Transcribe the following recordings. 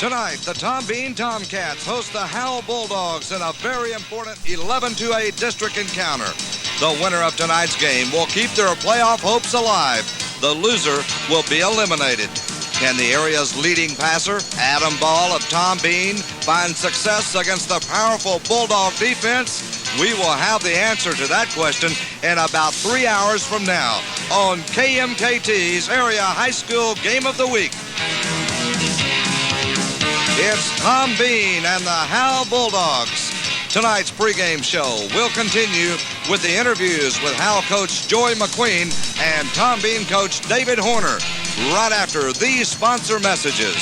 Tonight, the Tom Bean Tomcats host the Howe Bulldogs in a very important 11-8 district encounter. The winner of tonight's game will keep their playoff hopes alive. The loser will be eliminated. Can the area's leading passer, Adam Ball of Tom Bean, find success against the powerful Bulldog defense? We will have the answer to that question in about 3 hours from now on KMKT's Area High School Game of the Week. It's Tom Bean and the Howe Bulldogs. Tonight's pregame show will continue with the interviews with Howe coach Joy McQueen and Tom Bean coach David Horner right after these sponsor messages.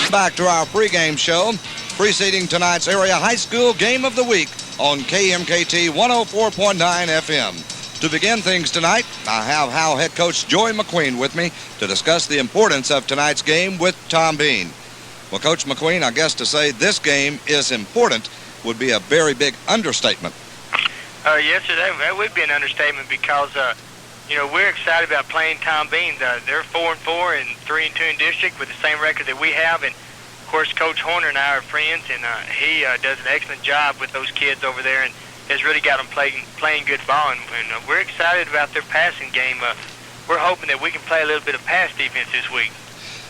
Back to our pregame show, preceding tonight's Area High School Game of the Week on KMKT 104.9 FM. To begin things tonight, I have Howe head coach Joy McQueen with me to discuss the importance of tonight's game with Tom Bean. Well, Coach McQueen, I guess to say this game is important would be a very big understatement. Yes, sir, that would be an understatement because, we're excited about playing Tom Bean. They're 4-4 and 3-2 in district with the same record that we have. And, of course, Coach Horner and I are friends, and he does an excellent job with those kids over there and has really got them playing good ball. And we're excited about their passing game. We're hoping that we can play a little bit of pass defense this week.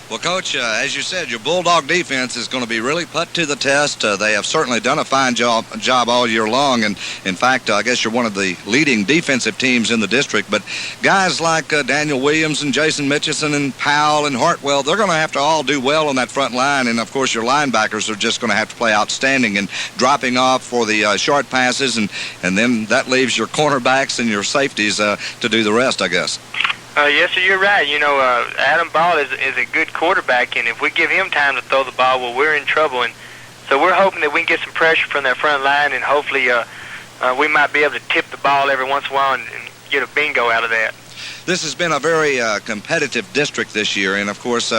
Well, Coach, as you said, your Bulldog defense is going to be really put to the test. They have certainly done a fine job all year long. And, in fact, I guess you're one of the leading defensive teams in the district. But guys like Daniel Williams and Jason Mitchison and Powell and Hartwell, they're going to have to all do well on that front line. And, of course, your linebackers are just going to have to play outstanding and dropping off for the short passes. And then that leaves your cornerbacks and your safeties to do the rest, I guess. Yes, sir, you're right. Adam Ball is a good quarterback, and if we give him time to throw the ball, well, we're in trouble. And so we're hoping that we can get some pressure from that front line, and hopefully we might be able to tip the ball every once in a while and get a bingo out of that. This has been a very competitive district this year, and of course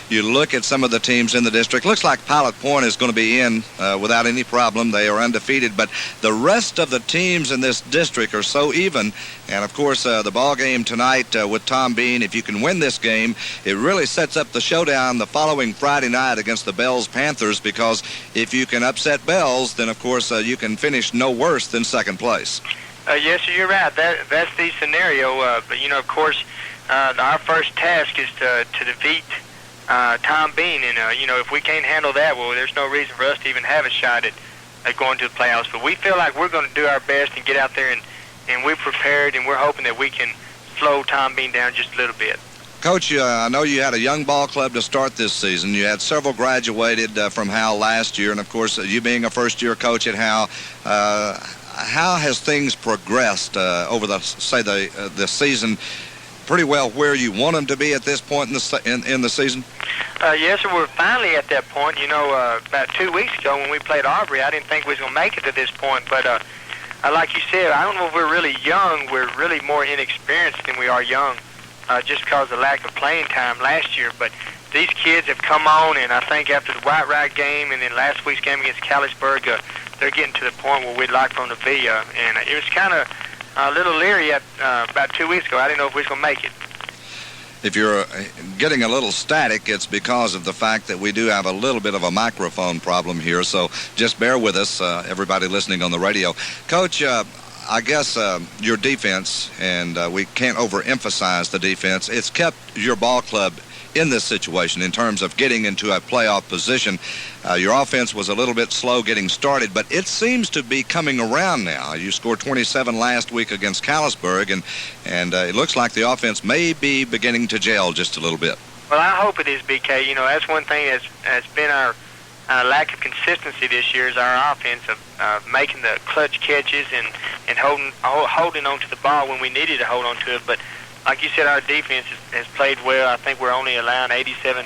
you look at some of the teams in the district. Looks like Pilot Point is going to be in without any problem. They are undefeated, but the rest of the teams in this district are so even. And of course the ball game tonight with Tom Bean, if you can win this game, it really sets up the showdown the following Friday night against the Bells Panthers, because if you can upset Bells, then of course you can finish no worse than second place. Yes, sir, you're right. That's the scenario. But, of course, our first task is to defeat Tom Bean. And, if we can't handle that, well, there's no reason for us to even have a shot at going to the playoffs. But we feel like we're going to do our best and get out there, and we're prepared, and we're hoping that we can slow Tom Bean down just a little bit. Coach, I know you had a young ball club to start this season. You had several graduated from Howe last year, and, of course, you being a first-year coach at Howe, how has things progressed over the season? Pretty well where you want them to be at this point in the season? Yes, sir, we're finally at that point. About 2 weeks ago when we played Aubrey, I didn't think we was going to make it to this point. But like you said, I don't know if we're really young. We're really more inexperienced than we are young, just because of the lack of playing time last year. But these kids have come on, and I think after the White Ride game and then last week's game against Callisburg, they're getting to the point where we'd like them to be. And it was kind of a little leery about 2 weeks ago. I didn't know if we was going to make it. If you're getting a little static, it's because of the fact that we do have a little bit of a microphone problem here. So just bear with us, everybody listening on the radio. Coach, I guess your defense, and we can't overemphasize the defense, it's kept your ball club in this situation in terms of getting into a playoff position. Your offense was a little bit slow getting started, but it seems to be coming around now. You scored 27 last week against Callisburg, and it looks like the offense may be beginning to gel just a little bit. Well, I hope it is, BK. That's one thing that's been our lack of consistency this year is our offense of making the clutch catches and holding on to the ball when we needed to hold on to it. But like you said, our defense has played well. I think we're only allowing 87.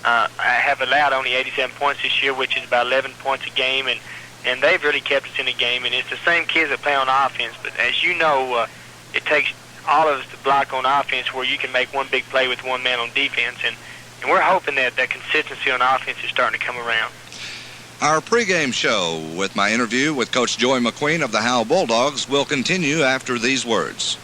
Have allowed only 87 points this year, which is about 11 points a game, and they've really kept us in the game. And it's the same kids that play on offense. But as you know, it takes all of us to block on offense where you can make one big play with one man on defense. And we're hoping that consistency on offense is starting to come around. Our pregame show with my interview with Coach Joy McQueen of the Howe Bulldogs will continue after these words.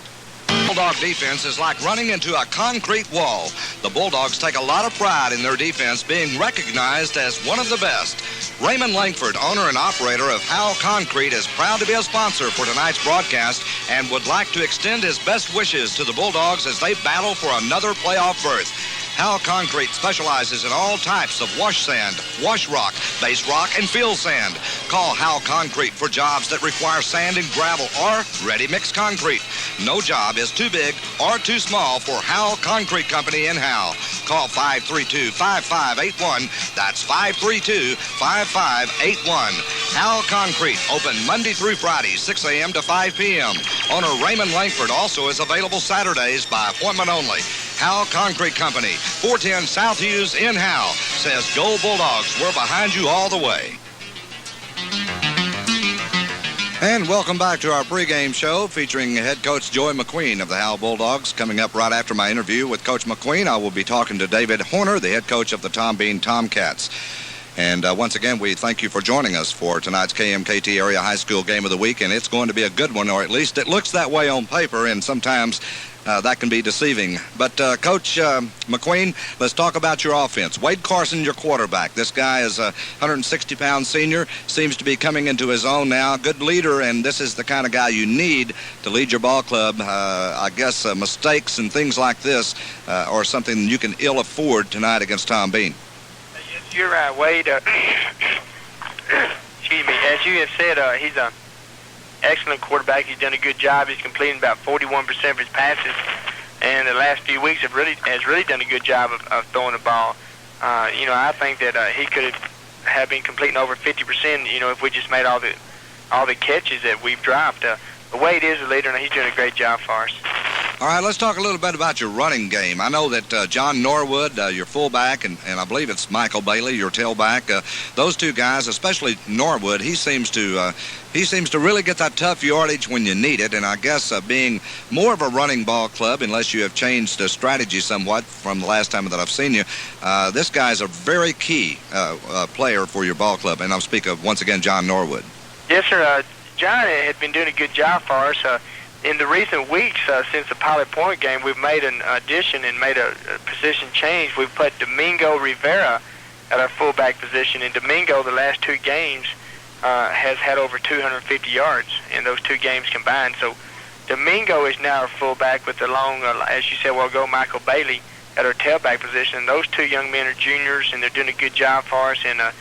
Bulldog defense is like running into a concrete wall. The Bulldogs take a lot of pride in their defense being recognized as one of the best. Raymond Langford, owner and operator of Howe Concrete, is proud to be a sponsor for tonight's broadcast and would like to extend his best wishes to the Bulldogs as they battle for another playoff berth. Howe Concrete specializes in all types of wash sand, wash rock, base rock, and fill sand. Call Howe Concrete for jobs that require sand and gravel or ready-mix concrete. No job is too big or too small for Howe Concrete Company in Howe. Call 532-5581. That's 532-5581. Howe Concrete, open Monday through Friday, 6 a.m. to 5 p.m. Owner Raymond Langford also is available Saturdays by appointment only. Howe Concrete Company, 410 South Hughes in Howe, says, "Go Bulldogs, we're behind you all the way." And welcome back to our pregame show featuring head coach Joey McQueen of the Howe Bulldogs. Coming up right after my interview with Coach McQueen, I will be talking to David Horner, the head coach of the Tom Bean Tomcats. And once again, we thank you for joining us for tonight's KMKT Area High School Game of the Week, and it's going to be a good one, or at least it looks that way on paper, and sometimes that can be deceiving. But Coach McQueen, let's talk about your offense. Wade Carson, your quarterback. This guy is a 160-pound senior, seems to be coming into his own now. Good leader, and this is the kind of guy you need to lead your ball club. I guess mistakes and things like this are something you can ill afford tonight against Tom Bean. You're right, Wade. Excuse me. As you have said, he's an excellent quarterback. He's done a good job. He's completing about 41% of his passes, and the last few weeks has really done a good job of throwing the ball. I think that he could have been completing over 50%. If we just made all the catches that we've dropped. But Wade is a leader, and he's doing a great job for us. All right, let's talk a little bit about your running game. I know that John Norwood, your fullback, and I believe it's Michael Bailey, your tailback. Those two guys, especially Norwood, he seems to really get that tough yardage when you need it. And I guess being more of a running ball club, unless you have changed the strategy somewhat from the last time that I've seen you, this guy's a very key player for your ball club. And I'll speak of, once again, John Norwood. Yes, sir. John had been doing a good job for us. In the recent weeks, since the Pilot Point game, we've made an addition and made a position change. We've put Domingo Rivera at our fullback position, and Domingo, the last two games, has had over 250 yards in those two games combined. So Domingo is now our fullback with the long, as you said a while ago, Michael Bailey at our tailback position. And those two young men are juniors, and they're doing a good job for us. And I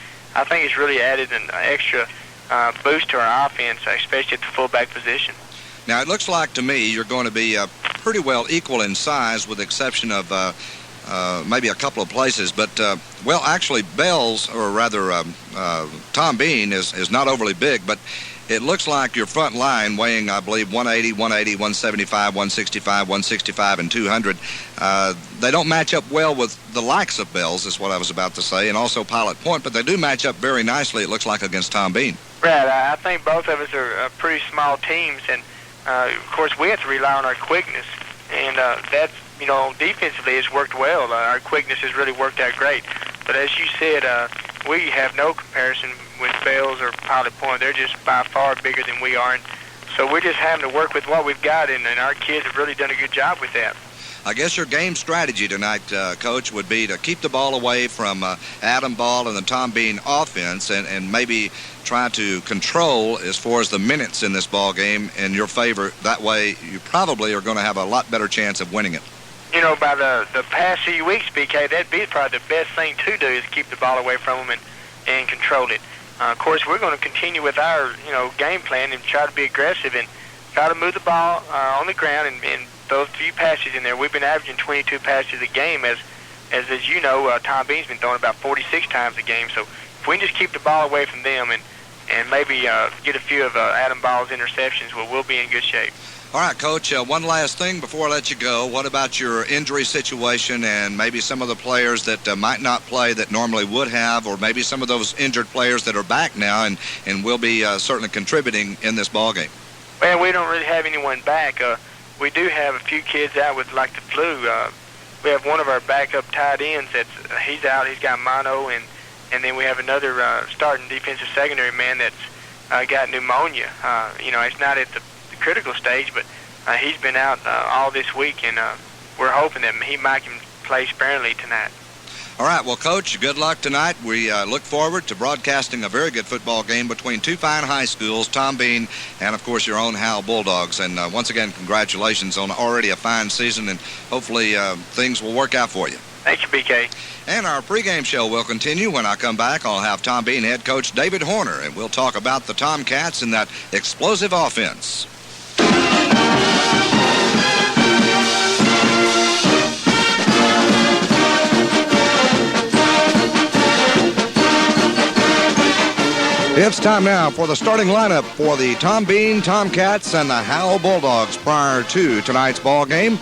think it's really added an extra boost to our offense, especially at the fullback position. Now, it looks like to me you're going to be pretty well equal in size, with the exception of maybe a couple of places. But, actually, Bells, or rather Tom Bean, is not overly big, but it looks like your front line weighing, I believe, 180, 175, 165, 165, and 200. They don't match up well with the likes of Bells, is what I was about to say, and also Pilot Point, but they do match up very nicely, it looks like, against Tom Bean. Right. I think both of us are pretty small teams, and of course, we have to rely on our quickness, and that's, defensively it's worked well. Our quickness has really worked out great. But as you said, we have no comparison with Bells or Pilot Point. They're just by far bigger than we are, and so we're just having to work with what we've got, and our kids have really done a good job with that. I guess your game strategy tonight, Coach, would be to keep the ball away from Adam Ball and the Tom Bean offense, and maybe try to control as far as the minutes in this ball game in your favor. That way, you probably are going to have a lot better chance of winning it. By the past few weeks, BK, that'd be probably the best thing to do is keep the ball away from them and control it. Of course, we're going to continue with our, game plan and try to be aggressive and try to move the ball on the ground and those few passes in there. We've been averaging 22 passes a game, as you know, Tom Bean's been throwing about 46 times a game. So if we can just keep the ball away from them and maybe get a few of Adam Ball's interceptions, we'll be in good shape. All right, Coach, one last thing before I let you go. What about your injury situation and maybe some of the players that might not play that normally would have, or maybe some of those injured players that are back now and will be certainly contributing in this ballgame? Well, we don't really have anyone back. We do have a few kids out with like the flu. We have one of our backup tight ends he's out. He's got mono, and then we have another starting defensive secondary man that's got pneumonia. It's not at the critical stage, but he's been out all this week, and we're hoping that he might can play sparingly tonight. All right, well, Coach, good luck tonight. We look forward to broadcasting a very good football game between two fine high schools, Tom Bean and, of course, your own Howe Bulldogs. And once again, congratulations on already a fine season, and hopefully things will work out for you. Thank you, BK. And our pregame show will continue. When I come back, I'll have Tom Bean head coach David Horner, and we'll talk about the Tomcats and that explosive offense. It's time now for the starting lineup for the Tom Bean Tomcats and the Howe Bulldogs prior to tonight's ball game.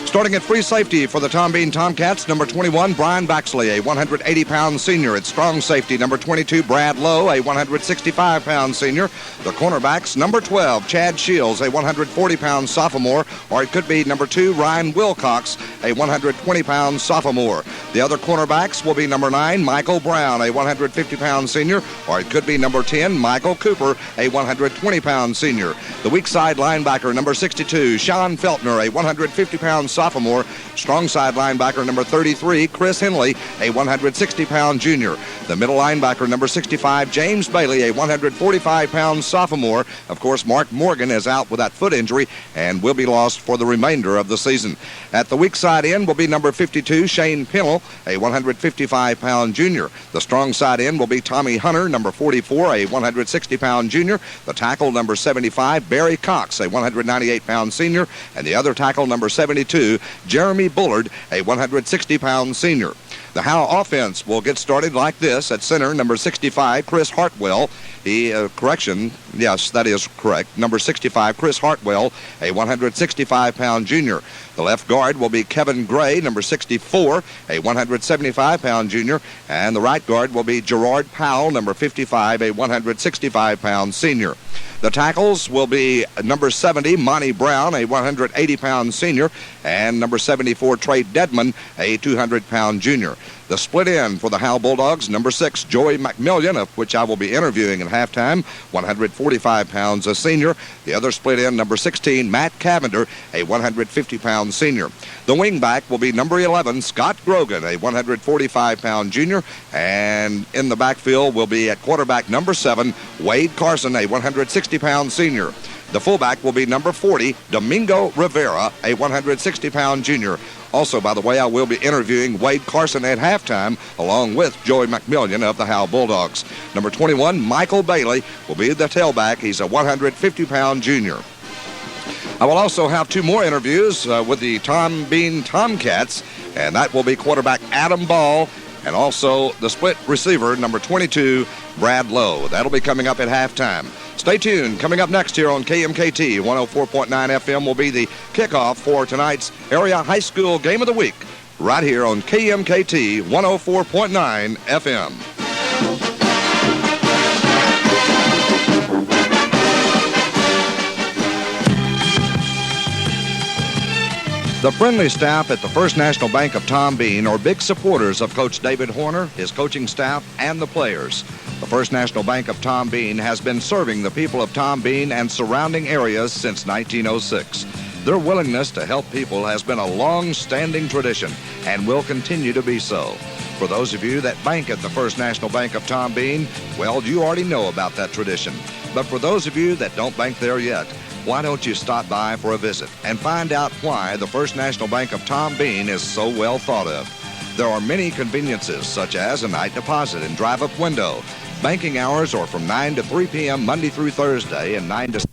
Starting at free safety for the Tom Bean Tomcats, number 21, Brian Baxley, a 180-pound senior. At strong safety, number 22, Brad Lowe, a 165-pound senior. The cornerbacks, number 12, Chad Shields, a 140-pound sophomore, or it could be number 2, Ryan Wilcox, a 120-pound sophomore. The other cornerbacks will be number 9, Michael Brown, a 150-pound senior, or it could be number 10, Michael Cooper, a 120-pound senior. The weak side linebacker, number 62, Sean Feltner, a 150-pound sophomore. Strong side linebacker number 33, Chris Henley, a 160-pound junior. The middle linebacker number 65, James Bailey, a 145-pound sophomore. Of course, Mark Morgan is out with that foot injury and will be lost for the remainder of the season. At the weak side end will be number 52, Shane Pennell, a 155-pound junior. The strong side end will be Tommy Hunter, number 44, a 160-pound junior. The tackle number 75, Barry Cox, a 198-pound senior. And the other tackle number 72, Jeremy Bullard, a 160-pound senior. The Howe offense will get started like this. At center, number 65, Chris Hartwell. Yes, that is correct. Number 65, Chris Hartwell, a 165-pound junior. The left guard will be Kevin Gray, number 64, a 175-pound junior. And the right guard will be Gerard Powell, number 55, a 165-pound senior. The tackles will be number 70, Monty Brown, a 180-pound senior, and number 74, Trey Dedman, a 200-pound junior. The split end for the Howe Bulldogs, number 6, Joey McMillian, of which I will be interviewing at halftime, 145 pounds, a senior. The other split end, number 16, Matt Cavender, a 150-pound senior. The wingback will be number 11, Scott Grogan, a 145-pound junior. And in the backfield will be at quarterback number 7, Wade Carson, a 160-pound senior. The fullback will be number 40, Domingo Rivera, a 160-pound junior. Also, by the way, I will be interviewing Wade Carson at halftime, along with Joey McMillian of the Howe Bulldogs. Number 21, Michael Bailey, will be the tailback. He's a 150-pound junior. I will also have 2 more interviews with the Tom Bean Tomcats, and that will be quarterback Adam Ball and also the split receiver, number 22, Brad Lowe. That'll be coming up at halftime. Stay tuned. Coming up next here on KMKT 104.9 FM will be the kickoff for tonight's area high school game of the week, right here on KMKT 104.9 FM. The friendly staff at the First National Bank of Tom Bean are big supporters of Coach David Horner, his coaching staff, and the players. The First National Bank of Tom Bean has been serving the people of Tom Bean and surrounding areas since 1906. Their willingness to help people has been a long-standing tradition and will continue to be so. For those of you that bank at the First National Bank of Tom Bean, well, you already know about that tradition. But for those of you that don't bank there yet, why don't you stop by for a visit and find out why the First National Bank of Tom Bean is so well thought of. There are many conveniences, such as a night deposit and drive-up window. Banking hours are from 9 to 3 p.m. Monday through Thursday and 9 to...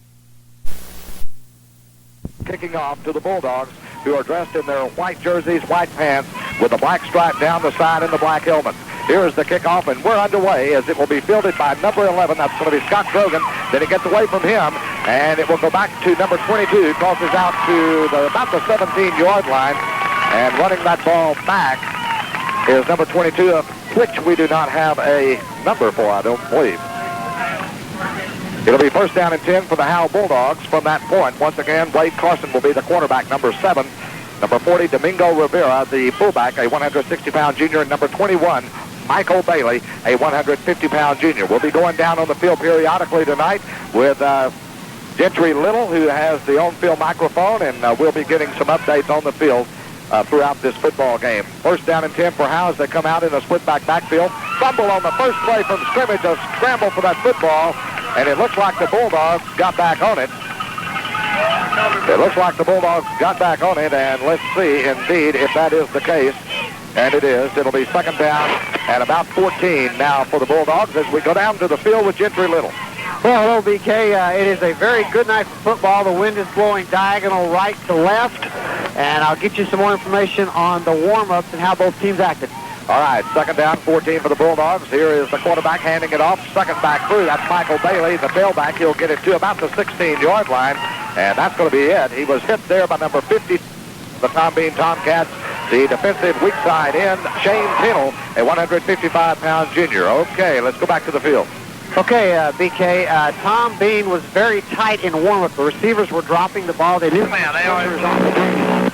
Kicking off to the Bulldogs, who are dressed in their white jerseys, white pants, with a black stripe down the side and the black helmet. Here's the kickoff, and we're underway as it will be fielded by number 11. That's going to be Scott Grogan. Then it gets away from him, and it will go back to number 22. Crosses out to about the 17-yard line, and running that ball back is number 22, of which we do not have a number for, I don't believe. It'll be first down and 10 for the Howe Bulldogs from that point. Once again, Wade Carson will be the quarterback, number 7. Number 40, Domingo Rivera, the fullback, a 160-pound junior. And number 21, Michael Bailey, a 150-pound junior. We'll be going down on the field periodically tonight with Gentry Little, who has the on-field microphone, and we'll be getting some updates on the field throughout this football game. First down and 10 for Howe as they come out in a split-back backfield. Fumble on the first play from scrimmage, a scramble for that football, and it looks like the Bulldogs got back on it. It looks like the Bulldogs got back on it, and let's see, indeed, if that is the case. And it is. It'll be second down at about 14 now for the Bulldogs as we go down to the field with Gentry Little. Well, hello, BK. It is a very good night for football. The wind is blowing diagonal right to left, and I'll get you some more information on the warm-ups and how both teams acted. All right, second down, 14 for the Bulldogs. Here is the quarterback handing it off. Second back through. That's Michael Bailey, the tailback. He'll get it to about the 16-yard line, and that's going to be it. He was hit there by number 50, the Tom Bean Tomcats. The defensive weak side end, Shane Tennell, a 155-pound junior. Okay, let's go back to the field. Okay, BK, Tom Bean was very tight in warm-up. The receivers were dropping the ball. They didn't have pressures on the game.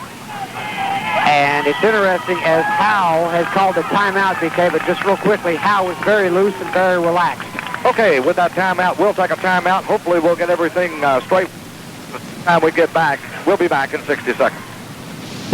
And it's interesting as Howe has called a timeout, BK, but just real quickly, Howe was very loose and very relaxed. Okay, with that timeout, we'll take a timeout. Hopefully we'll get everything straight by the time we get back. We'll be back in 60 seconds.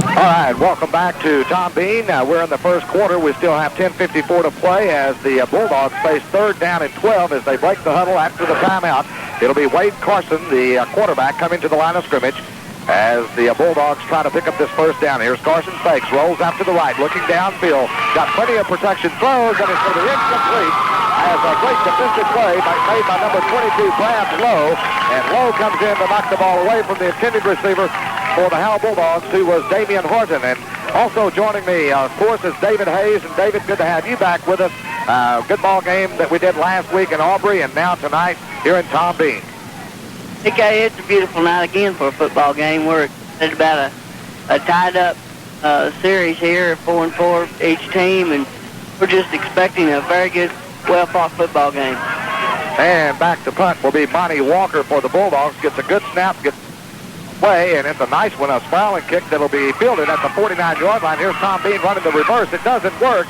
All right, welcome back to Tom Bean. We're in the first quarter. We still have 10:54 to play as the Bulldogs face third down and 12 as they break the huddle after the timeout. It'll be Wade Carson, the quarterback, coming to the line of scrimmage as the Bulldogs try to pick up this first down. Here's Carson fakes, rolls out to the right, looking downfield. Got plenty of protection, throws, and it's going to be incomplete as a great defensive play made by number 22, Brad Lowe. And Lowe comes in to knock the ball away from the intended receiver for the Howe Bulldogs, who was Damian Horton. And also joining me, of course, is David Hayes. And David, good to have you back with us. Good ball game that we did last week in Aubrey and now tonight here in Tom Bean. Okay, it's a beautiful night again for a football game. We're excited about a tied-up series here, 4-4 each team, and we're just expecting a very good, well-fought football game. And back to punt will be Monty Walker for the Bulldogs. Gets a good snap, gets away, and it's a nice one, a spiraling kick that'll be fielded at the 49-yard line. Here's Tom Bean running the reverse. It doesn't work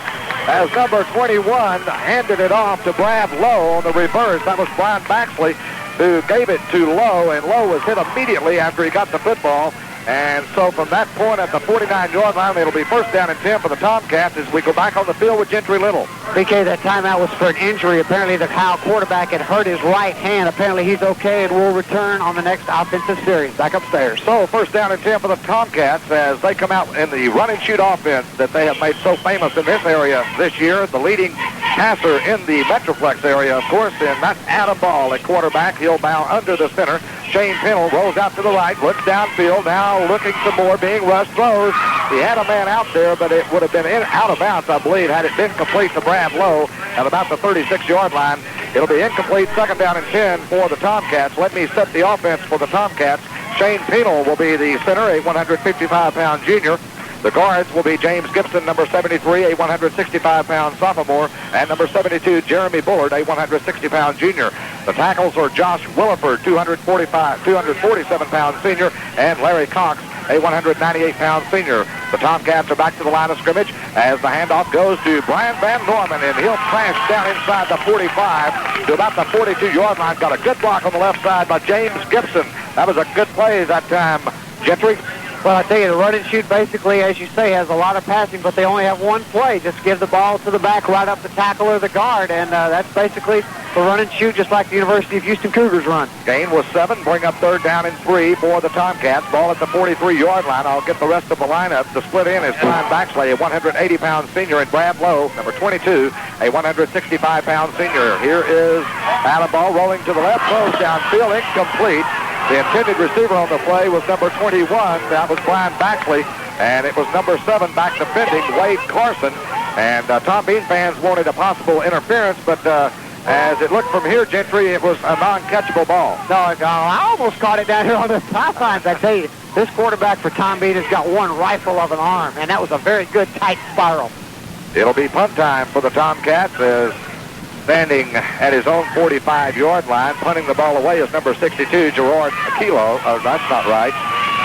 as number 21 handed it off to Brad Lowe on the reverse. That was Brian Baxley who gave it to Lowe, and Lowe was hit immediately after he got the football. And so from that point at the 49-yard line, it'll be first down and 10 for the Tomcats as we go back on the field with Gentry Little. BK, that timeout was for an injury. Apparently the Howe quarterback had hurt his right hand. Apparently he's okay and will return on the next offensive series. Back upstairs. So first down and 10 for the Tomcats as they come out in the run and shoot offense that they have made so famous in this area this year. The leading passer in the Metroplex area, of course, and that's Adam Ball at quarterback. He'll bow under the center. Shane Pennell rolls out to the right, looks downfield, now looking some more, being rushed, throws. He had a man out there, but it would have been out of bounds, I believe, had it been complete to Brad Lowe at about the 36-yard line. It'll be incomplete, second down and 10 for the Tomcats. Let me set the offense for the Tomcats. Shane Pennell will be the center, a 155-pound junior. The guards will be James Gibson, number 73, a 165-pound sophomore, and number 72, Jeremy Bullard, a 160-pound junior. The tackles are Josh Williford, 247-pound senior, and Larry Cox, a 198-pound senior. The Tomcats are back to the line of scrimmage as the handoff goes to Brian Van Norman, and he'll crash down inside the 45 to about the 42-yard line. Got a good block on the left side by James Gibson. That was a good play that time, Gentry. Well, I tell you, the run and shoot basically, as you say, has a lot of passing, but they only have one play. Just give the ball to the back right up the tackle or the guard, and that's basically the run and shoot, just like the University of Houston Cougars run. Gain was 7, bring up third down and 3 for the Tomcats. Ball at the 43-yard line. I'll get the rest of the lineup. The split in is Brian Baxley, a 180-pound senior, and Brad Lowe, number 22, a 165-pound senior. Here is Adam Ball rolling to the left, throws downfield, incomplete. The intended receiver on the play was number 21. That was Brian Baxley. And it was number 7 back defending, Wade Carson. And Tom Bean fans wanted a possible interference, but as it looked from here, Gentry, it was a non-catchable ball. No, I almost caught it down here on the sidelines. I tell you, this quarterback for Tom Bean has got one rifle of an arm, and that was a very good tight spiral. It'll be punt time for the Tomcats as standing at his own 45-yard line, punting the ball away is number 62, Gerard Aquilo. Oh, that's not right.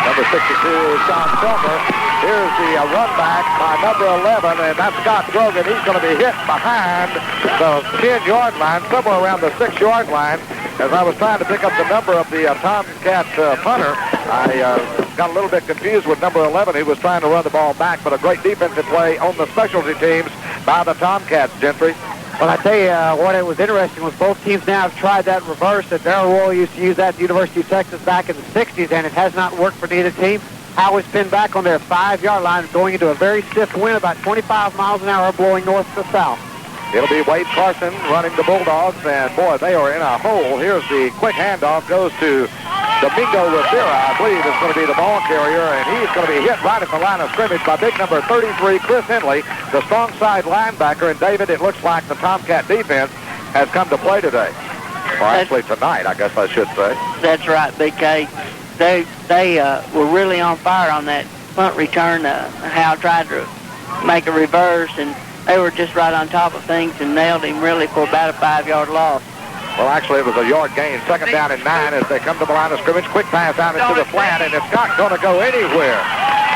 Number 62 is John Silver. Here's the run back by number 11, and that's Scott Grogan. He's going to be hit behind the 10-yard line, somewhere around the 6-yard line. As I was trying to pick up the number of the Tomcat punter, I got a little bit confused with number 11. He was trying to run the ball back, but a great defensive play on the specialty teams by the Tomcats, Gentry. Well, I tell you what, it was interesting was both teams now have tried that reverse that Darrell Royal used to use at the University of Texas back in the 60s, and it has not worked for neither team. Howe is pinned back on their 5-yard line, going into a very stiff wind, about 25 miles an hour, blowing north to south. It'll be Wade Carson running the Bulldogs, and boy, they are in a hole. Here's the quick handoff, goes to Domingo Rivera, I believe is going to be the ball carrier, and he's going to be hit right at the line of scrimmage by big number 33, Chris Henley, the strong side linebacker. And David, it looks like the Tomcat defense has come to play today. Or actually tonight, I guess I should say. That's right, BK. They were really on fire on that punt return. Howe tried to make a reverse, and they were just right on top of things and nailed him really for about a 5-yard loss. Well, actually, it was a yard gain. Second down and 9 as they come to the line of scrimmage. Quick pass out into the flat, and it's not going to go anywhere.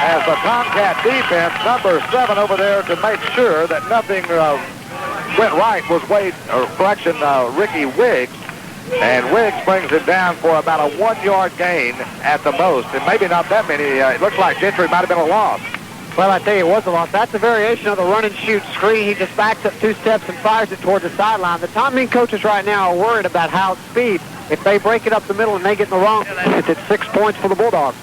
As the Tomcat defense, number 7 over there to make sure that nothing went right was Ricky Wiggs. And Wiggs brings it down for about a 1-yard gain at the most. And maybe not that many. It looks like Gentry might have been a loss. Well, I tell you, it was a loss. That's a variation of the run-and-shoot screen. He just backs up 2 steps and fires it towards the sideline. The Tom Bean coaches right now are worried about Howe's speed. If they break it up the middle and they get in the wrong, it's at 6 points for the Bulldogs.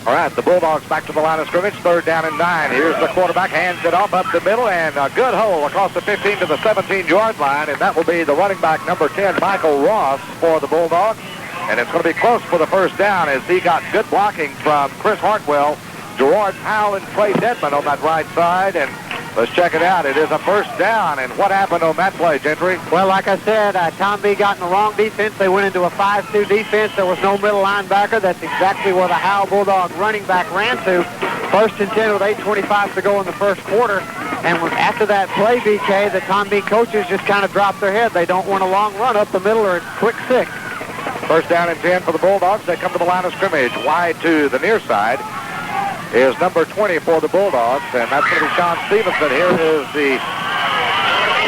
All right, the Bulldogs back to the line of scrimmage. 3rd down and 9. Here's the quarterback, hands it off up the middle, and a good hole across the 15 to the 17-yard line, and that will be the running back, number 10, Michael Ross, for the Bulldogs. And it's going to be close for the first down as he got good blocking from Chris Hartwell, Gerard Powell, and Trey Dedman on that right side. And let's check it out. It is a first down. And what happened on that play, Gentry? Well, like I said, Tom B got in the wrong defense. They went into a 5-2 defense. There was no middle linebacker. That's exactly where the Howe Bulldog running back ran to. 1st and 10 with 8:25 to go in the first quarter. And after that play, BK, the Tom B coaches just kind of dropped their head. They don't want a long run up the middle or a quick 6. First down and 10 for the Bulldogs. They come to the line of scrimmage. Wide to the near side is number 20 for the Bulldogs, and that's going to be Sean Stevenson. Here is the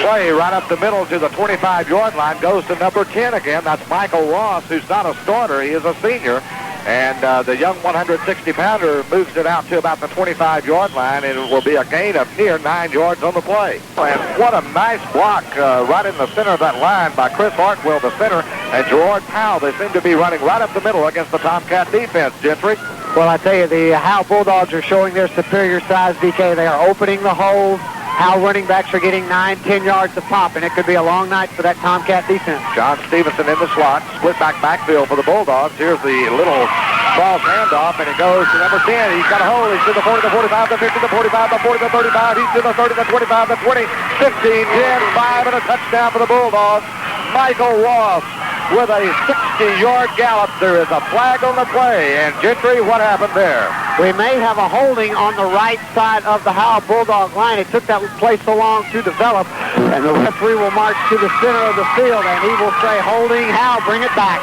play right up the middle to the 25-yard line. Goes to number 10 again. That's Michael Ross, who's not a starter. He is a senior. And the young 160-pounder moves it out to about the 25-yard line, and it will be a gain of near 9 yards on the play. And what a nice block right in the center of that line by Chris Hartwell, the center, and Gerard Powell. They seem to be running right up the middle against the Tomcat defense, Gentry. Well, I tell you, the Howe Bulldogs are showing their superior size, BK. They are opening the holes. Howe running backs are getting 9-10 yards a pop, and it could be a long night for that Tomcat defense. John Stevenson in the slot, split backfield for the Bulldogs. Here's the little cross handoff, and it goes to number 10. He's got a hole. He's to the 40, the 45, the 50, the 45, the 40, the 35. He's to the 30, the 25, the 20, 15, 10, 5, and a touchdown for the Bulldogs. Michael Ross with a 60-yard gallop. There is a flag on the play. And Gentry, what happened there? We may have a holding on the right side of the Howe Bulldog line. It took that play so long to develop. And the referee will march to the center of the field, and he will say, holding, Howe, bring it back.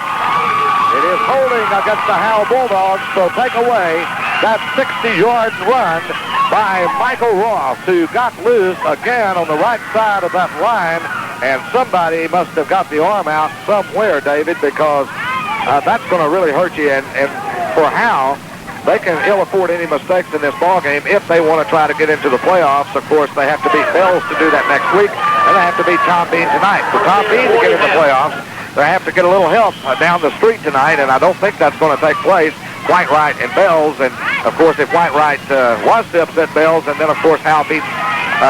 It is holding against the Howe Bulldogs, so take away that 60-yard run by Michael Ross, who got loose again on the right side of that line. And somebody must have got the arm out somewhere, David, because that's going to really hurt you. And for Howe, they can ill afford any mistakes in this ballgame if they want to try to get into the playoffs. Of course, they have to beat Bells to do that next week, and they have to beat Tom Bean tonight. For Tom Bean to get in the playoffs, they have to get a little help down the street tonight, and I don't think that's going to take place. Whitewright and Bells, and of course, if Whitewright was to upset Bells, and then of course Howe beats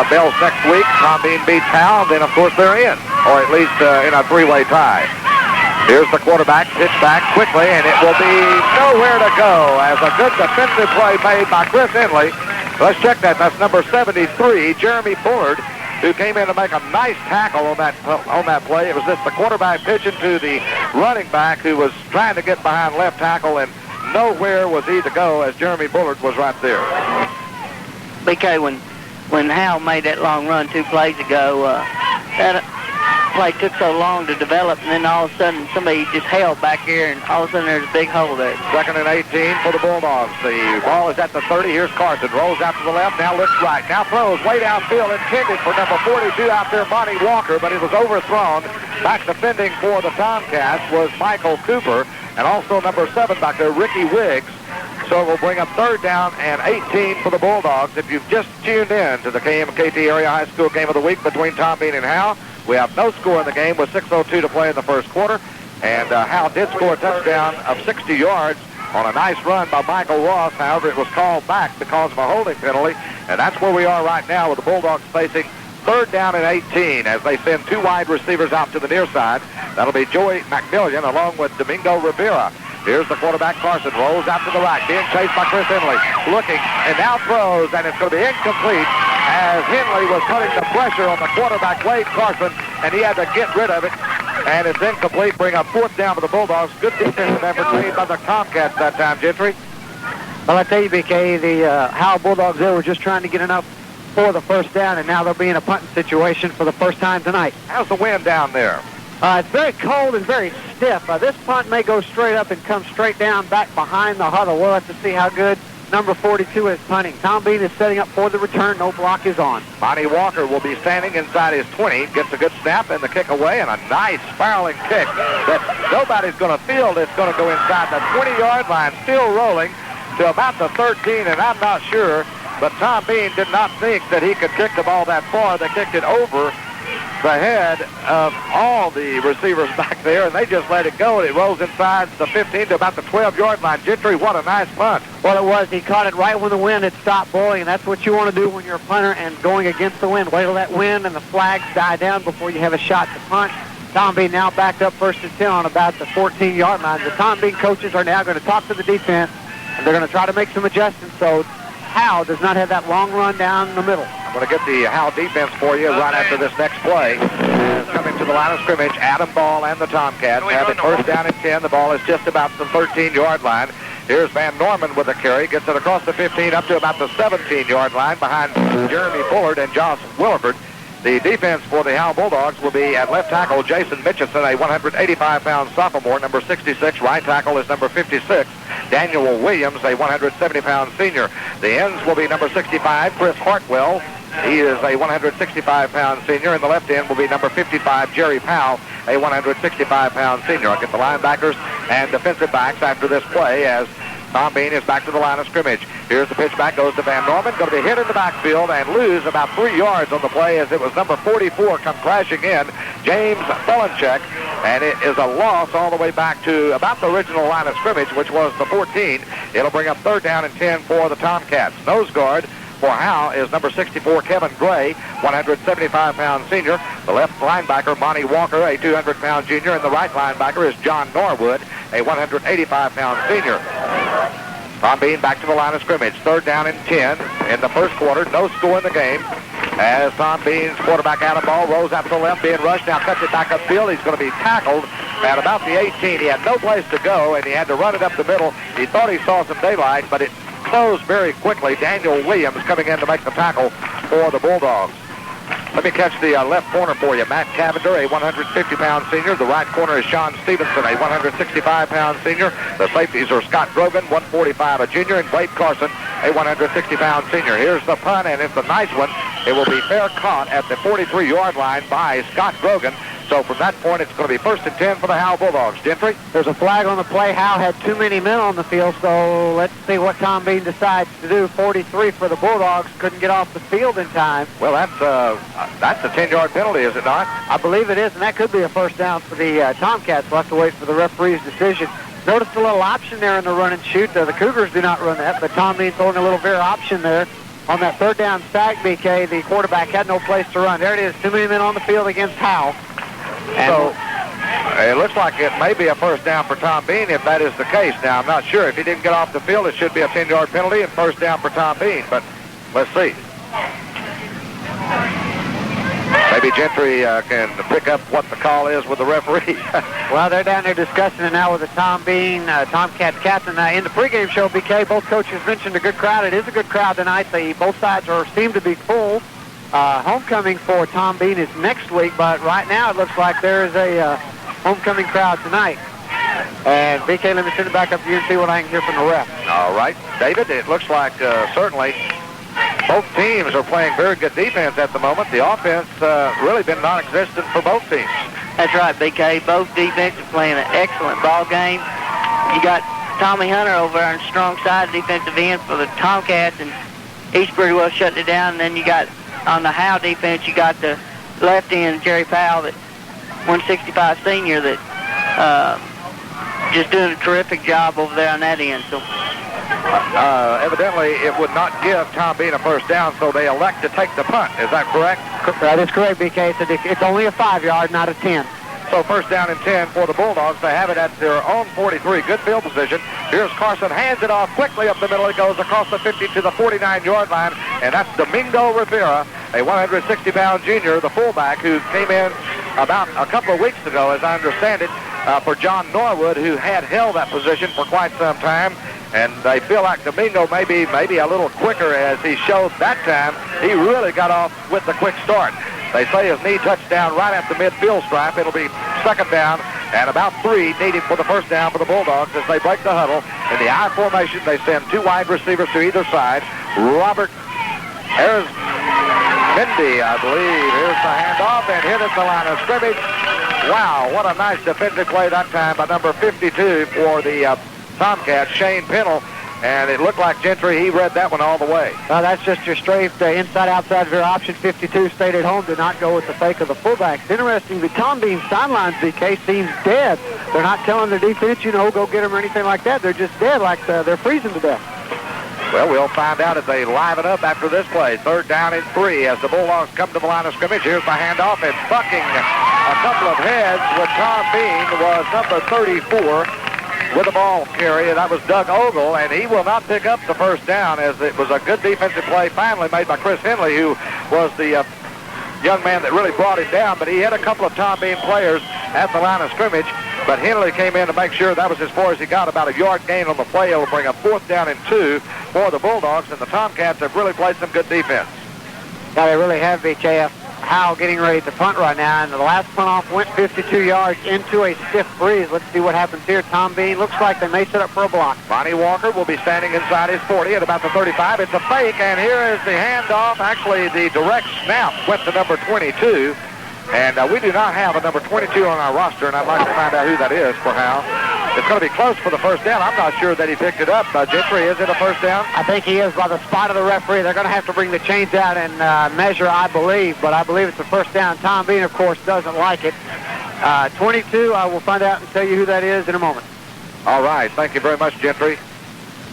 Bells next week, Tom Bean beats Howe, then of course they're in, or at least in a 3-way tie. Here's the quarterback, pitch back quickly, and it will be nowhere to go as a good defensive play made by Chris Henley. Let's check that. That's number 73, Jeremy Bullard, who came in to make a nice tackle on that play. It was just the quarterback pitching to the running back who was trying to get behind left tackle, and nowhere was he to go as Jeremy Bullard was right there. BK, when Howe made that long run 2 plays ago, play took so long to develop, and then all of a sudden somebody just held back here, and all of a sudden there's a big hole there. 2nd and 18 for the Bulldogs. The ball is at the 30. Here's Carson. Rolls out to the left. Now looks right. Now throws way downfield. Intended for number 42 out there, Monty Walker, but it was overthrown. Back defending for the Tomcats was Michael Cooper, and also number 7 back there, Ricky Wiggs. So it will bring up 3rd down and 18 for the Bulldogs. If you've just tuned in to the KMKT Area High School Game of the Week between Tom Bean and Howe, we have no score in the game with 6:02 to play in the first quarter. And Howe did score a touchdown of 60 yards on a nice run by Michael Ross. However, it was called back because of a holding penalty. And that's where we are right now with the Bulldogs facing 3rd down and 18 as they send 2 wide receivers out to the near side. That'll be Joey McMillian along with Domingo Rivera. Here's the quarterback, Carson, rolls out to the right, being chased by Chris Henley, looking, and now throws, and it's going to be incomplete as Henley was putting the pressure on the quarterback, Wade Carson, and he had to get rid of it, and it's incomplete, bring up 4th down for the Bulldogs. Good defensive effort made by the Tomcats that time, Gentry. Well, I tell you, BK, the Howe Bulldogs there were just trying to get enough for the first down, and now they'll be in a punting situation for the first time tonight. How's the wind down there? It's very cold and very stiff. This punt may go straight up and come straight down back behind the huddle. We'll have to see how good number 42 is punting. Tom Bean is setting up for the return. No block is on. Monty Walker will be standing inside his 20. Gets a good snap and the kick away, and a nice spiraling kick that nobody's going to field. It's going to go inside the 20-yard line, still rolling to about the 13, and I'm not sure. But Tom Bean did not think that he could kick the ball that far. They kicked it over the head of all the receivers back there, and they just let it go, and it rolls inside the 15 to about the 12-yard line. Gentry, what a nice punt. Well, it was. He caught it right when the wind had stopped blowing, and that's what you want to do when you're a punter and going against the wind. Wait till that wind and the flags die down before you have a shot to punt. Tom Bean now backed up 1st and 10 on about the 14-yard line. The Tom Bean coaches are now going to talk to the defense, and they're going to try to make some adjustments so Howe does not have that long run down the middle. I'm going to get the Howe defense for you right after this next play. Coming to the line of scrimmage, Adam Ball and the Tomcats have it 1st down and 10. The ball is just about the 13-yard line. Here's Van Norman with a carry. Gets it across the 15 up to about the 17-yard line behind Jeremy Bullard and Josh Williford. The defense for the Howe Bulldogs will be at left tackle Jason Mitchison, a 185-pound sophomore. Number 66. Right tackle is number 56. Daniel Williams, a 170-pound senior. The ends will be number 65, Chris Hartwell. He is a 165-pound senior. And the left end will be number 55, Jerry Powell, a 165-pound senior. I'll get the linebackers and defensive backs after this play as Tom Bean is back to the line of scrimmage. Here's the pitch back, goes to Van Norman. Going to be hit in the backfield and lose about 3 yards on the play as it was number 44 come crashing in, James Belenchek. And it is a loss all the way back to about the original line of scrimmage, which was the 14. It'll bring up 3rd down and 10 for the Tomcats. Nose guard for Howe is number 64, Kevin Gray, 175-pound senior. The left linebacker, Monty Walker, a 200-pound junior. And the right linebacker is John Norwood, a 185-pound senior. Tom Bean back to the line of scrimmage. 3rd down and 10 in the first quarter. No score in the game as Tom Bean's quarterback Adam Ball rolls out to the left, being rushed. Now cuts it back upfield. He's going to be tackled at about the 18. He had no place to go, and he had to run it up the middle. He thought he saw some daylight, but it closed very quickly. Daniel Williams coming in to make the tackle for the Bulldogs. Let me catch the left corner for you. Matt Cavender, a 150-pound senior. The right corner is Sean Stevenson, a 165-pound senior. The safeties are Scott Grogan, 145, a junior, and Blake Carson, a 160-pound senior. Here's the punt, and it's a nice one. It will be fair caught at the 43-yard line by Scott Grogan. So from that point, it's going to be 1st and 10 for the Howe Bulldogs. Gentry? There's a flag on the play. Howe had too many men on the field, so let's see what Tom Bean decides to do. 43 for the Bulldogs. Couldn't get off the field in time. Well, that's a 10-yard penalty, is it not? I believe it is, and that could be a 1st down for the Tomcats. We'll have to wait for the referee's decision. Notice the little option there in the run and shoot. The Cougars do not run that, but Tom Bean throwing a little veer option there. On that 3rd down sack, BK, the quarterback had no place to run. There it is, too many men on the field against Howe. So it looks like it may be a 1st down for Tom Bean if that is the case. Now, I'm not sure. If he didn't get off the field, it should be a 10-yard penalty and 1st down for Tom Bean. But let's see. Maybe Gentry can pick up what the call is with the referee. Well, they're down there discussing it now with the Tom Bean, Tomcats captain. In the pregame show, BK, both coaches mentioned a good crowd. It is a good crowd tonight. Both sides seem to be full. Homecoming for Tom Bean is next week, but right now it looks like there is a homecoming crowd tonight. And BK, let me send it back up to you and see what I can hear from the ref. All right, David, it looks like certainly both teams are playing very good defense at the moment. The offense really been non-existent for both teams. That's right, BK. Both defenses playing an excellent ball game. You got Tommy Hunter over on the strong side defensive end for the Tomcats, and he's pretty well shutting it down. And then you got on the Howe defense, you got the left end, Jerry Powell, that 165 senior, that just doing a terrific job over there on that end. So evidently, it would not give Tom Bean a first down, so they elect to take the punt. Is that correct? That is correct, BK. It's only a 5-yard, not a 10. So first down and 10 for the Bulldogs. They have it at their own 43. Good field position. Here's Carson, hands it off quickly up the middle. It goes across the 50 to the 49-yard line, and that's Domingo Rivera, a 160-pound junior, the fullback, who came in about a couple of weeks ago, as I understand it, for John Norwood, who had held that position for quite some time. And they feel like Domingo may be a little quicker, as he showed that time. He really got off with the quick start. They say his knee touched down right at the midfield stripe. It'll be second down and about 3 needed for the first down for the Bulldogs as they break the huddle. In the I formation, they send 2 wide receivers to either side. Robert Mindy, I believe. Here's the handoff, and hit at the line of scrimmage. Wow, what a nice defensive play that time by number 52 for the Tomcats, Shane Pennell. And it looked like Gentry, he read that one all the way. That's just your straight inside-outside veer option. 52 stayed at home, did not go with the fake of the fullbacks. Interesting, the Tom Bean sidelines, BK, seems dead. They're not telling their defense, go get them or anything like that. They're just dead, like they're freezing to death. Well, we'll find out if they liven up after this play. Third down and 3 as the Bulldogs come to the line of scrimmage. Here's the handoff, and bucking a couple of heads with Tom Bean was number 34. With the ball carry, and that was Doug Ogle, and he will not pick up the first down, as it was a good defensive play finally made by Chris Henley, who was the young man that really brought him down. But he had a couple of Tom Bean players at the line of scrimmage, but Henley came in to make sure that was as far as he got, about a yard gain on the play. It will bring a 4th down and 2 for the Bulldogs, and the Tomcats have really played some good defense. Yeah, they really have, BKF. Howe getting ready to punt right now, and the last punt off went 52 yards into a stiff breeze. Let's see what happens here. Tom Bean looks like they may set up for a block. Bonnie Walker will be standing inside his 40 at about the 35. It's a fake, and here is the handoff. Actually, the direct snap went to number 22, and we do not have a number 22 on our roster, and I'd like to find out who that is for Howe. It's going to be close for the first down. I'm not sure that he picked it up. Gentry, is it a first down? I think he is by the spot of the referee. They're going to have to bring the chains out and measure, I believe, but I believe it's a first down. Tom Bean, of course, doesn't like it. 22, I will find out and tell you who that is in a moment. All right. Thank you very much, Gentry.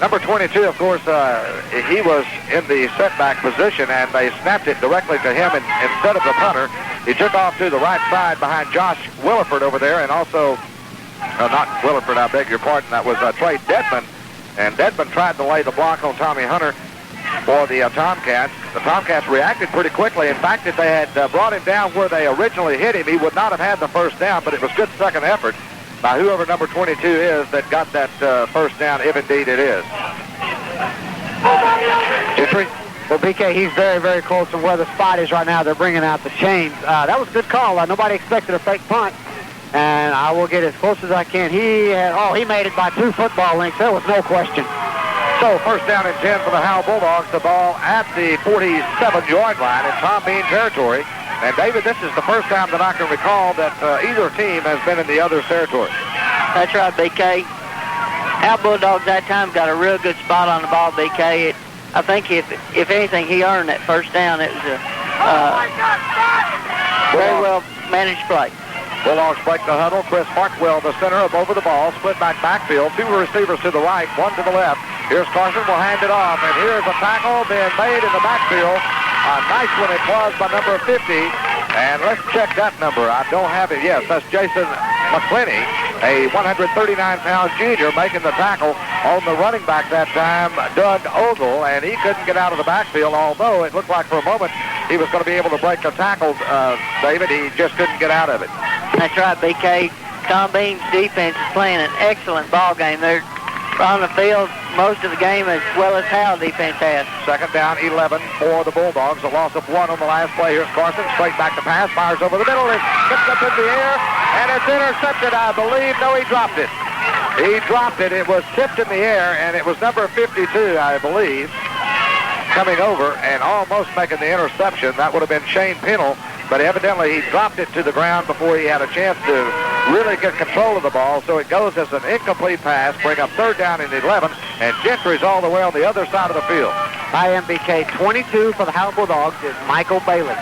Number 22, of course, he was in the setback position, and they snapped it directly to him instead of the punter. He took off to the right side behind Josh Williford over there, and also... not Williford, I beg your pardon. That was Trey Dedman. And Dedman tried to lay the block on Tommy Hunter for the Tomcats. The Tomcats reacted pretty quickly. In fact, if they had brought him down where they originally hit him, he would not have had the first down, but it was good second effort by whoever number 22 is that got that first down, if indeed it is. Gentry? Well, BK, he's very, very close to where the spot is right now. They're bringing out the chains. That was a good call. Nobody expected a fake punt. And I will get as close as I can. He made it by 2 football lengths. There was no question. So first down and 10 for the Howe Bulldogs. The ball at the 47-yard line in Tom Bean territory. And David, this is the first time that I can recall that either team has been in the other's territory. That's right, BK. Howe Bulldogs that time got a real good spot on the ball, BK. I think if anything, he earned that first down. It was a very well managed play. Bulldogs break the huddle. Chris Hartwell, the center, up over the ball. Split back backfield. 2 receivers to the right, 1 to the left. Here's Carson. Will hand it off. And here's a tackle being made in the backfield. A nice one it was by number 50. And let's check that number. I don't have it. Yes, that's Jason McClinney, a 139-pound junior, making the tackle on the running back that time, Doug Ogle. And he couldn't get out of the backfield, although it looked like for a moment he was going to be able to break the tackle, David. He just couldn't get out of it. That's right, BK. Tom Bean's defense is playing an excellent ball game. They're on the field most of the game, as well as Howe defense has. Second down, 11 for the Bulldogs. A loss of 1 on the last play. Here's Carson, straight back to pass, fires over the middle. It's picked up in the air, and it's intercepted, I believe. No, he dropped it. He dropped it. It was tipped in the air, and it was number 52, I believe, coming over and almost making the interception. That would have been Shane Pennell, but evidently he dropped it to the ground before he had a chance to really get control of the ball. So it goes as an incomplete pass, bring up third down and 11, and Gentry's all the way on the other side of the field. IMBK 22 for the Howe Bulldogs is Michael Bailey.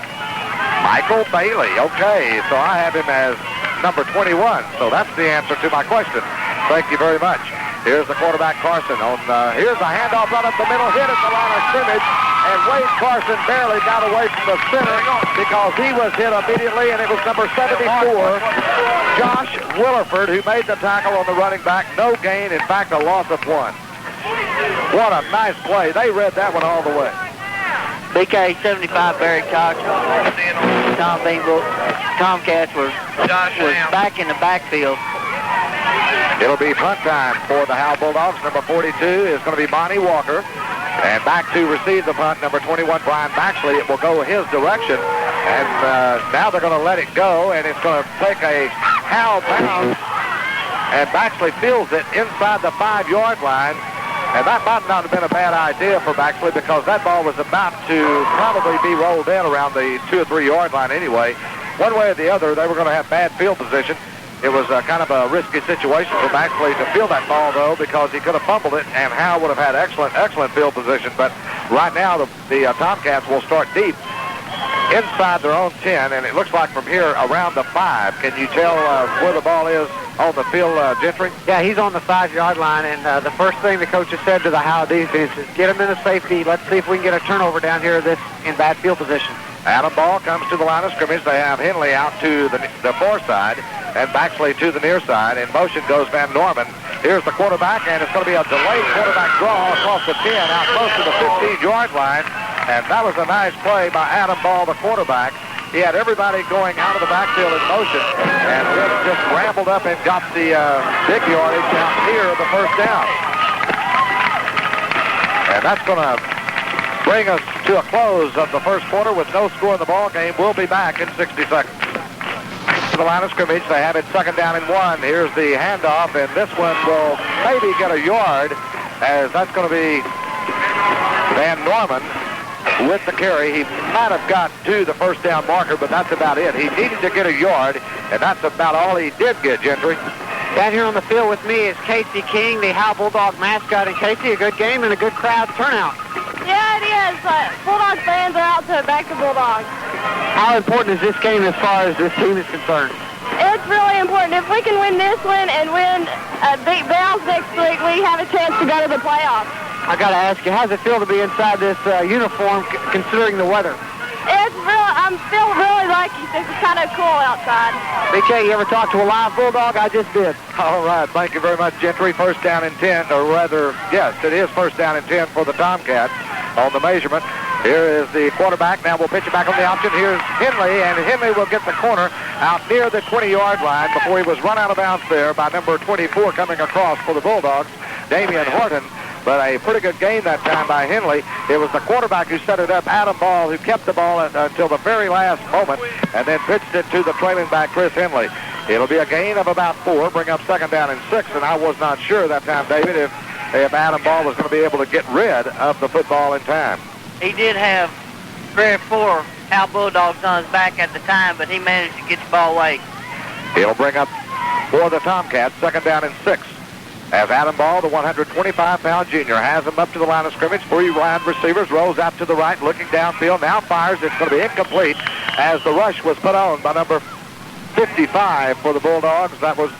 Michael Bailey, okay. So I have him as number 21. So that's the answer to my question. Thank you very much. Here's the quarterback, Carson. Here's a handoff right up the middle, hit at the line of scrimmage, and Wade Carson barely got away from the center because he was hit immediately, and it was number 74, Josh Williford, who made the tackle on the running back. No gain, in fact, a loss of 1. What a nice play. They read that one all the way. BK 75, Barry Cox. Tom Bean Tomcats was back in the backfield. It'll be punt time for the Howe Bulldogs. Number 42 is going to be Bonnie Walker. And back to receive the punt, number 21, Brian Baxley. It will go his direction. And now they're going to let it go, and it's going to take a Howe bounce. And Baxley feels it inside the 5-yard line. And that might not have been a bad idea for Baxley because that ball was about to probably be rolled in around the 2 or 3 yard line anyway. One way or the other, they were going to have bad field position. It was kind of a risky situation for Baxley to field that ball, though, because he could have fumbled it, and Howe would have had excellent field position. But right now, the Tomcats will start deep inside their own 10, and it looks like from here around the 5. Can you tell where the ball is on the field, Gentry? Yeah, he's on the 5-yard line, and the first thing the coach has said to the Howe defense is get him into safety. Let's see if we can get a turnover down here in bad field position. Adam Ball comes to the line of scrimmage. They have Henley out to the far side and Baxley to the near side. In motion goes Van Norman. Here's the quarterback, and it's going to be a delayed quarterback draw across the 10 out close to the 15-yard line. And that was a nice play by Adam Ball, the quarterback. He had everybody going out of the backfield in motion and just rambled up and got the big yardage out here of the first down. And that's going to bring us to a close of the first quarter with no score in the ball game. We'll be back in 60 seconds. To the line of scrimmage, they have it second down and 1. Here's the handoff, and this one will maybe get a yard, as that's going to be Van Norman with the carry. He might have got to the first down marker, but that's about it. He needed to get a yard, and that's about all he did get, Gentry. Down here on the field with me is Casey King, the Howe Bulldog mascot. And Casey, a good game and a good crowd turnout. Yeah, it is. Bulldog fans are out to back the Bulldogs. How important is this game as far as this team is concerned? It's really important. If we can win this one and win beat Bells next week, we have a chance to go to the playoffs. I got to ask you, how's it feel to be inside this uniform, considering the weather? I'm still really lucky. It's kind of cool outside. BK, you ever talk to a live Bulldog? I just did. All right, thank you very much, Gentry. First down and 10, or rather, yes, it is first down and 10 for the Tomcats on the measurement. Here is the quarterback. Now we'll pitch it back on the option. Here's Henley, and Henley will get the corner out near the 20-yard line before he was run out of bounds there by number 24 coming across for the Bulldogs, Damian Horton. But a pretty good game that time by Henley. It was the quarterback who set it up, Adam Ball, who kept the ball until the very last moment and then pitched it to the trailing back, Chris Henley. It'll be a gain of about 4, bring up second down and 6, and I was not sure that time, David, if Adam Ball was going to be able to get rid of the football in time. He did have 3 or 4 Howe Bulldogs on his back at the time, but he managed to get the ball away. He'll bring up for the Tomcats, second down and 6. As Adam Ball, the 125-pound junior, has him up to the line of scrimmage. 3 wide receivers, rolls out to the right, looking downfield, now fires. It's going to be incomplete as the rush was put on by number 55 for the Bulldogs. That was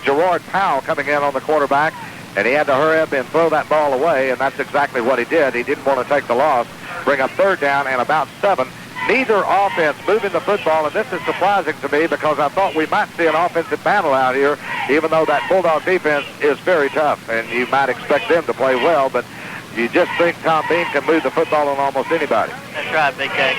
Gerard Powell coming in on the quarterback, and he had to hurry up and throw that ball away, and that's exactly what he did. He didn't want to take the loss. Bring up third down and about 7. Neither offense moving the football, and this is surprising to me because I thought we might see an offensive battle out here, even though that Bulldog defense is very tough, and you might expect them to play well, but you just think Tom Bean can move the football on almost anybody. That's right, Big K.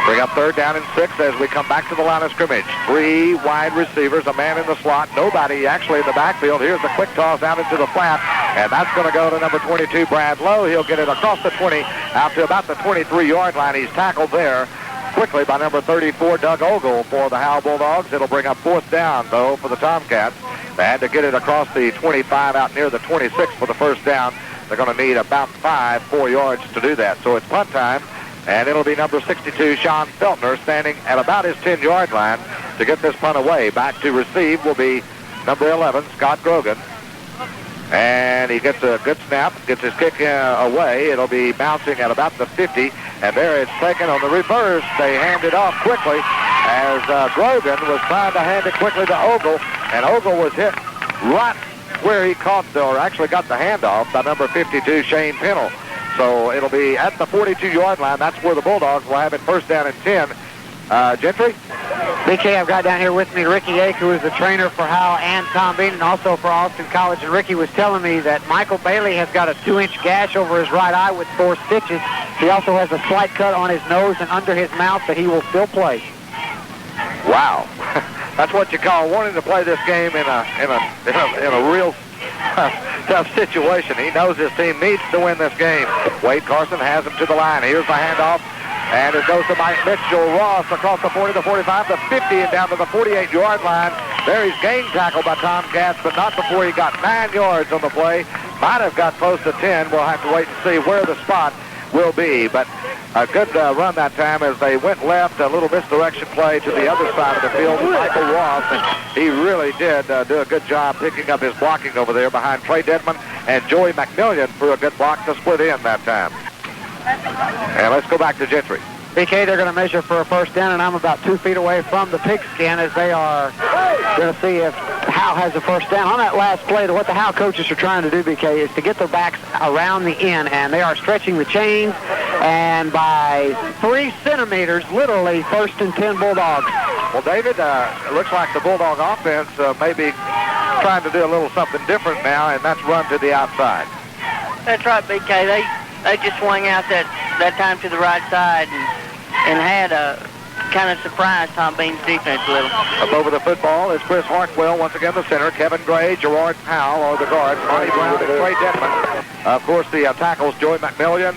Bring up third down and 6 as we come back to the line of scrimmage. 3 wide receivers, a man in the slot, nobody actually in the backfield. Here's the quick toss out into the flat, and that's going to go to number 22, Brad Lowe. He'll get it across the 20 out to about the 23-yard line. He's tackled there quickly by number 34, Doug Ogle, for the Howe Bulldogs. It'll bring up 4th down, though, for the Tomcats. They had to get it across the 25 out near the 26 for the first down. They're going to need about 4 yards to do that. So it's punt time. And it'll be number 62, Sean Feltner, standing at about his 10-yard line to get this punt away. Back to receive will be number 11, Scott Grogan. And he gets a good snap, gets his kick away. It'll be bouncing at about the 50. And there it's taken on the reverse. They hand it off quickly as Grogan was trying to hand it quickly to Ogle. And Ogle was hit right where he caught, or actually got the handoff by number 52, Shane Pennell. So it'll be at the 42-yard line. That's where the Bulldogs will have it first down and 10. Gentry? BK, I've got down here with me Ricky Ake, who is the trainer for Howe and Tom Bean, and also for Austin College. And Ricky was telling me that Michael Bailey has got a 2-inch gash over his right eye with 4 stitches. He also has a slight cut on his nose and under his mouth, but he will still play. Wow. That's what you call wanting to play this game in a real tough situation. He knows his team needs to win this game. Wade Carson has him to the line. Here's the handoff, and it goes to Mike Mitchell Ross across the 40, the 45, the 50, and down to the 48-yard line. There he's gained tackle by Tomcats, but not before he got 9 yards on the play. Might have got close to 10. We'll have to wait and see where the spot will be. But a good run that time as they went left, a little misdirection play to the other side of the field with Michael Ross, and he really did do a good job picking up his blocking over there behind Trey Dedman and Joey McMillian for a good block to split in that time. And let's go back to Gentry. BK, they're going to measure for a first down, and I'm about 2 feet away from the pigskin as they are going to see if Howe has a first down. On that last play, what the Howe coaches are trying to do, BK, is to get their backs around the end, and they are stretching the chains, and by 3 centimeters, literally, 1st and 10 Bulldogs. Well, David, it looks like the Bulldog offense may be trying to do a little something different now, and that's run to the outside. That's right, BK. They just swung out that time to the right side and had a kind of surprised Tom Bean's defense a little. Up over the football is Chris Hartwell, once again the center. Kevin Gray, Gerard Powell are the guards. Marty Brown and Trey Dedman. Of course, the tackles, Joey McMillian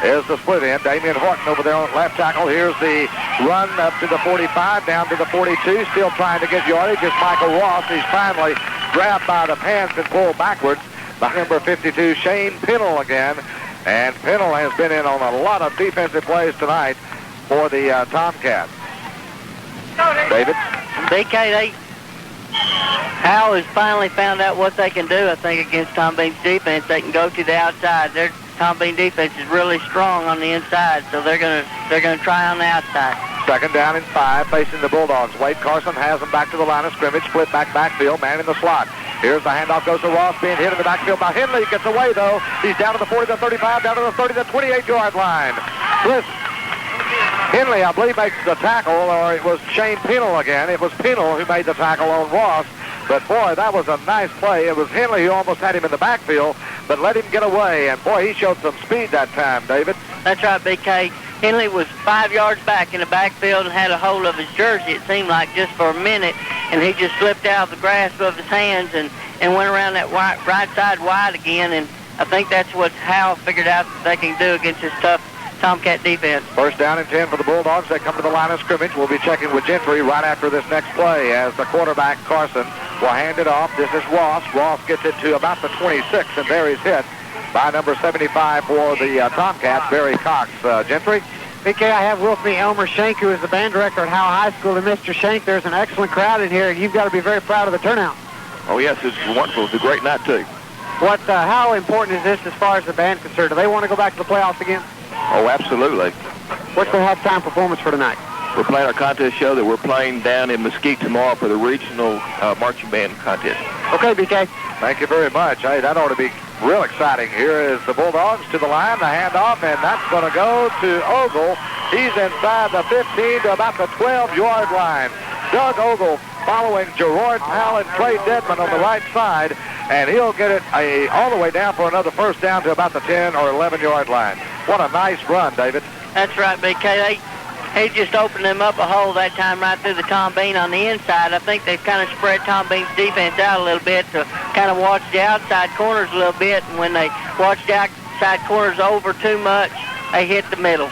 is the split end. Damian Horton over there on left tackle. Here's the run up to the 45, down to the 42. Still trying to get yardage. It's Michael Ross. He's finally grabbed by the pants and pulled backwards by number 52, Shane Pennell again. And Pennell has been in on a lot of defensive plays tonight for the Tomcats. David? BK, Howe has finally found out what they can do, I think, against Tom Bean's defense. They can go to the outside. Their Tom Bean defense is really strong on the inside, so they're gonna try on the outside. Second down and 5 facing the Bulldogs. Wade Carson has them back to the line of scrimmage. Split backfield, man in the slot. Here's the handoff, goes to Ross, being hit in the backfield by Henley. Gets away, though. He's down to the 40, the 35, down to the 30, the 28-yard line. Chris Henley, I believe, makes the tackle, or it was Shane Pennell again. It was Pennell who made the tackle on Ross. But, boy, that was a nice play. It was Henley who almost had him in the backfield, but let him get away. And, boy, he showed some speed that time, David. That's right, BK. Henley was 5 yards back in the backfield and had a hold of his jersey, it seemed like, just for a minute. And he just slipped out of the grasp of his hands and went around that right side wide again. And I think that's what Howe figured out that they can do against this tough Tomcat defense. First down and 10 for the Bulldogs. They come to the line of scrimmage. We'll be checking with Gentry right after this next play as the quarterback, Carson, will hand it off. This is Ross. Ross gets it to about the 26, and there he's hit by number 75 for the Tomcats, Barry Cox. Gentry? BK, I have with me Elmer Shank, who is the band director at Howe High School. And Mr. Shank, there's an excellent crowd in here, and you've got to be very proud of the turnout. Oh, yes, it's wonderful. It's a great night, too. How important is this as far as the band is concerned? Do they want to go back to the playoffs again? Oh, absolutely. What's the halftime performance for tonight? We're playing our contest show that we're playing down in Mesquite tomorrow for the regional marching band contest. Okay, BK. Thank you very much. Hey, that ought to be real exciting. Here is the Bulldogs to the line, the handoff, and that's going to go to Ogle. He's inside the 15 to about the 12-yard line. Doug Ogle following Gerard Powell and Trey Dedman on the right side, and he'll get it all the way down for another first down to about the 10 or 11-yard line. What a nice run, David. That's right, BK. he just opened them up a hole that time right through the Tom Bean on the inside. I think they've kind of spread Tom Bean's defense out a little bit to kind of watch the outside corners a little bit, and when they watched the outside corners over too much, they hit the middle.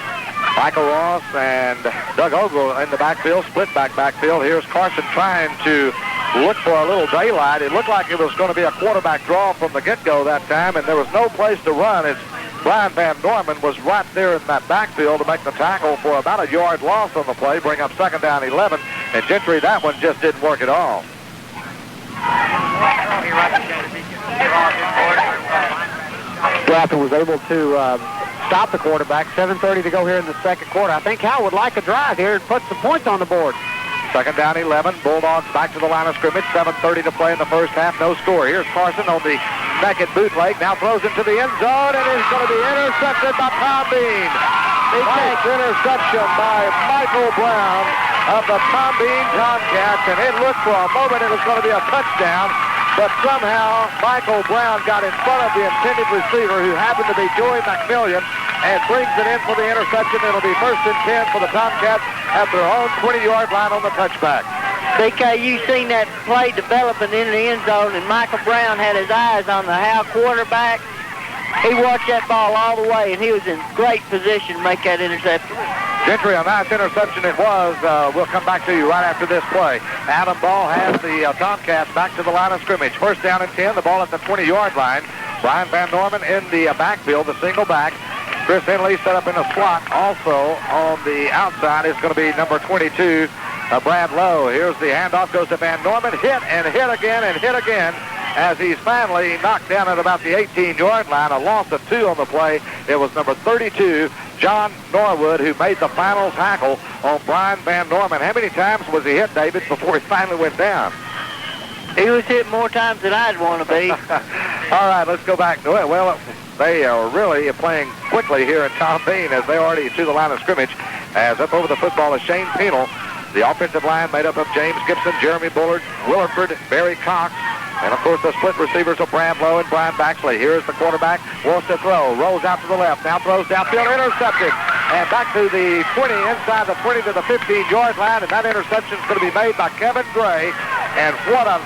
Michael Ross and Doug Ogle in the backfield, split backfield. Here's Carson trying to look for a little daylight. It looked like it was going to be a quarterback draw from the get-go that time, and there was no place to run. As Brian Van Norman was right there in that backfield to make the tackle for about a yard loss on the play, bring up 2nd down 11, and Gentry, that one just didn't work at all. Grafton was able to stop the quarterback. 7:30 to go here in the second quarter. I think Howe would like a drive here and put some points on the board. 2nd down 11. Bulldogs back to the line of scrimmage. 7:30 to play in the first half. No score. Here's Carson on the second bootleg. Now throws into the end zone, and is going to be intercepted by Tom Bean. Nice interception by Michael Brown of the Tom Bean Tomcats, and it looked for a moment it was going to be a touchdown, but somehow Michael Brown got in front of the intended receiver, who happened to be Joey McMillian, and brings it in for the interception. It'll be 1st and 10 for the Tomcats at their own 20-yard line on the touchback. BK, you seen that play developing in the end zone, and Michael Brown had his eyes on the Howe quarterback. He watched that ball all the way, and he was in great position to make that interception. Gentry, a nice interception it was. We'll come back to you right after this play. Adam Ball has the Tomcats back to the line of scrimmage. 1st down and 10, the ball at the 20-yard line. Brian Van Norman in the backfield, the single back. Chris Henley set up in a slot. Also on the outside is going to be number 22, Brad Lowe. Here's the handoff, goes to Van Norman. Hit and hit again and hit again, as he's finally knocked down at about the 18-yard line. A loss of 2 on the play. It was number 32, John Norwood, who made the final tackle on Brian Van Norman. How many times was he hit, David, before he finally went down? He was hit more times than I'd want to be. All right, let's go back to it. Well, they are really playing quickly here in Tom Bean, as they already to the line of scrimmage. As up over the football is Shane Penal. The offensive line made up of James Gibson, Jeremy Bullard, Williford, Barry Cox, and, of course, the split receivers of Brad Lowe and Brian Baxley. Here's the quarterback, wants to throw, rolls out to the left, now throws downfield, intercepted. And back to the 20, inside the 20 to the 15-yard line, and that interception is going to be made by Kevin Gray. And what a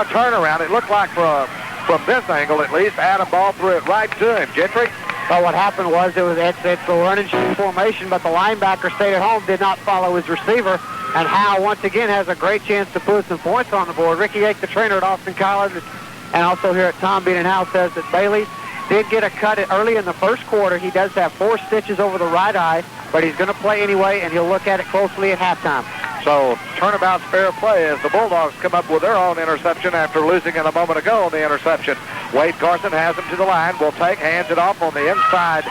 turnaround. It looked like, from this angle at least, Adam Ball threw it right to him. Gentry? Well, what happened was it's a running formation, but the linebacker stayed at home, did not follow his receiver, and Howe once again has a great chance to put some points on the board. Ricky Yake, the trainer at Austin College, and also here at Tom Bean and Howe, says that Bailey did get a cut early in the first quarter. He does have 4 stitches over the right eye, but he's going to play anyway, and he'll look at it closely at halftime. So turnabout's fair play as the Bulldogs come up with their own interception after losing it a moment ago on the interception. Wade Carson has him to the line. Will take, hands it off on the inside.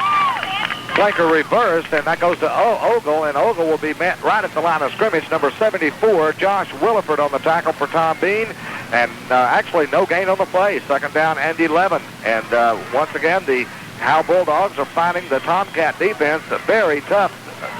Flanker reversed, and that goes to Ogle, and Ogle will be met right at the line of scrimmage. Number 74, Josh Williford on the tackle for Tom Bean. And actually no gain on the play. 2nd down and 11. And once again, the Howe Bulldogs are finding the Tomcat defense very tough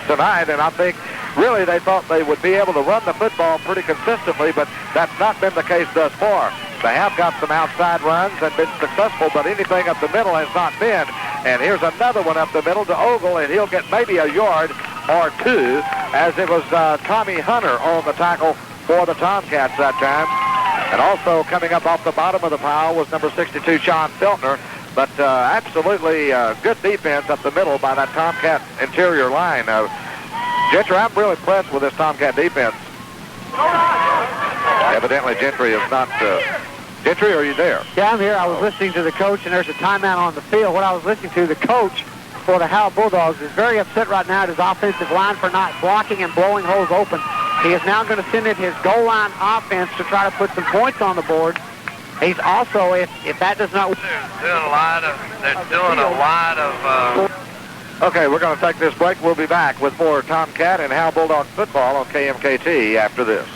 tonight, and I think really they thought they would be able to run the football pretty consistently, but that's not been the case thus far. They have got some outside runs and been successful, but anything up the middle has not been. And here's another one up the middle to Ogle, and he'll get maybe a yard or 2, as it was Tommy Hunter on the tackle for the Tomcats that time. And also coming up off the bottom of the pile was number 62, Sean Feltner. But absolutely good defense up the middle by that Tomcat interior line. Gentry, I'm really impressed with this Tomcat defense. Evidently, Gentry is not... Gentry, are you there? Yeah, I'm here. I was listening to the coach, and there's a timeout on the field. What I was listening to, the coach for the Howe Bulldogs is very upset right now at his offensive line for not blocking and blowing holes open. He is now going to send in his goal line offense to try to put some points on the board. He's also, if that does not... They're doing a lot of... Okay, we're going to take this break. We'll be back with more Tomcat and Howe Bulldogs football on KMKT after this.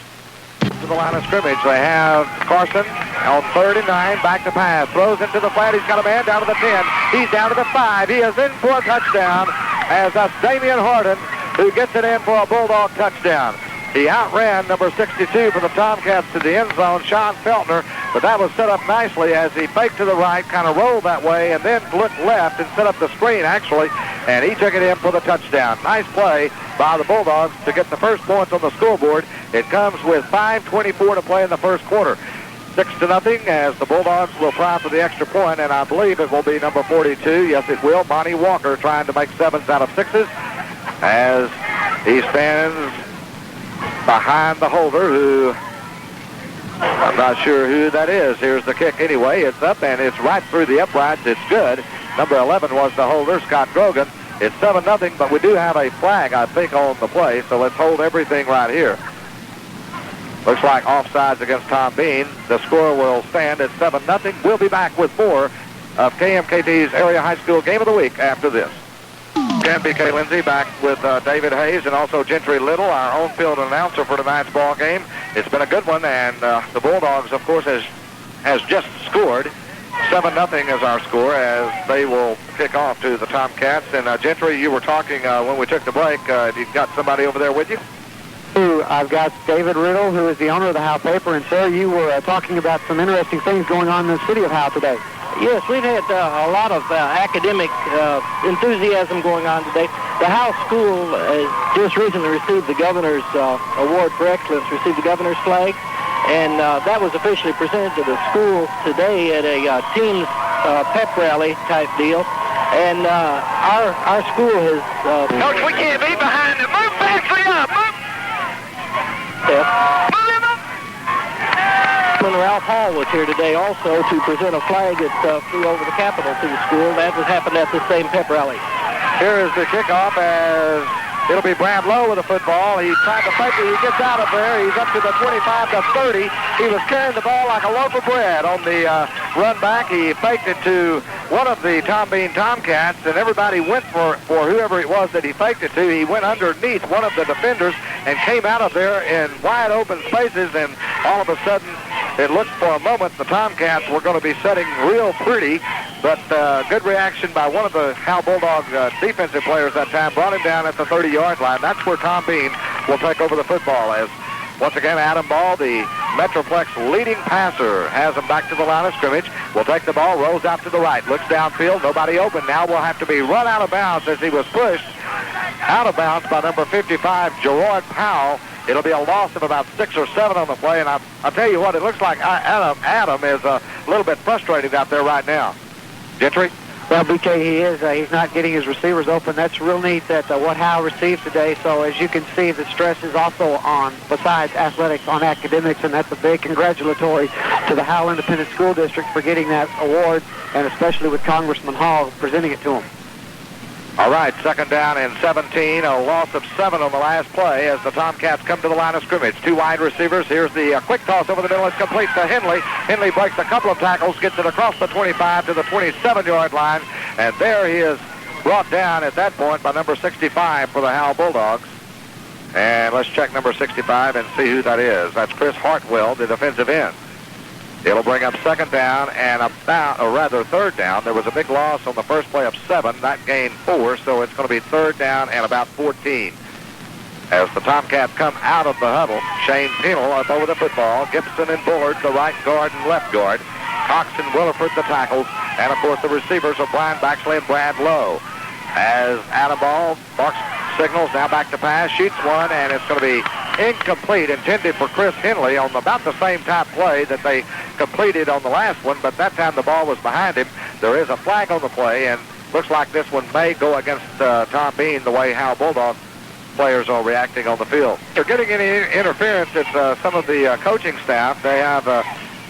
To the line of scrimmage, they have Carson on 3rd and 9, back to pass, throws into the flat. He's got a man down to the 10. He's down to the 5. He is in for a touchdown, as that's Damian Harden who gets it in for a Bulldog touchdown. He outran number 62 for the Tomcats to the end zone, Sean Feltner, but that was set up nicely as he faked to the right, kind of rolled that way, and then looked left and set up the screen, actually, and he took it in for the touchdown. Nice play by the Bulldogs to get the first points on the scoreboard. It comes with 5:24 to play in the first quarter. 6-0 as the Bulldogs will try for the extra point, and I believe it will be number 42. Yes, it will. Monty Walker trying to make 7s out of 6s as he stands behind the holder, who I'm not sure who that is. Here's the kick anyway. It's up, and it's right through the uprights. It's good. Number 11 was the holder, Scott Grogan. It's 7-0, but we do have a flag, I think, on the play, so let's hold everything right here. Looks like offsides against Tom Bean. The score will stand at 7-0. We'll be back with more of KMKT's Area High School Game of the Week after this. Ken B.K. Lindsay back with David Hayes and also Gentry Little, our on-field announcer for tonight's ball game. It's been a good one, and the Bulldogs, of course, has just scored. 7-0 is our score as they will kick off to the Tomcats. And Gentry, you were talking when we took the break. You got somebody over there with you? I've got David Riddle, who is the owner of the Howe paper. And, sir, you were talking about some interesting things going on in the city of Howe today. Yes, we've had a lot of academic enthusiasm going on today. The Howe School has just recently received the Governor's Award for Excellence, received the Governor's flag, and that was officially presented to the school today at a team's pep rally type deal. And our school has... Coach, we can't be behind it. Move Baxley up. Move. Yeah. Move him up. Ralph Hall was here today also to present a flag that flew over the Capitol to the school. That was happened at the same pep rally. Here is the kickoff as it'll be Brad Lowe with the football. He tried to fake it. He gets out of there. He's up to the 25 to 30. He was carrying the ball like a loaf of bread on the run back. He faked it to one of the Tom Bean Tomcats, and everybody went for whoever it was that he faked it to. He went underneath one of the defenders and came out of there in wide open spaces, and all of a sudden it looked for a moment the Tomcats were going to be setting real pretty, but good reaction by one of the Howe Bulldog defensive players that time, brought him down at the 30-yard line. That's where Tom Bean will take over the football as, once again, Adam Ball, the Metroplex leading passer, has him back to the line of scrimmage. Will take the ball, rolls out to the right, looks downfield, nobody open. Now will have to be run out of bounds as he was pushed out of bounds by number 55, Gerard Powell. It'll be a loss of about 6 or 7 on the play, and I'll tell you what, it looks like Adam is a little bit frustrated out there right now. Gentry? Well, BK, he is. He's not getting his receivers open. That's real neat that what Howe received today. So as you can see, the stress is also on, besides athletics, on academics, and that's a big congratulatory to the Howe Independent School District for getting that award, and especially with Congressman Hall presenting it to him. All right, second down and 17, a loss of 7 on the last play as the Tomcats come to the line of scrimmage. 2 wide receivers. Here's the quick toss over the middle. It's complete to Henley. Henley breaks a couple of tackles, gets it across the 25 to the 27-yard line, and there he is brought down at that point by number 65 for the Howe Bulldogs. And let's check number 65 and see who that is. That's Chris Hartwell, the defensive end. It'll bring up second down and third down. There was a big loss on the first play of 7. That gained 4, so it's going to be third down and about 14. As the Tomcats come out of the huddle, Shane Penal up over the football. Gibson and Bullard, the right guard and left guard. Cox and Williford, the tackles. And, of course, the receivers are Brian Baxley and Brad Lowe. As Adam Ball barks signals, now back to pass, shoots one, and it's going to be incomplete, intended for Chris Henley on about the same type play that they completed on the last one, but that time the ball was behind him. There is a flag on the play, and looks like this one may go against Tom Bean, the way Howe Bulldog players are reacting on the field. If they're getting any interference, it's some of the coaching staff. They have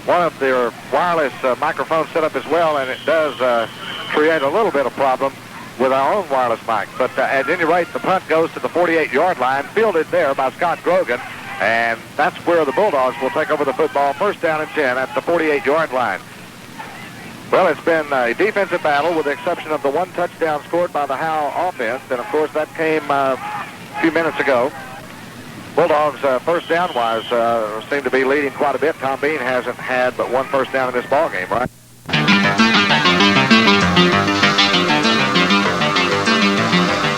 one of their wireless microphones set up as well, and it does create a little bit of problem with our own wireless mic. But at any rate, the punt goes to the 48-yard line, fielded there by Scott Grogan, and that's where the Bulldogs will take over the football. First down and 10 at the 48-yard line. Well, it's been a defensive battle with the exception of the one touchdown scored by the Howe offense, and of course that came a few minutes ago. Bulldogs, first down-wise, seem to be leading quite a bit. Tom Bean hasn't had but one first down in this ball game, right?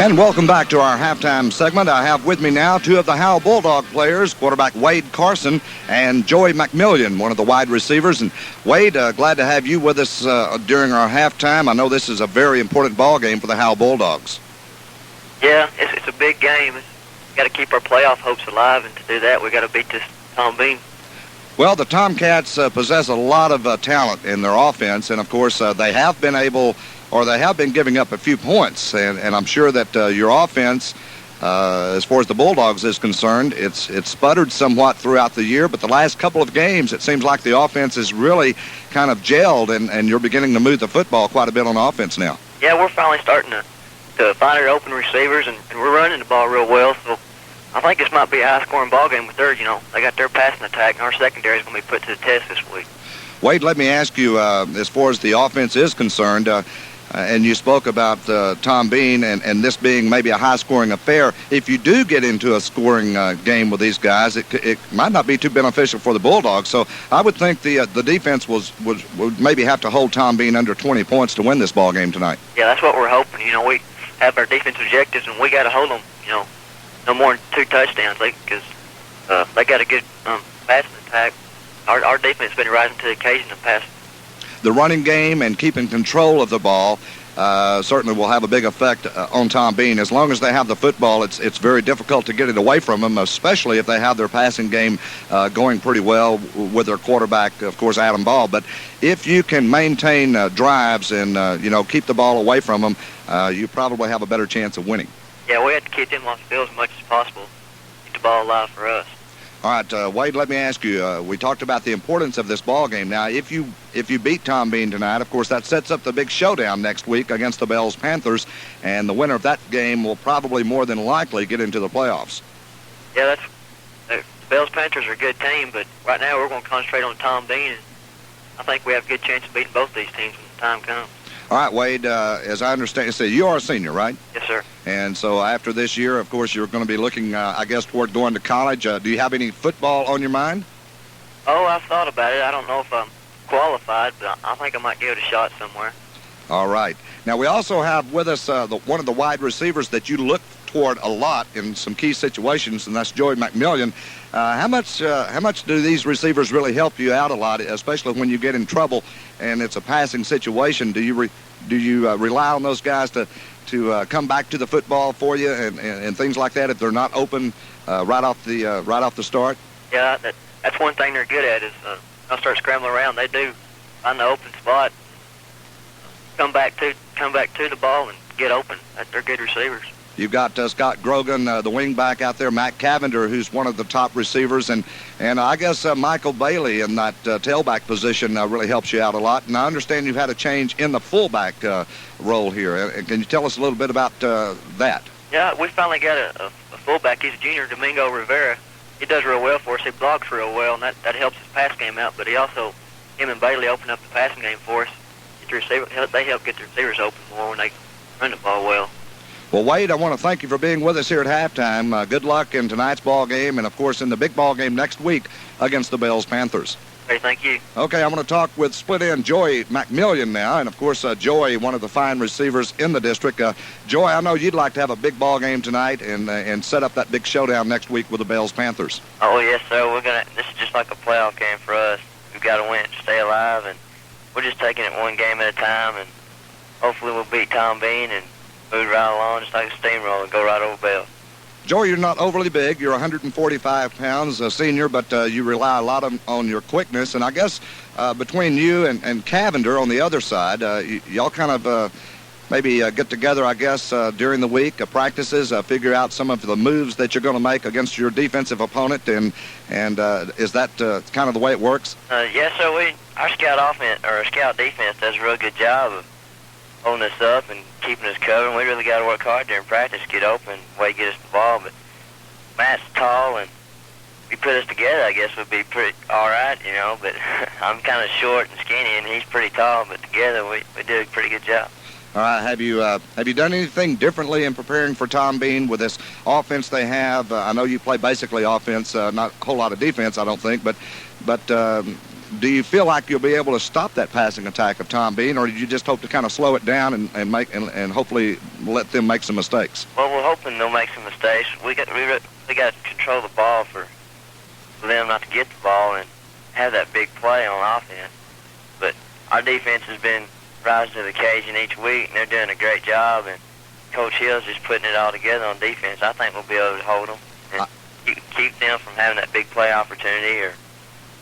And welcome back to our halftime segment. I have with me now two of the Howe Bulldog players, quarterback Wade Carson and Joey McMillian, one of the wide receivers. And Wade, glad to have you with us during our halftime. I know this is a very important ball game for the Howe Bulldogs. Yeah, it's a big game. We've got to keep our playoff hopes alive, and to do that, we've got to beat this Tom Bean. Well, the Tomcats possess a lot of talent in their offense, and of course they have been able, or they have been giving up a few points, and I'm sure that your offense, as far as the Bulldogs is concerned, it's sputtered somewhat throughout the year, but the last couple of games it seems like the offense is really kind of gelled, and you're beginning to move the football quite a bit on offense now. Yeah, we're finally starting to find our open receivers, and we're running the ball real well, so I think this might be a high-scoring ball game with theirs. They got their passing attack, and our secondary is going to be put to the test this week. Wade, let me ask you, as far as the offense is concerned, and you spoke about Tom Bean and this being maybe a high-scoring affair. If you do get into a scoring game with these guys, it might not be too beneficial for the Bulldogs. So I would think the defense would maybe have to hold Tom Bean under 20 points to win this ball game tonight. Yeah, that's what we're hoping. We have our defensive objectives, and we got to hold them, no more than 2 touchdowns, because they got a good passing attack. Our defense has been rising to the occasion in the past. The running game and keeping control of the ball certainly will have a big effect on Tom Bean. As long as they have the football, it's very difficult to get it away from them, especially if they have their passing game going pretty well with their quarterback, of course, Adam Ball. But if you can maintain drives and keep the ball away from them, you probably have a better chance of winning. Yeah, we have to keep them off the field as much as possible, keep the ball alive for us. All right, Wade, let me ask you, we talked about the importance of this ball game. Now, if you beat Tom Bean tonight, of course, that sets up the big showdown next week against the Bells Panthers, and the winner of that game will probably more than likely get into the playoffs. Yeah, the Bells Panthers are a good team, but right now we're going to concentrate on Tom Bean, and I think we have a good chance of beating both these teams when the time comes. All right, Wade, as I understand, so you are a senior, right? Yes, sir. And so after this year, of course, you're going to be looking, I guess, toward going to college. Do you have any football on your mind? Oh, I've thought about it. I don't know if I'm qualified, but I think I might give it a shot somewhere. All right. Now, we also have with us one of the wide receivers that you look toward a lot in some key situations, and that's Joey McMillian. How much do these receivers really help you out a lot, especially when you get in trouble and it's a passing situation? Do you rely on those guys to come back to the football for you and things like that if they're not open right off the start? Yeah, that's one thing they're good at is they'll start scrambling around. They do find the open spot, come back to the ball and get open. They're good receivers. You've got Scott Grogan, the wing back out there, Matt Cavender, who's one of the top receivers, and I guess Michael Bailey in that tailback position really helps you out a lot. And I understand you've had a change in the fullback role here. Can you tell us a little bit about that? Yeah, we finally got a fullback. He's a junior, Domingo Rivera. He does real well for us. He blocks real well, and that helps his pass game out. But him and Bailey open up the passing game for us. They help get the receivers open more when they run the ball well. Well, Wade, I want to thank you for being with us here at halftime. Good luck in tonight's ball game and, of course, in the big ball game next week against the Bells Panthers. Hey, thank you. Okay, I'm going to talk with split end Joey McMillian now, and, of course, Joey, one of the fine receivers in the district. Joey, I know you'd like to have a big ball game tonight and set up that big showdown next week with the Bells Panthers. Oh, yes, sir. This is just like a playoff game for us. We've got to win it to stay alive, and we're just taking it one game at a time, and hopefully we'll beat Tom Bean and move right along just like a steamroller and go right over Bell. Joey, you're not overly big. You're 145 pounds, a senior, but you rely a lot on your quickness. And I guess between you and Cavender on the other side, y'all kind of maybe get together, I guess, during the week, practices, figure out some of the moves that you're going to make against your defensive opponent. And is that kind of the way it works? Yes, sir. Our scout defense does a real good job of holding us up and keeping us covered. And we really got to work hard during practice to get open, way to get us the ball. But Matt's tall, and if he put us together, I guess would be pretty all right, But I'm kind of short and skinny, and he's pretty tall. But together, we do a pretty good job. All right. Have you done anything differently in preparing for Tom Bean with this offense they have? I know you play basically offense, not a whole lot of defense, I don't think, but do you feel like you'll be able to stop that passing attack of Tom Bean, or did you just hope to kind of slow it down and hopefully let them make some mistakes? Well, we're hoping they'll make some mistakes. We got to control the ball for them not to get the ball and have that big play on offense. But our defense has been rising to the occasion each week, and they're doing a great job. And Coach Hill's just putting it all together on defense. I think we'll be able to hold them and keep them from having that big play opportunity, or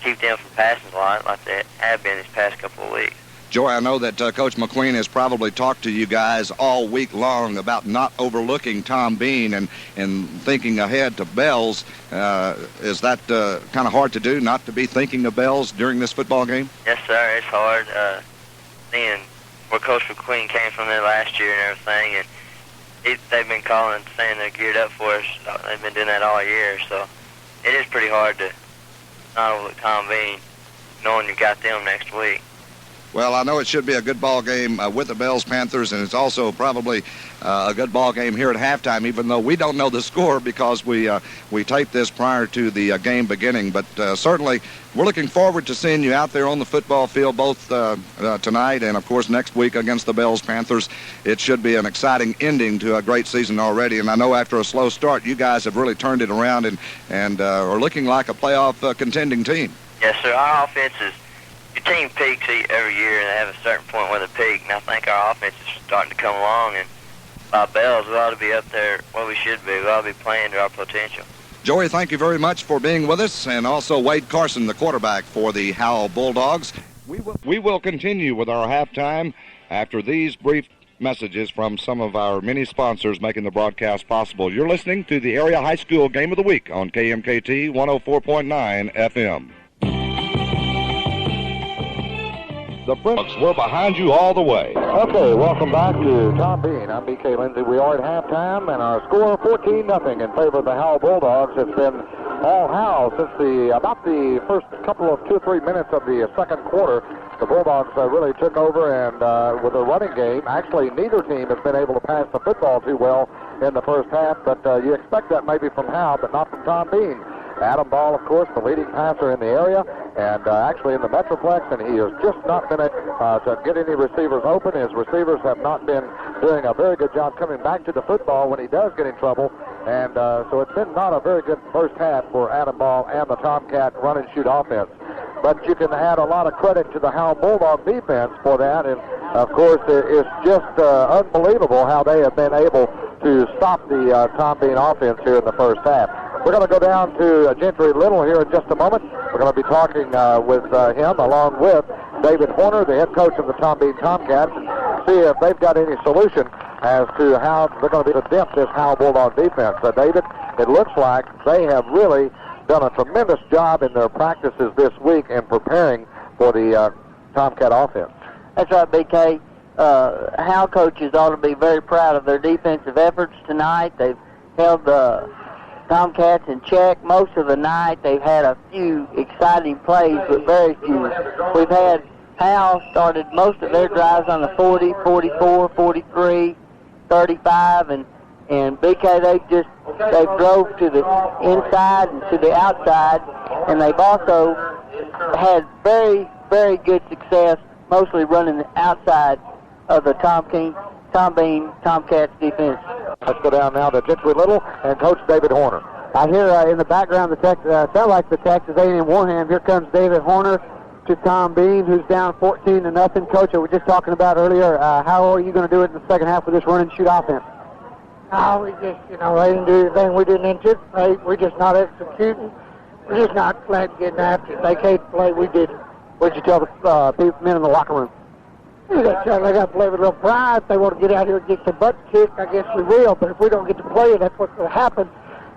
keep them from passing a lot like they have been this past couple of weeks. Joy, I know that Coach McQueen has probably talked to you guys all week long about not overlooking Tom Bean and thinking ahead to Bells. Is that kind of hard to do, not to be thinking of Bells during this football game? Yes, sir. It's hard. Seeing where Coach McQueen came from there last year and everything, and they've been calling, saying they're geared up for us. They've been doing that all year, so it is pretty hard to not overlook Tom Bean, knowing you got them next week. Well, I know it should be a good ball game with the Bells Panthers, and it's also probably a good ball game here at halftime, even though we don't know the score because we taped this prior to the game beginning. But certainly we're looking forward to seeing you out there on the football field both tonight and, of course, next week against the Bells Panthers. It should be an exciting ending to a great season already, and I know after a slow start you guys have really turned it around and are looking like a playoff contending team. Yes, sir. Our offense is... Your team peaks every year, and they have a certain point where they peak, and I think our offense is starting to come along, and by Bells, we ought to be up there where we should be. We ought to be playing to our potential. Joey, thank you very much for being with us, and also Wade Carson, the quarterback for the Howe Bulldogs. We will continue with our halftime after these brief messages from some of our many sponsors making the broadcast possible. You're listening to the Area High School Game of the Week on KMKT 104.9 FM. The Bulldogs were behind you all the way. Okay, welcome back to Tom Bean. I'm BK Lindsay. We are at halftime, and our score 14-0 in favor of the Howe Bulldogs. It's been all Howe since about the first couple of 2 or 3 minutes of the second quarter. The Bulldogs really took over, and with a running game, actually neither team has been able to pass the football too well in the first half, but you expect that maybe from Howe, but not from Tom Bean. Adam Ball, of course, the leading passer in the area, and actually in the Metroplex, and he has just not been able to get any receivers open. His receivers have not been doing a very good job coming back to the football when he does get in trouble, and so it's been not a very good first half for Adam Ball and the Tomcat run-and-shoot offense. But you can add a lot of credit to the Howe Bulldog defense for that, and of course it's just unbelievable how they have been able to stop the Tom Bean offense here in the first half. We're going to go down to Gentry Little here in just a moment. We're going to be talking with him along with David Horner, the head coach of the Tom Bean Tomcats, and see if they've got any solution as to how they're going to be able to dent this Howe Bulldog defense. David, it looks like they have really done a tremendous job in their practices this week in preparing for the Tomcat offense. That's right, BK. Howe coaches ought to be very proud of their defensive efforts tonight. They've held the Tomcats in check most of the night. They've had a few exciting plays, but very few. We've had Howe started most of their drives on the 40, 44, 43, 35, and BK, they drove to the inside and to the outside, and they've also had very, very good success, mostly running the outside of the Tom Bean Tomcats defense. Let's go down now to Gentry Little and Coach David Horner. I hear in the background sound like the Texas A&M Warham. Here comes David Horner to Tom Bean, who's down 14-0. Coach, we were just talking about earlier, how are you going to do it in the second half with this run-and-shoot offense? No, we just, they didn't do anything we didn't anticipate. We're just not executing. We're just not flat getting after it. They can't play, we didn't. What did you tell the men in the locker room? They got to play with a little pride. If they want to get out here and get some butt kicked, I guess we will. But if we don't get to play, that's what's going to happen.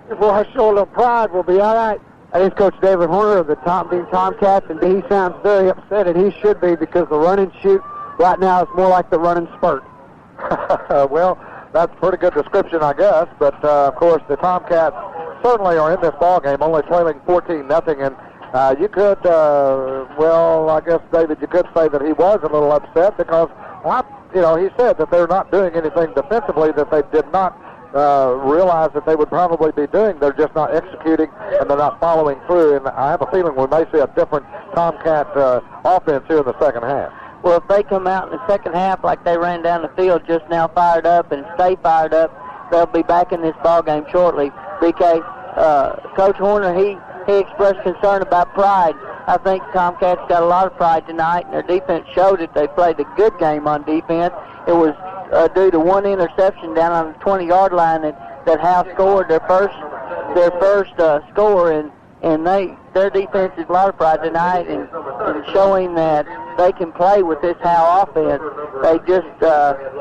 If we'll show a little pride, we'll be all right. That is Coach David Horner of the Tom Bean Tomcats, and he sounds very upset, and he should be, because the run-and-shoot right now is more like the run-and-spurt. Well, that's a pretty good description, I guess. But, of course, the Tomcats certainly are in this ballgame, only trailing 14-0. And you could, I guess, David, you could say that he was a little upset because, he said that they're not doing anything defensively that they did not realize that they would probably be doing. They're just not executing, and they're not following through. And I have a feeling we may see a different Tomcat offense here in the second half. Well, if they come out in the second half like they ran down the field just now, fired up and stay fired up, they'll be back in this ball game shortly. BK, Coach Horner, he expressed concern about pride. I think Tomcats got a lot of pride tonight, and their defense showed it. They played a good game on defense. It was due to one interception down on the 20-yard line that Howe scored their first score, and their defense is a lot of pride tonight, and showing that they can play with this Howe offense. They just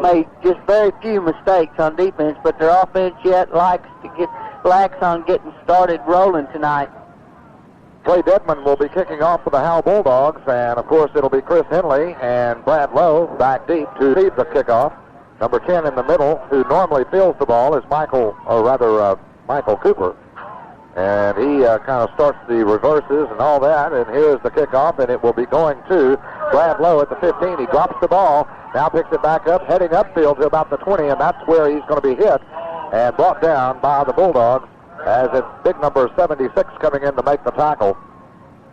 made just very few mistakes on defense, but their offense yet lacks on getting started rolling tonight. Clay Dedman will be kicking off for the Howe Bulldogs, and of course it'll be Chris Henley and Brad Lowe back deep to receive the kickoff. Number 10 in the middle, who normally fields the ball, is Michael Cooper. And he kind of starts the reverses and all that, and here's the kickoff, and it will be going to Brad Lowe at the 15. He drops the ball, now picks it back up, heading upfield to about the 20, and that's where he's going to be hit and brought down by the Bulldogs, as it's big number 76 coming in to make the tackle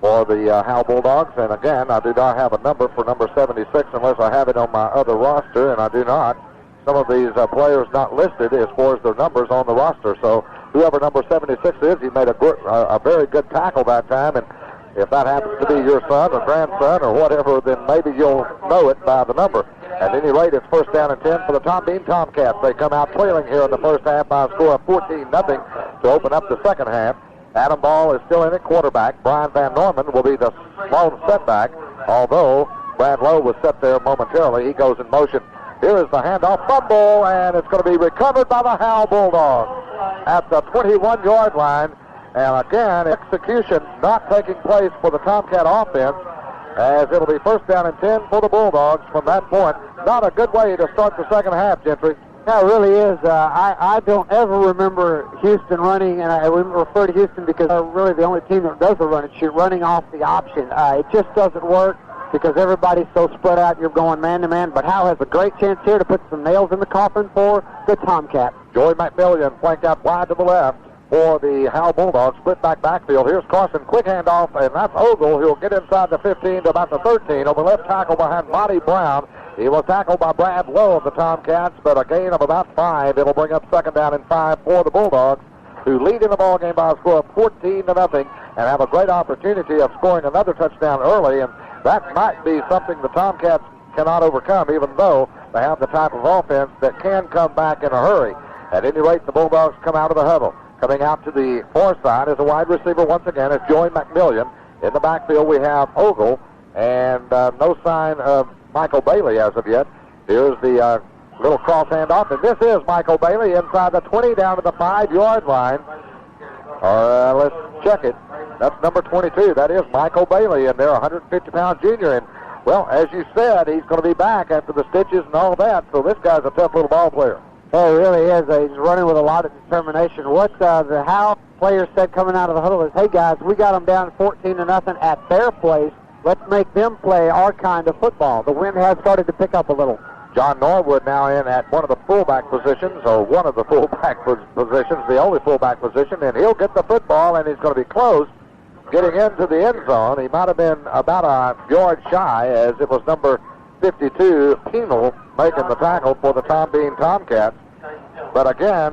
for the Howe Bulldogs. And again, I do not have a number for number 76 unless I have it on my other roster, and I do not. Some of these players not listed as far as their numbers on the roster, so whoever number 76 is, he made a very good tackle that time, and if that happens to be your son or grandson or whatever, then maybe you'll know it by the number. At any rate, it's first down and 10 for the Tom Bean Tomcats. They come out trailing here in the first half by a score of 14-0 to open up the second half. Adam Ball is still in at quarterback. Brian Van Norman will be the lone setback, although Brad Lowe was set there momentarily. He goes in motion. Here is the handoff, fumble, and it's going to be recovered by the Howe Bulldogs at the 21-yard line. And again, execution not taking place for the Tomcat offense, as it'll be first down and 10 for the Bulldogs from that point. Not a good way to start the second half, Gentry. Yeah, it really is. I don't ever remember Houston running, and I refer to Houston because they're really the only team that does the run and shoot, running off the option. It just doesn't work because everybody's so spread out, you're going man-to-man. But Howe has a great chance here to put some nails in the coffin for the Tomcats. Joey McMillian flanked out wide to the left for the Howe Bulldogs, split backfield. Here's Carson, quick handoff, and that's Ogle, who'll get inside the 15 to about the 13 over left tackle behind Monty Brown. He was tackled by Brad Lowe of the Tomcats, but a gain of about 5. It'll bring up second down and 5 for the Bulldogs, who lead in the ball game by a score of 14-0 and have a great opportunity of scoring another touchdown early, and that might be something the Tomcats cannot overcome, even though they have the type of offense that can come back in a hurry. At any rate, the Bulldogs come out of the huddle. Coming out to the far side is a wide receiver once again. It's Joey McMillian. In the backfield, we have Ogle, and no sign of Michael Bailey as of yet. Here's the little cross handoff, and this is Michael Bailey inside the 20 down to the 5-yard line. Let's check it. That's number 22. That is Michael Bailey, and they're a 150-pound junior. And, well, as you said, he's going to be back after the stitches and all that, so this guy's a tough little ball player. Oh, he really is. He's running with a lot of determination. What the Howe players said coming out of the huddle is, hey, guys, we got them down 14-0 at their place. Let's make them play our kind of football. The wind has started to pick up a little. John Norwood now in at one of the fullback positions, or one of the fullback positions, the only fullback position, and he'll get the football, and he's going to be close getting into the end zone. He might have been about a yard shy, as it was number 52, Penal, making the tackle for the Tom Bean Tomcats. But again,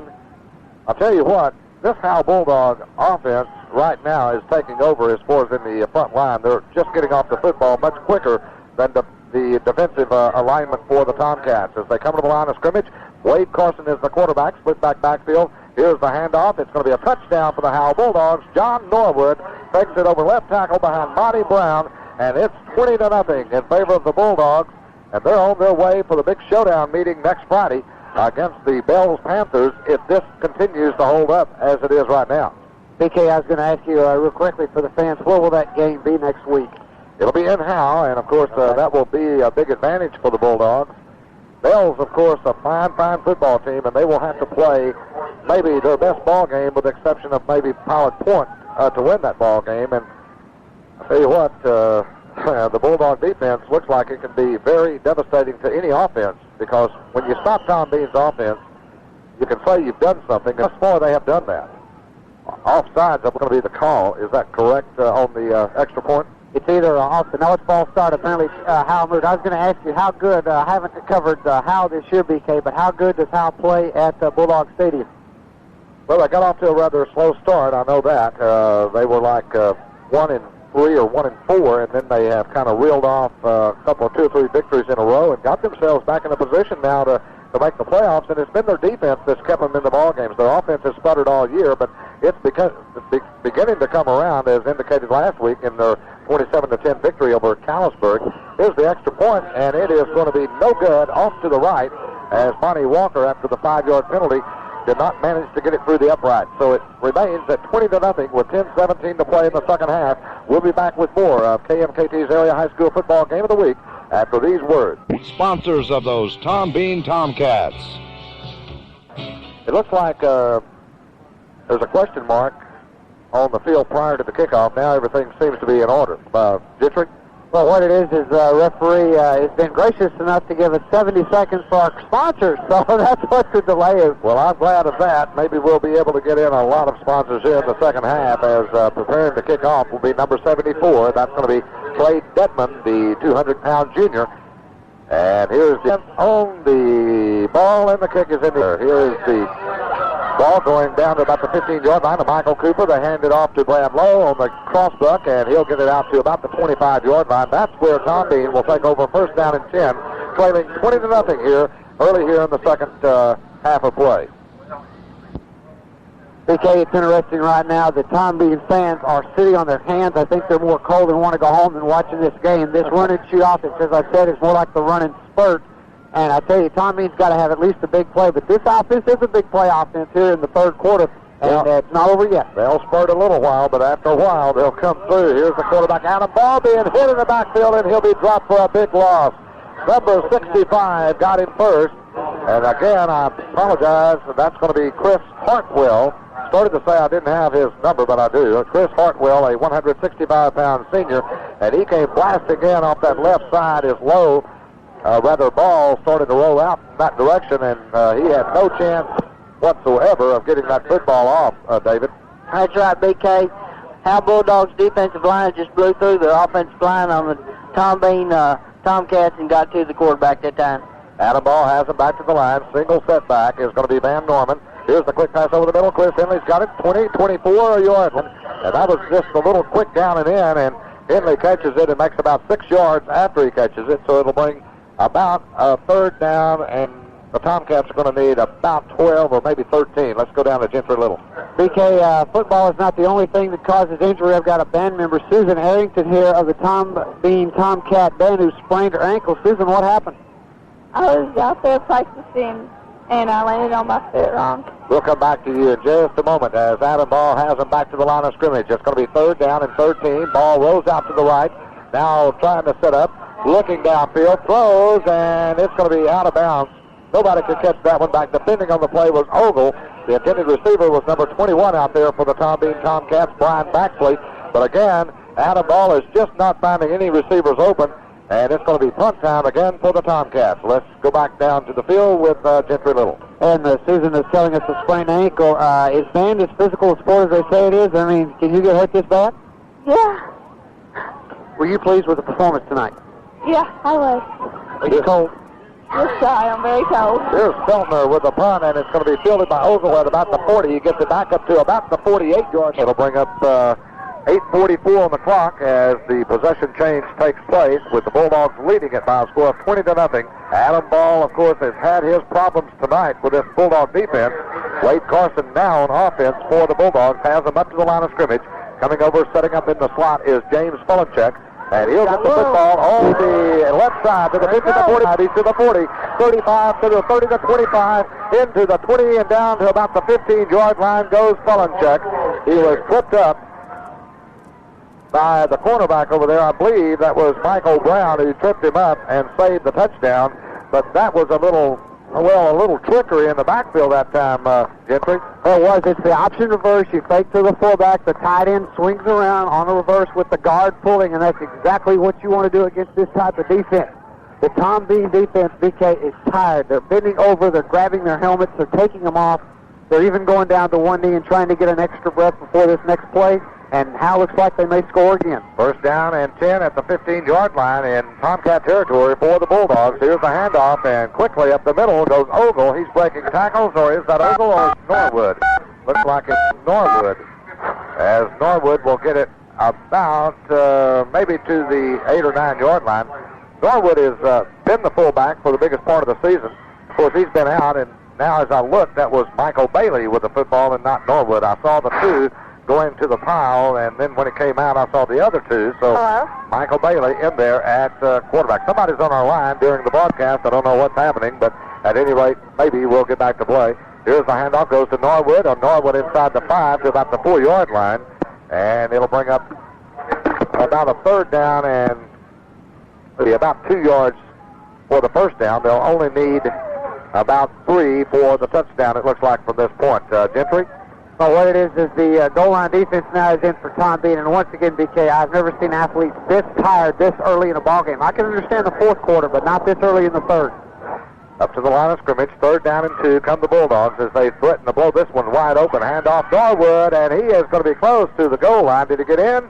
I'll tell you what, this Howe Bulldog offense right now is taking over as far as in the front line. They're just getting off the football much quicker than the defensive alignment for the Tomcats. As they come to the line of scrimmage, Wade Carson is the quarterback, split backfield. Here's the handoff. It's going to be a touchdown for the Howe Bulldogs. John Norwood takes it over left tackle behind Monty Brown, and it's 20-0 in favor of the Bulldogs, and they're on their way for the big showdown meeting next Friday against the Bells Panthers if this continues to hold up as it is right now. BK, I was going to ask you real quickly for the fans, where will that game be next week? It'll be in Howe, and of course that will be a big advantage for the Bulldogs. Bells, of course, a fine football team, and they will have to play maybe their best ball game with the exception of maybe Pilot Point to win that ball game. And I'll tell you what, the Bulldog defense looks like it can be very devastating to any offense, because when you stop Tom Bean's offense, you can say you've done something. Thus far, they have done that. Offsides are going to be the call. Is that correct on the extra point? It's either offside. No, it's false start. Apparently, Howe moved. I was going to ask you how good. I haven't covered Howe this year, BK, but how good does Howe play at Bulldog Stadium? Well, they got off to a rather slow start. I know that. They were like 1-3 or 1-4, and then they have kind of reeled off a couple of 2 or 3 victories in a row and got themselves back in a position now to make the playoffs. And it's been their defense that's kept them in the ball games. Their offense has sputtered all year, but it's beginning to come around, as indicated last week in their 27-10 victory over Callisburg. Here's the extra point, and it is going to be no good, off to the right, as Bonnie Walker, after the 5-yard penalty, did not manage to get it through the upright. So it remains at 20-0 with 10:17 to play in the second half. We'll be back with more of KMKT's Area High School Football Game of the Week after these words. Sponsors of those Tom Bean Tomcats. It looks like there's a question mark on the field prior to the kickoff. Now everything seems to be in order. Gentry? Well, what it is referee has been gracious enough to give us 70 seconds for our sponsors, so that's what the delay is. Well, I'm glad of that. Maybe we'll be able to get in a lot of sponsors here in the second half, as preparing to kick off will be number 74. That's going to be Clay Dedman, the 200-pound junior. And here's the on the ball, and the kick is in the air. Here is the ball going down to about the 15-yard line to Michael Cooper. They hand it off to Brad Lowe on the crossbuck, and he'll get it out to about the 25-yard line. That's where Tom Bean will take over first down and 10, trailing 20-0 here, early here in the second half of play. BK, it's interesting right now that Tom Bean fans are sitting on their hands. I think they're more cold and want to go home than watching this game. This run and shoot offense, as I said, is more like the run and spurt. And I tell you, Tom Bean's got to have at least a big play. But this offense is a big play offense here in the third quarter, and it's not over yet. They'll spurt a little while, but after a while, they'll come through. Here's the quarterback, Adam Ball, being hit in the backfield, and he'll be dropped for a big loss. Number 65 got him first. And again, I apologize. That's going to be Chris Hartwell. Started to say I didn't have his number, but I do. Chris Hartwell, a 165-pound senior, and he came blasting in off that left side. His low, ball started to roll out in that direction, and he had no chance whatsoever of getting that football off, David. That's right, BK. Howe Bulldogs defensive line just blew through the offensive line on the Tom Bean Tomcats and got to the quarterback that time. Adam Ball has him back to the line. Single setback is going to be Van Norman. Here's the quick pass over the middle. Chris Henley's got it. 20, 24 yards. And that was just a little quick down and in, and Henley catches it and makes about 6 yards after he catches it. So it'll bring about a third down, and the Tomcats are going to need about 12 or maybe 13. Let's go down to Gentry Little. BK, football is not the only thing that causes injury. I've got a band member, Susan Arrington, here of the Tom Bean Tomcat band, who sprained her ankle. Susan, what happened? I was out there practicing, and I landed on my foot wrong. We'll come back to you in just a moment as Adam Ball has him back to the line of scrimmage. It's going to be third down and 13. Ball rolls out to the right. Now trying to set up, looking downfield, throws, and it's going to be out of bounds. Nobody could catch that one back. Defending on the play was Ogle. The intended receiver was number 21 out there for the Tom Bean Tomcats, Brian Baxley. But again, Adam Ball is just not finding any receivers open. And it's going to be punt time again for the Tomcats. Let's go back down to the field with Gentry Little. And Susan is telling us a sprained ankle. Is band as physical a sport as they say it is? I mean, can you get hurt this bad? Yeah. Were you pleased with the performance tonight? Yeah, I was. Are you cold? Yes, I'm very cold. Here's Feltner with the punt, and it's going to be fielded by Ogle at about the 40. He gets it back up to about the 48-yard. It'll bring up 8:44 on the clock as the possession change takes place, with the Bulldogs leading it by a score of 20-0. Adam Ball, of course, has had his problems tonight with this Bulldog defense. Wade Carson now on offense for the Bulldogs, has them up to the line of scrimmage. Coming over, setting up in the slot is James Fulenchek. And he'll get the football on the left side to the 50 to 45, to the 40, 35 to the 30 to 25, into the 20 and down to about the 15-yard line goes Fulenchek. He was tripped up by the cornerback over there. I believe that was Michael Brown who tripped him up and saved the touchdown. But that was a little trickery in the backfield that time, Gentry. It was. It's the option reverse. You fake to the fullback. The tight end swings around on the reverse with the guard pulling, and that's exactly what you want to do against this type of defense. The Tom Bean defense, BK, is tired. They're bending over, they're grabbing their helmets, they're taking them off. They're even going down to one knee and trying to get an extra breath before this next play. And Howe looks like they may score again. First down and 10 at the 15-yard line in Tomcat territory for the Bulldogs. Here's the handoff, and quickly up the middle goes Ogle. He's breaking tackles, or is that Ogle or Norwood? Looks like it's Norwood, as Norwood will get it about maybe to the 8 or 9-yard line. Norwood has been the fullback for the biggest part of the season. Of course, he's been out, and now as I look, that was Michael Bailey with the football and not Norwood. I saw the two going to the pile, and then when it came out, I saw the other two. So Michael Bailey in there at quarterback. Somebody's on our line during the broadcast. I don't know what's happening, but at any rate, maybe we'll get back to play. Here's the handoff, goes to Norwood, or Norwood inside the 5 to about the 4-yard line, and it'll bring up about a third down and maybe about 2 yards for the first down. They'll only need about 3 for the touchdown, it looks like, from this point. Gentry? Well, what it is the goal line defense now is in for Tom Bean. And once again, BK, I've never seen athletes this tired this early in a ball game. I can understand the fourth quarter, but not this early in the third. Up to the line of scrimmage, third down and 2, come the Bulldogs as they threaten to blow this one wide open. Handoff Norwood, and he is going to be close to the goal line. Did he get in?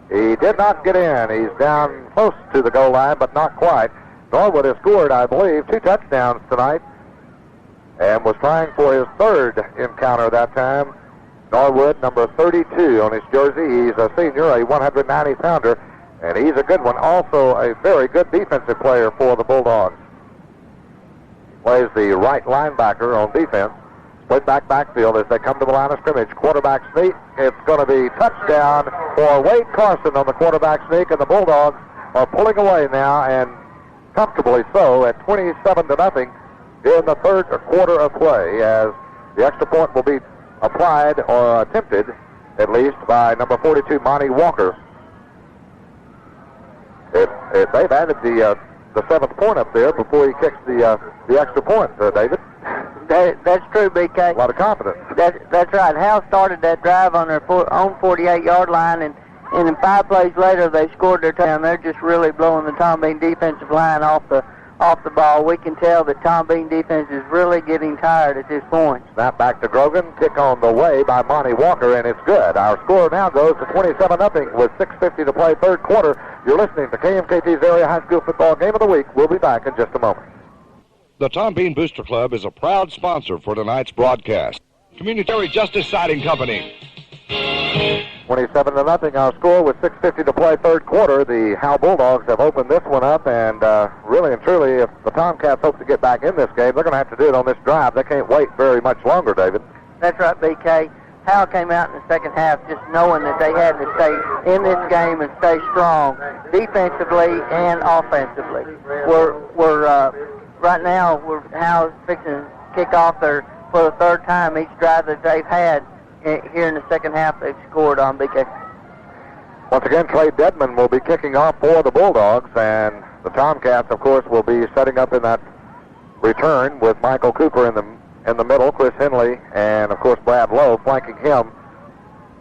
He did not get in. He's down close to the goal line, but not quite. Norwood has scored, I believe, 2 touchdowns tonight and was trying for his third encounter that time. Norwood, number 32 on his jersey. He's a senior, a 190-pounder, and he's a good one. Also a very good defensive player for the Bulldogs. Plays the right linebacker on defense. Split backfield as they come to the line of scrimmage. Quarterback sneak. It's going to be touchdown for Wade Carson on the quarterback sneak, and the Bulldogs are pulling away now, and comfortably so, at 27-0 here in the third quarter of play, as the extra point will be applied or attempted, at least, by number 42, Monty Walker. If they've added the 7th point up there before he kicks the extra point, David. That's true, BK. A lot of confidence. That's right. Howe started that drive on their own 48-yard line, and then 5 plays later they scored their touchdown. They're just really blowing the Tom Bean defensive line off the ball. We can tell that Tom Bean defense is really getting tired at this point. Snap back to Grogan. Kick on the way by Monty Walker, and it's good. Our score now goes to 27-0 with 6:50 to play third quarter. You're listening to KMKT's Area High School Football Game of the Week. We'll be back in just a moment. The Tom Bean Booster Club is a proud sponsor for tonight's broadcast. Community Justice Siding Company. 27-0 our score with 6:50 to play third quarter. The Howe Bulldogs have opened this one up, and really and truly, if the Tomcats hope to get back in this game, they're going to have to do it on this drive. They can't wait very much longer, David. That's right, BK. Howe came out in the second half just knowing that they had to stay in this game and stay strong defensively and offensively. Right now, Howe's fixing to kick off for the third time each drive that they've had. Here in the second half, they've scored on BK. Once again, Trey Dedman will be kicking off for the Bulldogs, and the Tomcats, of course, will be setting up in that return with Michael Cooper in the middle, Chris Henley, and, of course, Brad Lowe flanking him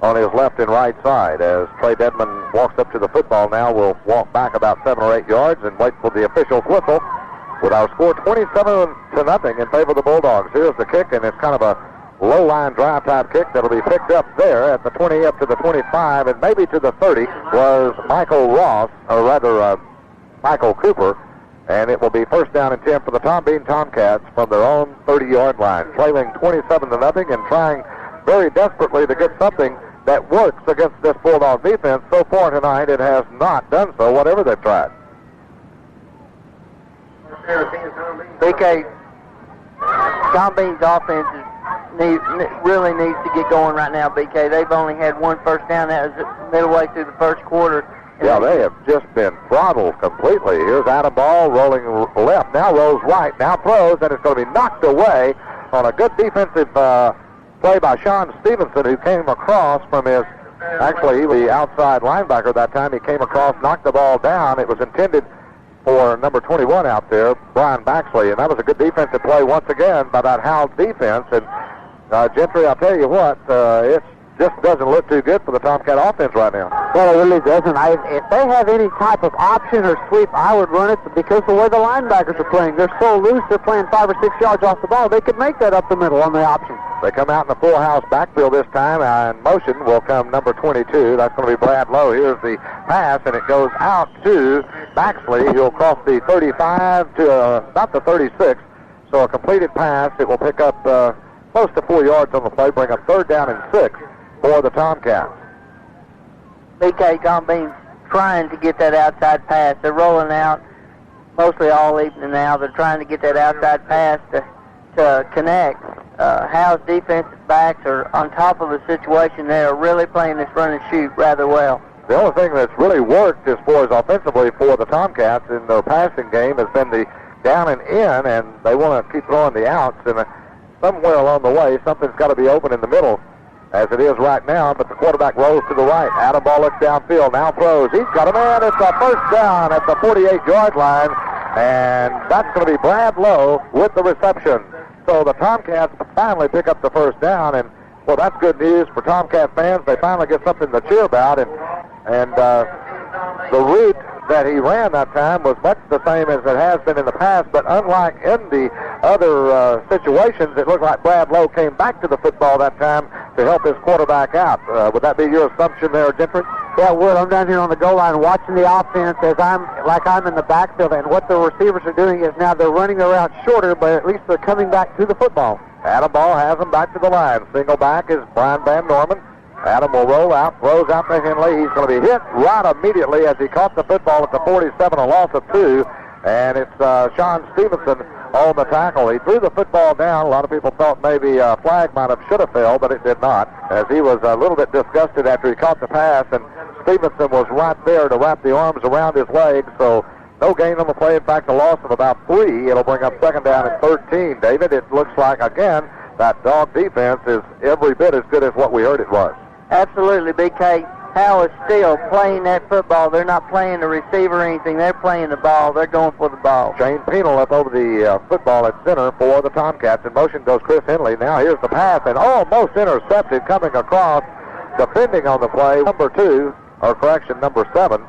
on his left and right side. As Trey Dedman walks up to the football now, we'll walk back about 7 or 8 yards and wait for the official's whistle with our score 27-0 in favor of the Bulldogs. Here's the kick, and it's kind of a low-line drive-type kick that'll be picked up there at the 20 up to the 25 and maybe to the 30 was Michael Ross, or rather Michael Cooper, and it will be first down and 10 for the Tom Bean Tomcats from their own 30-yard line, trailing 27-0 and trying very desperately to get something that works against this Bulldog defense. So far tonight, it has not done so, whatever they've tried. BK, Tom Bean's offense really needs to get going right now, BK. They've only had 1 first down. That was midway through the first quarter. Yeah, they have just been throttled completely. Here's Adam Ball rolling left, now rolls right, now throws, and it's going to be knocked away on a good defensive play by Sean Stevenson, who came across from his, actually, he was the outside linebacker that time. He came across, knocked the ball down. It was intended for number 21 out there, Brian Baxley, and that was a good defensive play once again by that Howe defense. And Gentry, I'll tell you what, it's just doesn't look too good for the Tomcat offense right now. Well, it really doesn't. If they have any type of option or sweep, I would run it because the way the linebackers are playing, they're so loose, they're playing 5 or 6 yards off the ball. They could make that up the middle on the option. They come out in the full house backfield this time. In motion will come number 22. That's going to be Brad Lowe. Here's the pass, and it goes out to Baxley. He'll cross the 35 to about the 36. So a completed pass. It will pick up close to 4 yards on the play, bring up 3rd down and 6 for the Tomcats. BK, Tom Bean's trying to get that outside pass. They're rolling out mostly all evening now. They're trying to get that outside pass to connect. Howe's defensive backs are on top of the situation. They are really playing this run and shoot rather well. The only thing that's really worked as far as offensively for the Tomcats in their passing game has been the down and in, and they want to keep throwing the outs. And somewhere along the way, something's got to be open in the middle, as it is right now, but the quarterback rolls to the right. Adam Ball looks downfield, now throws. He's got a man. It's a first down at the 48-yard line, and that's going to be Brad Lowe with the reception. So the Tomcats finally pick up the first down, and, well, that's good news for Tomcat fans. They finally get something to cheer about, and the route that he ran that time was much the same as it has been in the past, but unlike in the other situations, it looked like Brad Lowe came back to the football that time to help his quarterback out. Would that be your assumption there, Gentry? Yeah, it would. I'm down here on the goal line watching the offense as I'm in the backfield, and what the receivers are doing is now they're running their route shorter, but at least they're coming back to the football. Adam Ball has him back to the line. Single back is Brian Van Norman. Adam will roll out, throws out to Henley. He's going to be hit right immediately as he caught the football at the 47, a loss of 2. And it's Sean Stevenson on the tackle. He threw the football down. A lot of people thought maybe a flag should have fell, but it did not, as he was a little bit disgusted after he caught the pass, and Stevenson was right there to wrap the arms around his legs. So no gain on the play. In fact, a loss of about 3. It'll bring up 2nd down and 13. David, it looks like, again, that dog defense is every bit as good as what we heard it was. Absolutely, BK. Howe is still playing that football. They're not playing the receiver or anything. They're playing the ball. They're going for the ball. Shane Penal up over the football at center for the Tomcats. In motion goes Chris Henley. Now here's the pass, and almost intercepted coming across. Defending on the play, number 7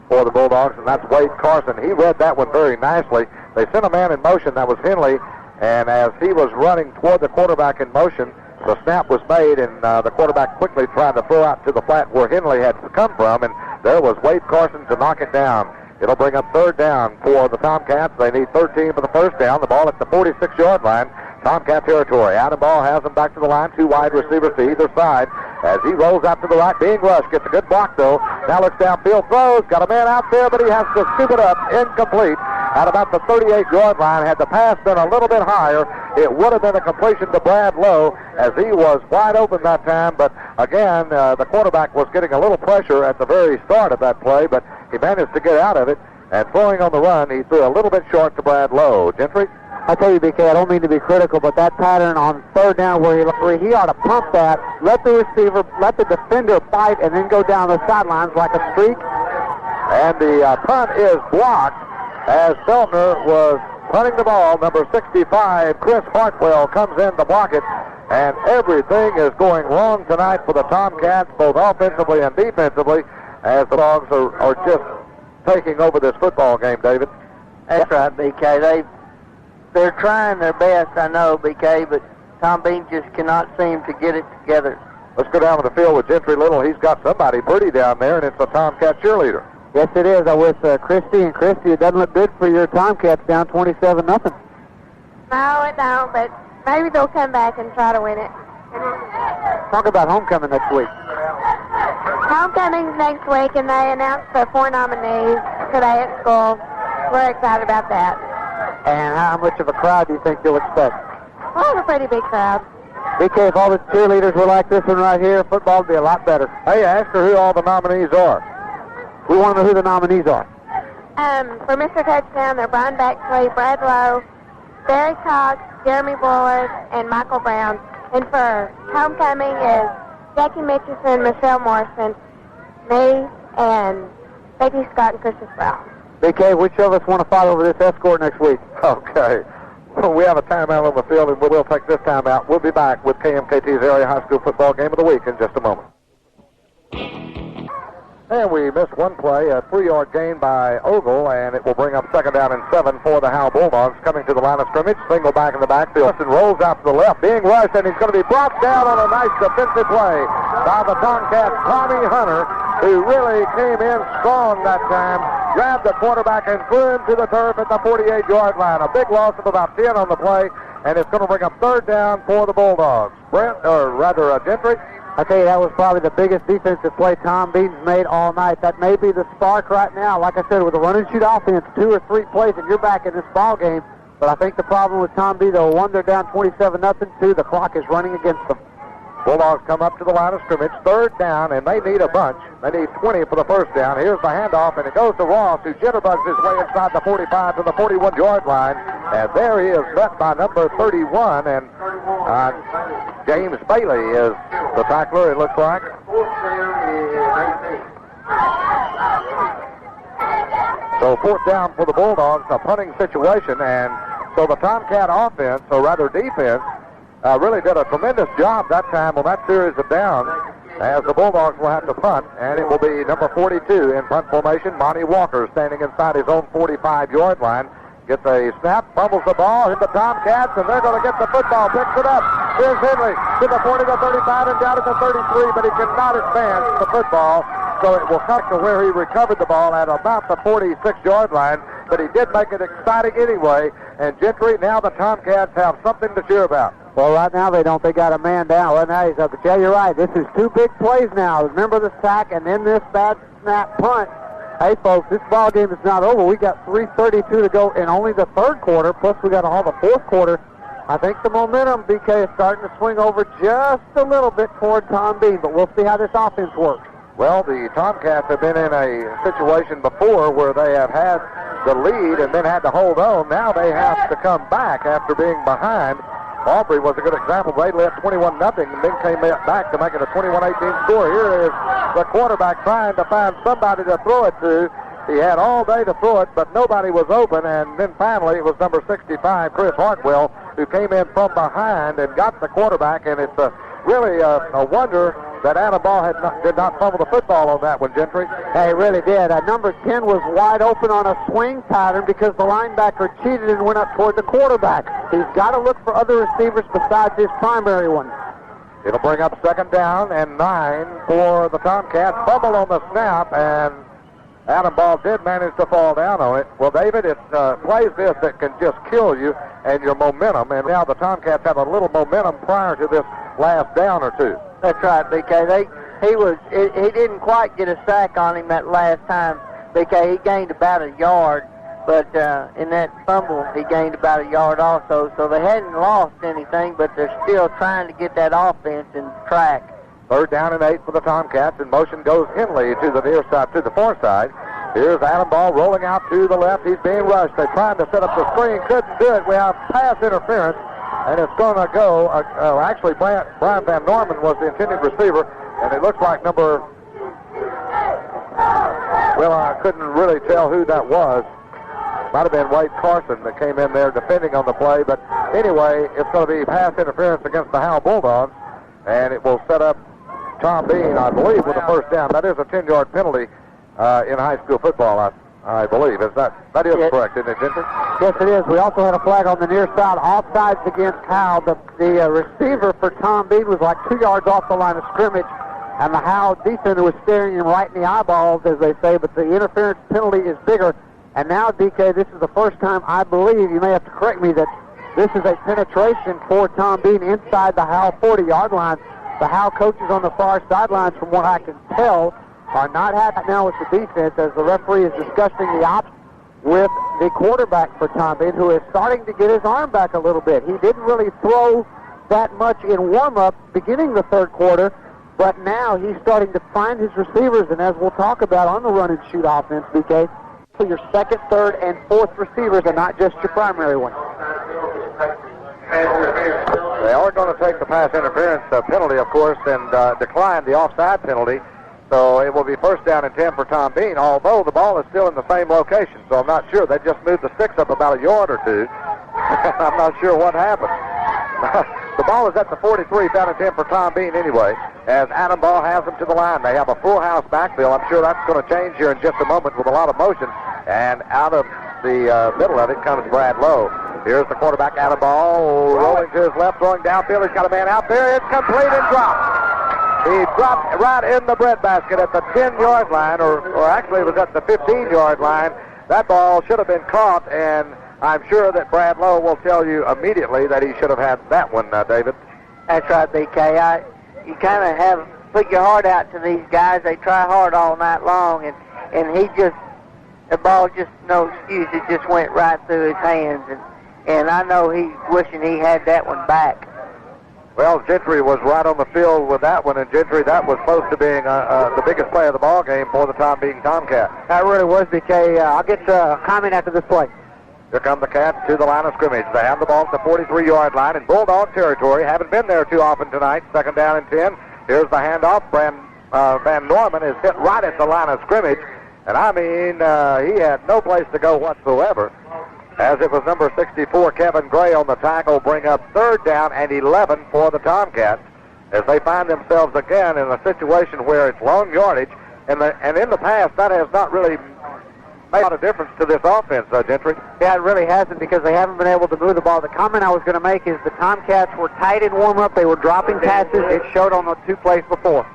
for the Bulldogs, and that's Wade Carson. He read that one very nicely. They sent a man in motion. That was Henley, and as he was running toward the quarterback in motion, the snap was made, and the quarterback quickly tried to throw out to the flat where Henley had come from, and there was Wade Carson to knock it down. It'll bring up 3rd down for the Tomcats. They need 13 for the first down. The ball at the 46-yard line. Tomcat territory. Adam Ball has them back to the line. 2 wide receivers to either side. As he rolls out to the right, being rushed. Gets a good block, though. Now looks downfield, throws. Got a man out there, but he has to scoop it up. Incomplete. At about the 38-yard line. Had the pass been a little bit higher, it would have been a completion to Brad Lowe, as he was wide open that time. But again, the quarterback was getting a little pressure at the very start of that play, but he managed to get out of it. And throwing on the run, he threw a little bit short to Brad Lowe. Gentry? I tell you, BK, I don't mean to be critical, but that pattern on 3rd down where he ought to pump that, let the receiver, let the defender bite, and then go down the sidelines like a streak. And the punt is blocked as Feltner was punting the ball. Number 65, Chris Hartwell, comes in to block it. And everything is going wrong tonight for the Tomcats, both offensively and defensively, as the Dogs are just taking over this football game, David. That's right, BK. They're trying their best, I know, BK, but Tom Bean just cannot seem to get it together. Let's go down to the field with Gentry Little. He's got somebody pretty down there, and it's a Tomcat cheerleader. Yes, it is. I'm with Christy, and Christy, it doesn't look good for your Tomcats down 27-0. No, it don't, but maybe they'll come back and try to win it. Talk about homecoming next week. Homecoming's next week, and they announced the 4 nominees today at school. We're excited about that. And how much of a crowd do you think you'll expect? Well, a pretty big crowd. BK, if all the cheerleaders were like this one right here, football would be a lot better. Hey, ask her who all the nominees are. We want to know who the nominees are. For Mr. Touchdown, they're Brian Baxley, Brad Lowe, Barry Cox, Jeremy Bullard, and Michael Brown. And for homecoming is Jackie Mitchison, Michelle Morrison, me, and Becky Scott and Christopher Brown. BK, which of us want to fight over this escort next week? Okay. we have a timeout on the field, and we'll take this timeout. We'll be back with KMKT's Area High School Football Game of the Week in just a moment. And we missed one play, a 3-yard gain by Ogle, and it will bring up 2nd down and 7 for the Howe Bulldogs. Coming to the line of scrimmage, single back in the backfield, and rolls out to the left, being rushed, and he's going to be brought down on a nice defensive play by the Tomcats, Tommy Hunter, who really came in strong that time, grabbed the quarterback and threw him to the turf at the 48-yard line. A big loss of about 10 on the play, and it's going to bring up 3rd down for the Bulldogs. Gentry. I tell you, that was probably the biggest defensive play Tom Bean's made all night. That may be the spark right now. Like I said, with a run-and-shoot offense, 2 or 3 plays, and you're back in this ball game. But I think the problem with Tom Bean, though, 1, they're down 27-0. 2, the clock is running against them. Bulldogs come up to the line of scrimmage, 3rd down, and they need a bunch. They need 20 for the 1st down. Here's the handoff, and it goes to Ross, who jitterbugs his way inside the 45 to the 41-yard line. And there he is, met by number 31, and James Bailey is the tackler, it looks like. So 4th down for the Bulldogs, a punting situation, and so the Tomcat offense, or rather defense, really did a tremendous job that time on that series of downs, as the Bulldogs will have to punt, and it will be number 42 in punt formation. Monty Walker standing inside his own 45-yard line. Gets a snap, fumbles the ball, hit the Tomcats, and they're going to get the football, picks it up. Here's Henley to the 40, to 35, and down to the 33, but he cannot advance the football, so it will come to where he recovered the ball at about the 46-yard line, but he did make it exciting anyway, and Gentry, now the Tomcats have something to cheer about. Well, right now they don't. They got a man down. Right now he's up. But yeah, you're right. This is 2 big plays now. Remember the sack and then this bad snap punt. Hey, folks, this ball game is not over. We got 3:32 to go in only the 3rd quarter, plus we got all the 4th quarter. I think the momentum, BK, is starting to swing over just a little bit toward Tom Bean, but we'll see how this offense works. Well, the Tomcats have been in a situation before where they have had the lead and then had to hold on. Now they have to come back after being behind. Aubrey was a good example. They led 21-0 and then came back to make it a 21-18 score. Here is the quarterback trying to find somebody to throw it to. He had all day to throw it, but nobody was open, and then finally it was number 65, Chris Hartwell, who came in from behind and got the quarterback, and it's really a wonder that Adam Ball did not fumble the football on that one, Gentry. Yeah, he really did. Number 10 was wide open on a swing pattern because the linebacker cheated and went up toward the quarterback. He's got to look for other receivers besides his primary one. It'll bring up 2nd down and 9 for the Tomcats. Fumble on the snap, and Adam Ball did manage to fall down on it. Well, David, it's plays this that can just kill you and your momentum, and now the Tomcats have a little momentum prior to this last down or 2. That's right, BK. He didn't quite get a sack on him that last time, BK. He gained about a yard, but in that fumble, he gained about a yard also. So they hadn't lost anything, but they're still trying to get that offense in track. 3rd down and 8 for the Tomcats. In motion goes Henley to the near side, to the far side. Here's Adam Ball rolling out to the left. He's being rushed. They're trying to set up the screen. Couldn't do it. We have pass interference. And it's going to go, actually, Brian Van Norman was the intended receiver, and it looks like well, I couldn't really tell who that was. Might have been Wade Carson that came in there defending on the play, but anyway, it's going to be pass interference against the Howe Bulldogs, and it will set up Tom Bean, I believe, with the 1st down. That is a 10-yard penalty in high school football, I believe. That is correct, isn't it, Gentry? Yes, it is. We also had a flag on the near side, offsides against Howe. The receiver for Tom Bean was like 2 yards off the line of scrimmage, and the Howe defender was staring him right in the eyeballs, as they say, but the interference penalty is bigger. And now, DK, this is the first time, I believe, you may have to correct me, that this is a penetration for Tom Bean inside the Howe 40-yard line. The Howe coaches on the far sidelines, from what I can tell, are not happy now with the defense, as the referee is discussing the option with the quarterback for Tom Bean, who is starting to get his arm back a little bit. He didn't really throw that much in warm-up beginning the 3rd quarter, but now he's starting to find his receivers, and as we'll talk about on the run-and-shoot offense, BK, for your 2nd, 3rd, and 4th receivers and not just your primary one. They are going to take the pass interference penalty, of course, and decline the offside penalty. So it will be 1st down and 10 for Tom Bean, although the ball is still in the same location. So I'm not sure. They just moved the sticks up about a yard or 2. I'm not sure what happened. The ball is at the 43, down and 10 for Tom Bean anyway, as Adam Ball has them to the line. They have a full house backfield. I'm sure that's going to change here in just a moment with a lot of motion. And out of the middle of it comes Brad Lowe. Here's the quarterback, Adam Ball, rolling to his left, throwing downfield. He's got a man out there. It's complete and dropped. He dropped right in the breadbasket at the 10-yard line, or actually it was at the 15-yard line. That ball should have been caught, and I'm sure that Brad Lowe will tell you immediately that he should have had that one, David. That's right, BK. You kind of have put your heart out to these guys. They try hard all night long, and he just, the ball just, no excuse, it just went right through his hands. And I know he's wishing he had that one back. Well, Gentry was right on the field with that one, and Gentry, that was close to being the biggest play of the ball game for the time being Tomcat. That really was, BK. I'll get a comment after this play. Here come the Cats to the line of scrimmage. They have the ball at the 43-yard line in Bulldog territory. Haven't been there too often tonight. Second down and 10. Here's the handoff. Van Norman is hit right at the line of scrimmage. And I mean, he had no place to go whatsoever. As it was number 64, Kevin Gray on the tackle, bring up third down and 11 for the Tomcats as they find themselves again in a situation where it's long yardage. And in the past, that has not really made a lot of difference to this offense, Gentry. Yeah, it really hasn't, because they haven't been able to move the ball. The comment I was going to make is the Tomcats were tight in warm-up. They were dropping passes. It showed on the two plays before.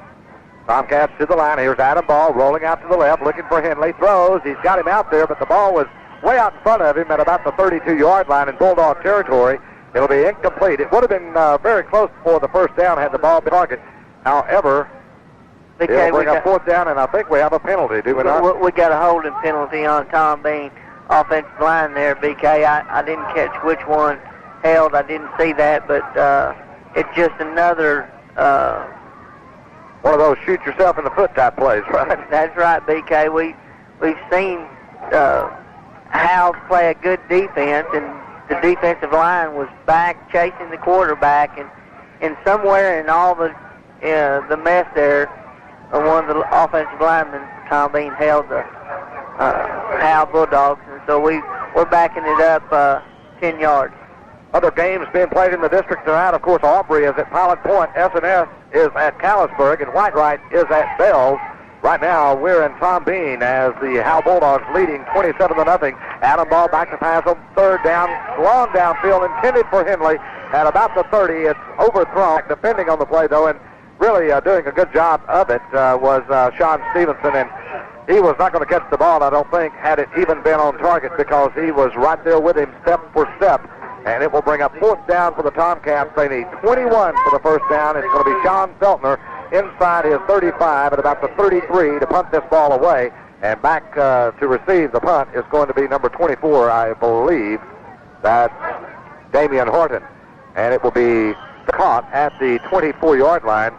Tomcats to the line. Here's Adam Ball rolling out to the left, looking for Henley. Throws. He's got him out there, but the ball was way out in front of him at about the 32-yard line in Bulldog territory. It'll be incomplete. It would have been very close for the first down had the ball been targeted. However, it'll bring up fourth down, and I think we have a penalty, do we not? We got a holding penalty on Tom Bean, offensive line there, BK. I didn't catch which one held. I didn't see that, but it's just another... one of those shoot-yourself-in-the-foot type plays, right? That's right, BK. We've seen Howe play a good defense, and the defensive line was back chasing the quarterback, and somewhere in all the mess there, one of the offensive linemen, Tom Bean, held the Howe Bulldogs, and so we're backing it up 10 yards. Other games being played in the district tonight, of course, Aubrey is at Pilot Point, S&S is at Callisburg, and Whitewright is at Bells. Right now, we're in Tom Bean as the Howe Bulldogs leading 27-0. Adam Ball back to pass on third down, long downfield, intended for Henley at about the 30. It's overthrown, depending on the play, though, and really doing a good job of it was Sean Stevenson, and he was not going to catch the ball, I don't think, had it even been on target, because he was right there with him step for step. And it will bring up fourth down for the Tomcats. They need 21 for the first down. It's going to be Sean Feltner inside his 35 at about the 33 to punt this ball away. And back to receive the punt is going to be number 24, I believe. That's Damian Horton. And it will be caught at the 24-yard line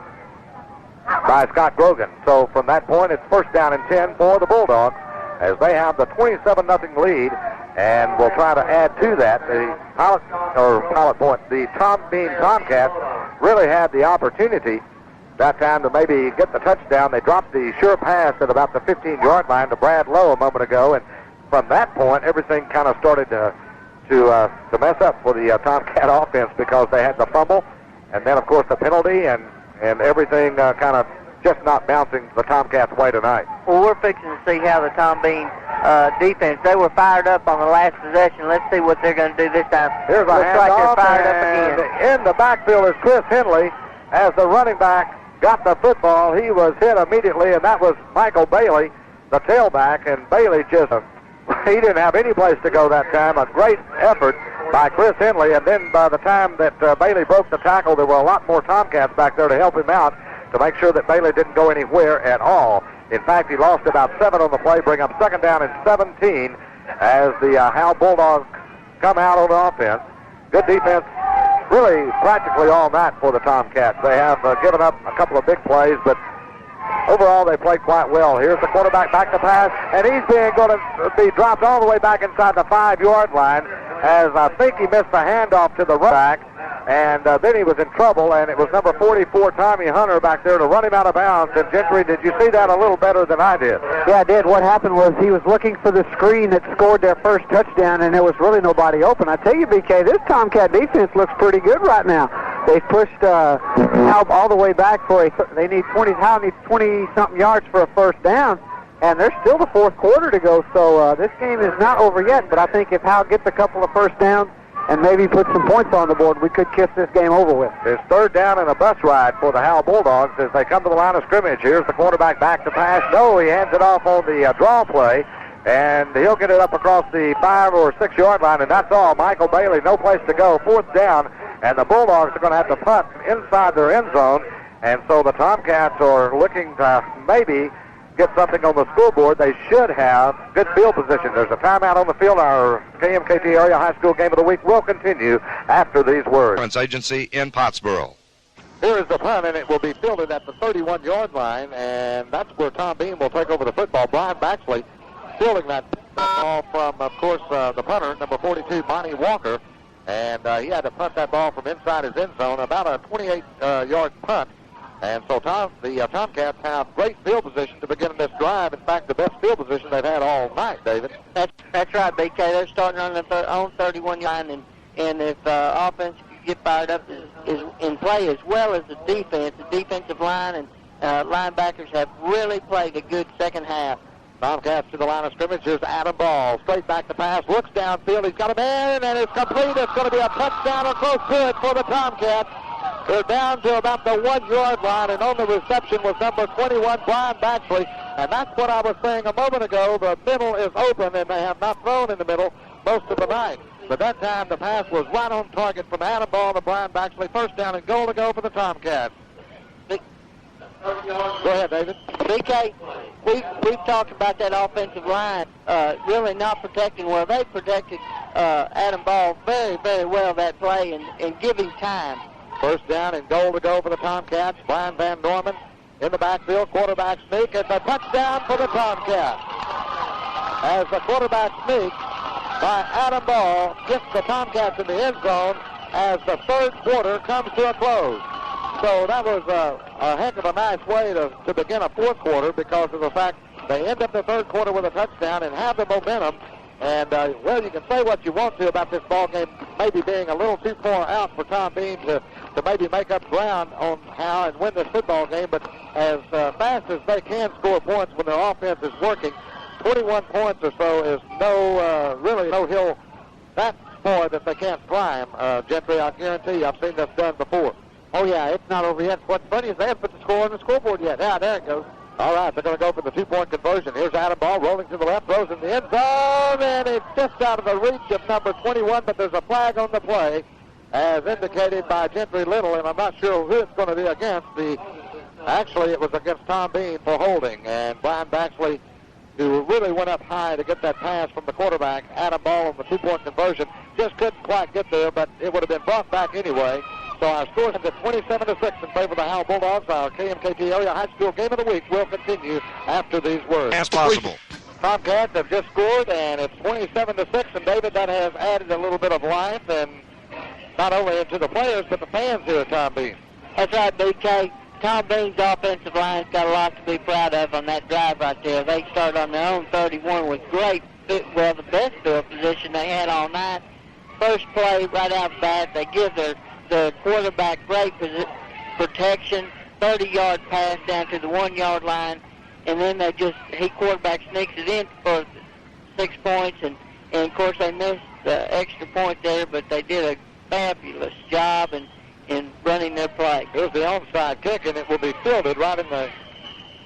by Scott Grogan. So from that point, it's first down and 10 for the Bulldogs as they have the 27-0 lead. And we'll try to add to that. The Pilot Point, the Tom Bean Tomcats really had the opportunity that time to maybe get the touchdown. They dropped the sure pass at about the 15-yard line to Brad Lowe a moment ago, and from that point, everything kind of started to mess up for the Tomcat offense, because they had the fumble, and then, of course, the penalty, and everything kind of just not bouncing the Tomcats' way tonight. Well, we're fixing to see how the Tom Bean defense, they were fired up on the last possession. Let's see what they're going to do this time. Here's a handoff, and in the backfield is Chris Henley. As the running back got the football, he was hit immediately, and that was Michael Bailey, the tailback, and Bailey just, he didn't have any place to go that time. A great effort by Chris Henley, and then by the time that Bailey broke the tackle, there were a lot more Tomcats back there to help him out to make sure that Bailey didn't go anywhere at all. In fact, he lost about 7 on the play, bring up second down and 17 as the Howe Bulldogs come out on offense. Good defense really practically all night for the Tomcats. They have given up a couple of big plays, but overall they played quite well. Here's the quarterback back to pass, and he's going to be dropped all the way back inside the 5-yard line, as I think he missed the handoff to the running back. and then he was in trouble, and it was number 44, Tommy Hunter, back there to run him out of bounds. And Gentry, did you see that a little better than I did? Yeah, I did. What happened was he was looking for the screen that scored their first touchdown, and there was really nobody open. I tell you, BK, this Tomcat defense looks pretty good right now. They've pushed Howe all the way back for they need 20. Howe needs 20-something yards for a first down, and there's still the fourth quarter to go. So this game is not over yet. But I think if Howe gets a couple of first downs and maybe put some points on the board, we could kiss this game over with. It's third down and a bus ride for the Howe Bulldogs as they come to the line of scrimmage. Here's the quarterback back to pass. No, he hands it off on the draw play, and he'll get it up across the 5 or 6 yard line, and that's all. Michael Bailey, no place to go. Fourth down, and the Bulldogs are going to have to punt inside their end zone, and so the Tomcats are looking to maybe get something on the scoreboard. They should have good field position. There's a timeout on the field. Our KMKT Area High School Game of the Week will continue after these words. Agency in Pottsboro. Here is the punt, and it will be fielded at the 31-yard line, and that's where Tom Bean will take over the football. Brian Baxley fielding that ball from, of course, the punter, number 42, Monty Walker, and he had to punt that ball from inside his end zone, about a 28-yard punt. And so the Tomcats have great field position to begin this drive. In fact, the best field position they've had all night, David. That's right, BK. They're starting on the own 31 line, and if offense get fired up is in play as well as the defense. The defensive line and linebackers have really played a good second half. Tomcats to the line of scrimmage. Here's Adam Ball. Straight back to pass. Looks downfield. He's got a man, and it's complete. It's going to be a touchdown or close to it for the Tomcats. They're down to about the 1 yard line, and on the reception was number 21, Brian Baxley. And that's what I was saying a moment ago. The middle is open, and they have not thrown in the middle most of the night. But that time, the pass was right on target from Adam Ball to Brian Baxley. First down and goal to go for the Tomcats. Go ahead, David. BK, we've talked about that offensive line really not protecting well. They protected Adam Ball very, very well that play and giving time. First down and goal to go for the Tomcats. Brian Van Dorman in the backfield. Quarterback sneak. It's a touchdown for the Tomcats. As the quarterback sneak by Adam Ball gets the Tomcats in the end zone as the third quarter comes to a close. So that was a heck of a nice way to begin a fourth quarter because of the fact they end up the third quarter with a touchdown and have the momentum. And, well, you can say what you want to about this ball game maybe being a little too far out for Tom Bean to maybe make up ground on how and win this football game. But as fast as they can score points when their offense is working, 21 points or so is really no hill that far that they can't climb. Gentry, I guarantee you, I've seen this done before. Oh, yeah, it's not over yet. What's funny is they haven't put the score on the scoreboard yet. Yeah, there it goes. All right, they're going to go for the two-point conversion. Here's Adam Ball rolling to the left, throws in the end zone, and it's just out of the reach of number 21, but there's a flag on the play, as indicated by Gentry Little, and I'm not sure who it's going to be against. Actually, it was against Tom Bean for holding, and Brian Baxley, who really went up high to get that pass from the quarterback, Adam Ball on the two-point conversion, just couldn't quite get there, but it would have been brought back anyway. So our score is at 27-6 in favor of the Howe Bulldogs. Our KMKT Area High School Game of the Week will continue after these words. As possible. Tomcats have just scored, and it's 27-6. And David, that has added a little bit of life, and not only into the players but the fans here at Tom Bean. That's right, BK. Tom Bean's offensive line's got a lot to be proud of on that drive right there. They started on their own 31 with great, well, the best field position they had all night. First play right out the bat, they give the quarterback great protection, 30-yard pass down to the 1 yard line, and then quarterback sneaks it in for 6 points, and of course they missed the extra point there, but they did a fabulous job in running their play. Here's the onside kick, and it will be fielded right in the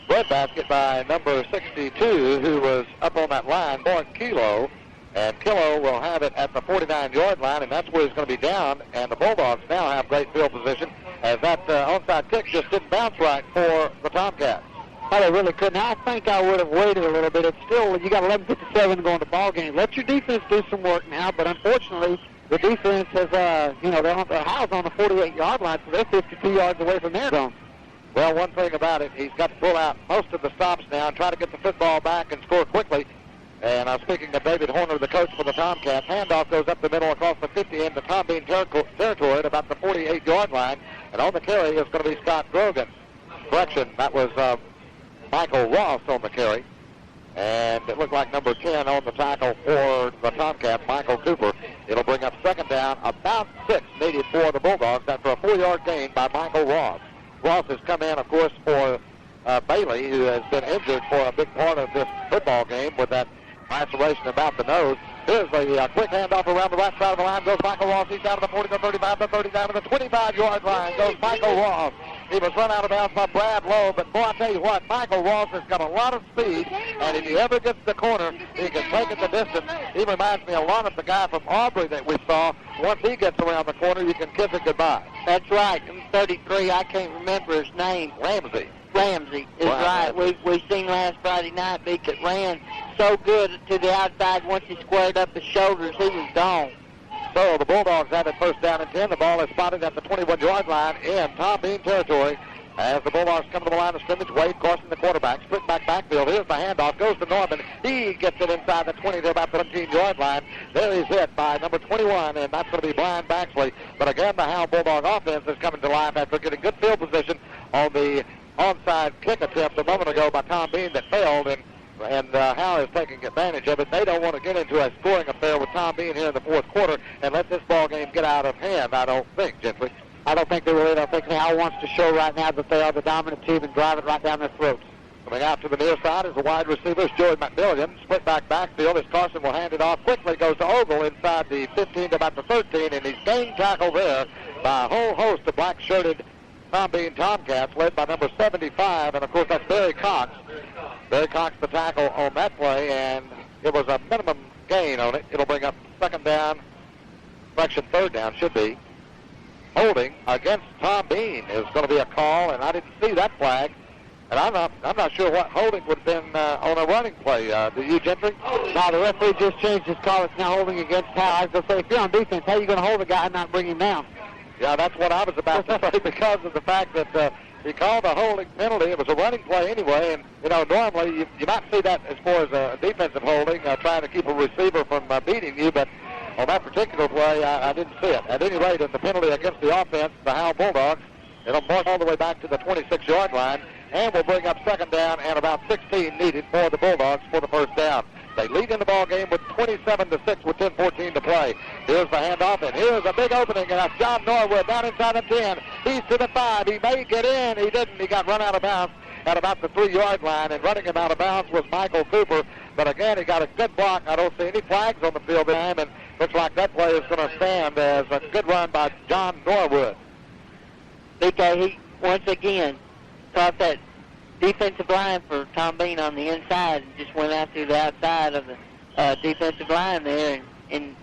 breadbasket by number 62, who was up on that line, Born Kilo. And Kilo will have it at the 49-yard line, and that's where he's going to be down. And the Bulldogs now have great field position, as that onside kick just didn't bounce right for the Tomcats. Oh, they really couldn't. I think I would have waited a little bit. It's still, you got 11:57 going to ball game. Let your defense do some work now, but unfortunately, the defense has, the Howe's on the 48-yard line, so they're 52 yards away from their zone. Well, one thing about it, he's got to pull out most of the stops now and try to get the football back and score quickly. And I'm speaking of David Horner, the coach for the Tomcats. Handoff goes up the middle across the 50 into Tom Bean territory at about the 48 38-yard line. And on the carry is going to be Scott Grogan. Correction, that was Michael Ross on the carry. And it looked like number 10 on the tackle for the Tomcats, Michael Cooper. It'll bring up second down, about 6 needed for the Bulldogs after a 4-yard gain by Michael Ross. Ross has come in, of course, for Bailey, who has been injured for a big part of this football game with that laceration about the nose. Here's the quick handoff around the right side of the line. Goes Michael Ross. He's down to the 40, the 35, the 30, down to the 25-yard line. Goes Michael Ross. He was run out of bounds by Brad Lowe, but boy, I tell you what, Michael Ross has got a lot of speed, and if he ever gets to the corner, he can take it the distance. He reminds me a lot of the guy from Aubrey that we saw. Once he gets around the corner, you can kiss it goodbye. That's right. 33, I can't remember his name. Ramsey is right. We seen last Friday night, Beak, that ran so good to the outside. Once he squared up his shoulders, he was gone. So the Bulldogs have it first down and 10. The ball is spotted at the 21-yard line in Tom Bean territory. As the Bulldogs come to the line of scrimmage, Wade crossing the quarterback, split back backfield. Here's the handoff, goes to Norman. He gets it inside the 20 to about the 17-yard line. There he's hit by number 21, and that's going to be Brian Baxley. But again, the Howe Bulldog offense is coming to life after getting good field position on the onside kick attempt a moment ago by Tom Bean that failed, and Howe is taking advantage of it. They don't want to get into a scoring affair with Tom Bean here in the fourth quarter and let this ball game get out of hand, I don't think, Gentry. I don't think they really don't think Howe wants to show right now that they are the dominant team and drive it right down their throats. Coming out to the near side is the wide receiver, Joey McMillian. Split back backfield as Carson will hand it off quickly. Goes to Ogle inside the 15 to about the 13, and he's gained tackle there by a whole host of black-shirted Tom Bean Tomcats, led by number 75, and of course that's Barry Cox. Barry Cox the tackle on that play, and it was a minimum gain on it. It'll bring up second down, correction, third down should be. Holding against Tom Bean is going to be a call, and I didn't see that flag. And I'm not sure what holding would have been on a running play. Do you, Gentry? No, the referee just changed his call. It's now holding against Howe. I was going to say, if you're on defense, how are you going to hold a guy and not bring him down? Yeah, that's what I was about to say because of the fact that he called a holding penalty. It was a running play anyway, and, you know, normally you might see that as far as a defensive holding, trying to keep a receiver from beating you, but on that particular play, I didn't see it. At any rate, it's the penalty against the offense, the Howe Bulldogs. It'll march all the way back to the 26-yard line, and will bring up second down and about 16 needed for the Bulldogs for the first down. They lead in the ball game with 27-6 with 10:14 to play. Here's the handoff, and here's a big opening, and that's John Norwood down inside the 10. He's to the 5. He may get in. He didn't. He got run out of bounds at about the 3-yard line, and running him out of bounds was Michael Cooper. But again, he got a good block. I don't see any flags on the field this time, and looks like that play is going to stand as a good run by John Norwood. BK, he once again caught that defensive line for Tom Bean on the inside and just went out to the outside of the defensive line there, and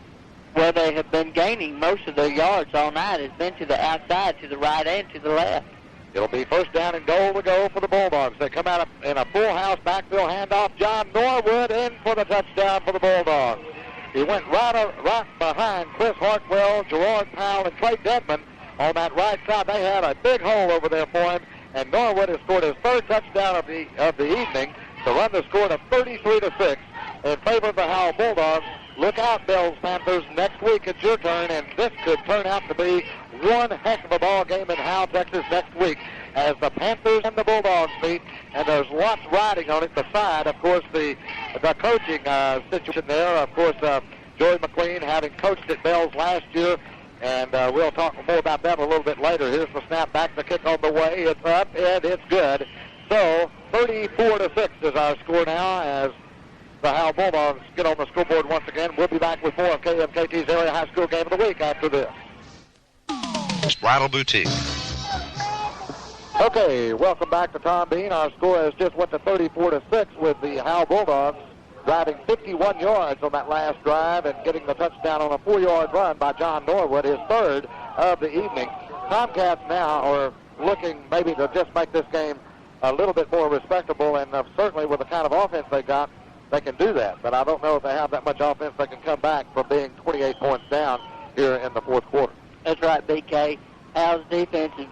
where they have been gaining most of their yards all night has been to the outside, to the right and to the left. It'll be first down and goal to go for the Bulldogs. They come out in a full house backfield handoff. John Norwood in for the touchdown for the Bulldogs. He went right behind Chris Hartwell, Gerard Powell, and Trey Dedman on that right side. They had a big hole over there for him, and Norwood has scored his third touchdown of the evening to run the score to 33-6 in favor of the Howe Bulldogs. Look out, Bells Panthers. Next week it's your turn, and this could turn out to be one heck of a ball game in Howe, Texas next week as the Panthers and the Bulldogs meet, and there's lots riding on it. Beside, of course, the coaching situation there. Of course, Joey McLean having coached at Bells last year, and we'll talk more about that a little bit later. Here's the snap back, the kick on the way. It's up, and it's good. So 34-6 is our score now as the Howe Bulldogs get on the scoreboard once again. We'll be back with more of KMKT's Area High School Game of the Week after this. Bridal Boutique. Okay, welcome back to Tom Bean. Our score has just went to 34-6 with the Howe Bulldogs driving 51 yards on that last drive and getting the touchdown on a 4-yard run by John Norwood, his third of the evening. Tomcats now are looking maybe to just make this game a little bit more respectable, and certainly with the kind of offense they got, they can do that. But I don't know if they have that much offense they can come back from being 28 points down here in the fourth quarter. That's right, BK. Howe's defense is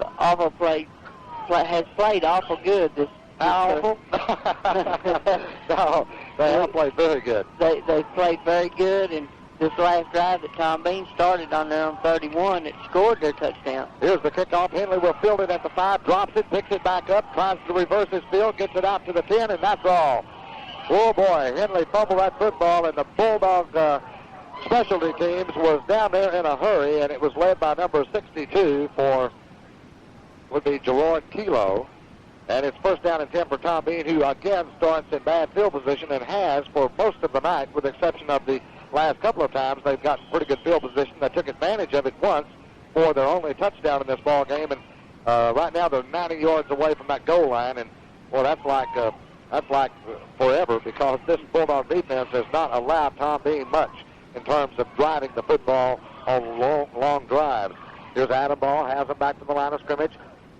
has played awful good this. Awful? No, they have played very good. They played very good, and this last drive that Tom Bean started on their own 31 that scored their touchdown. Here's the kickoff. Henley will field it at the 5, drops it, picks it back up, tries to reverse his field, gets it out to the 10, and that's all. Oh, boy, Henley fumbled that football, and the Bulldog specialty teams was down there in a hurry, and it was led by number 62 would be Gerard Kilo. And it's first down and 10 for Tom Bean, who again starts in bad field position and has for most of the night, with the exception of the last couple of times. They've got pretty good field position. They took advantage of it once for their only touchdown in this ball game, and right now they're 90 yards away from that goal line. And well, that's like forever, because this Bulldog defense has not allowed Tom Bean much in terms of driving the football on long drives. Here's Adam Ball, has him back to the line of scrimmage.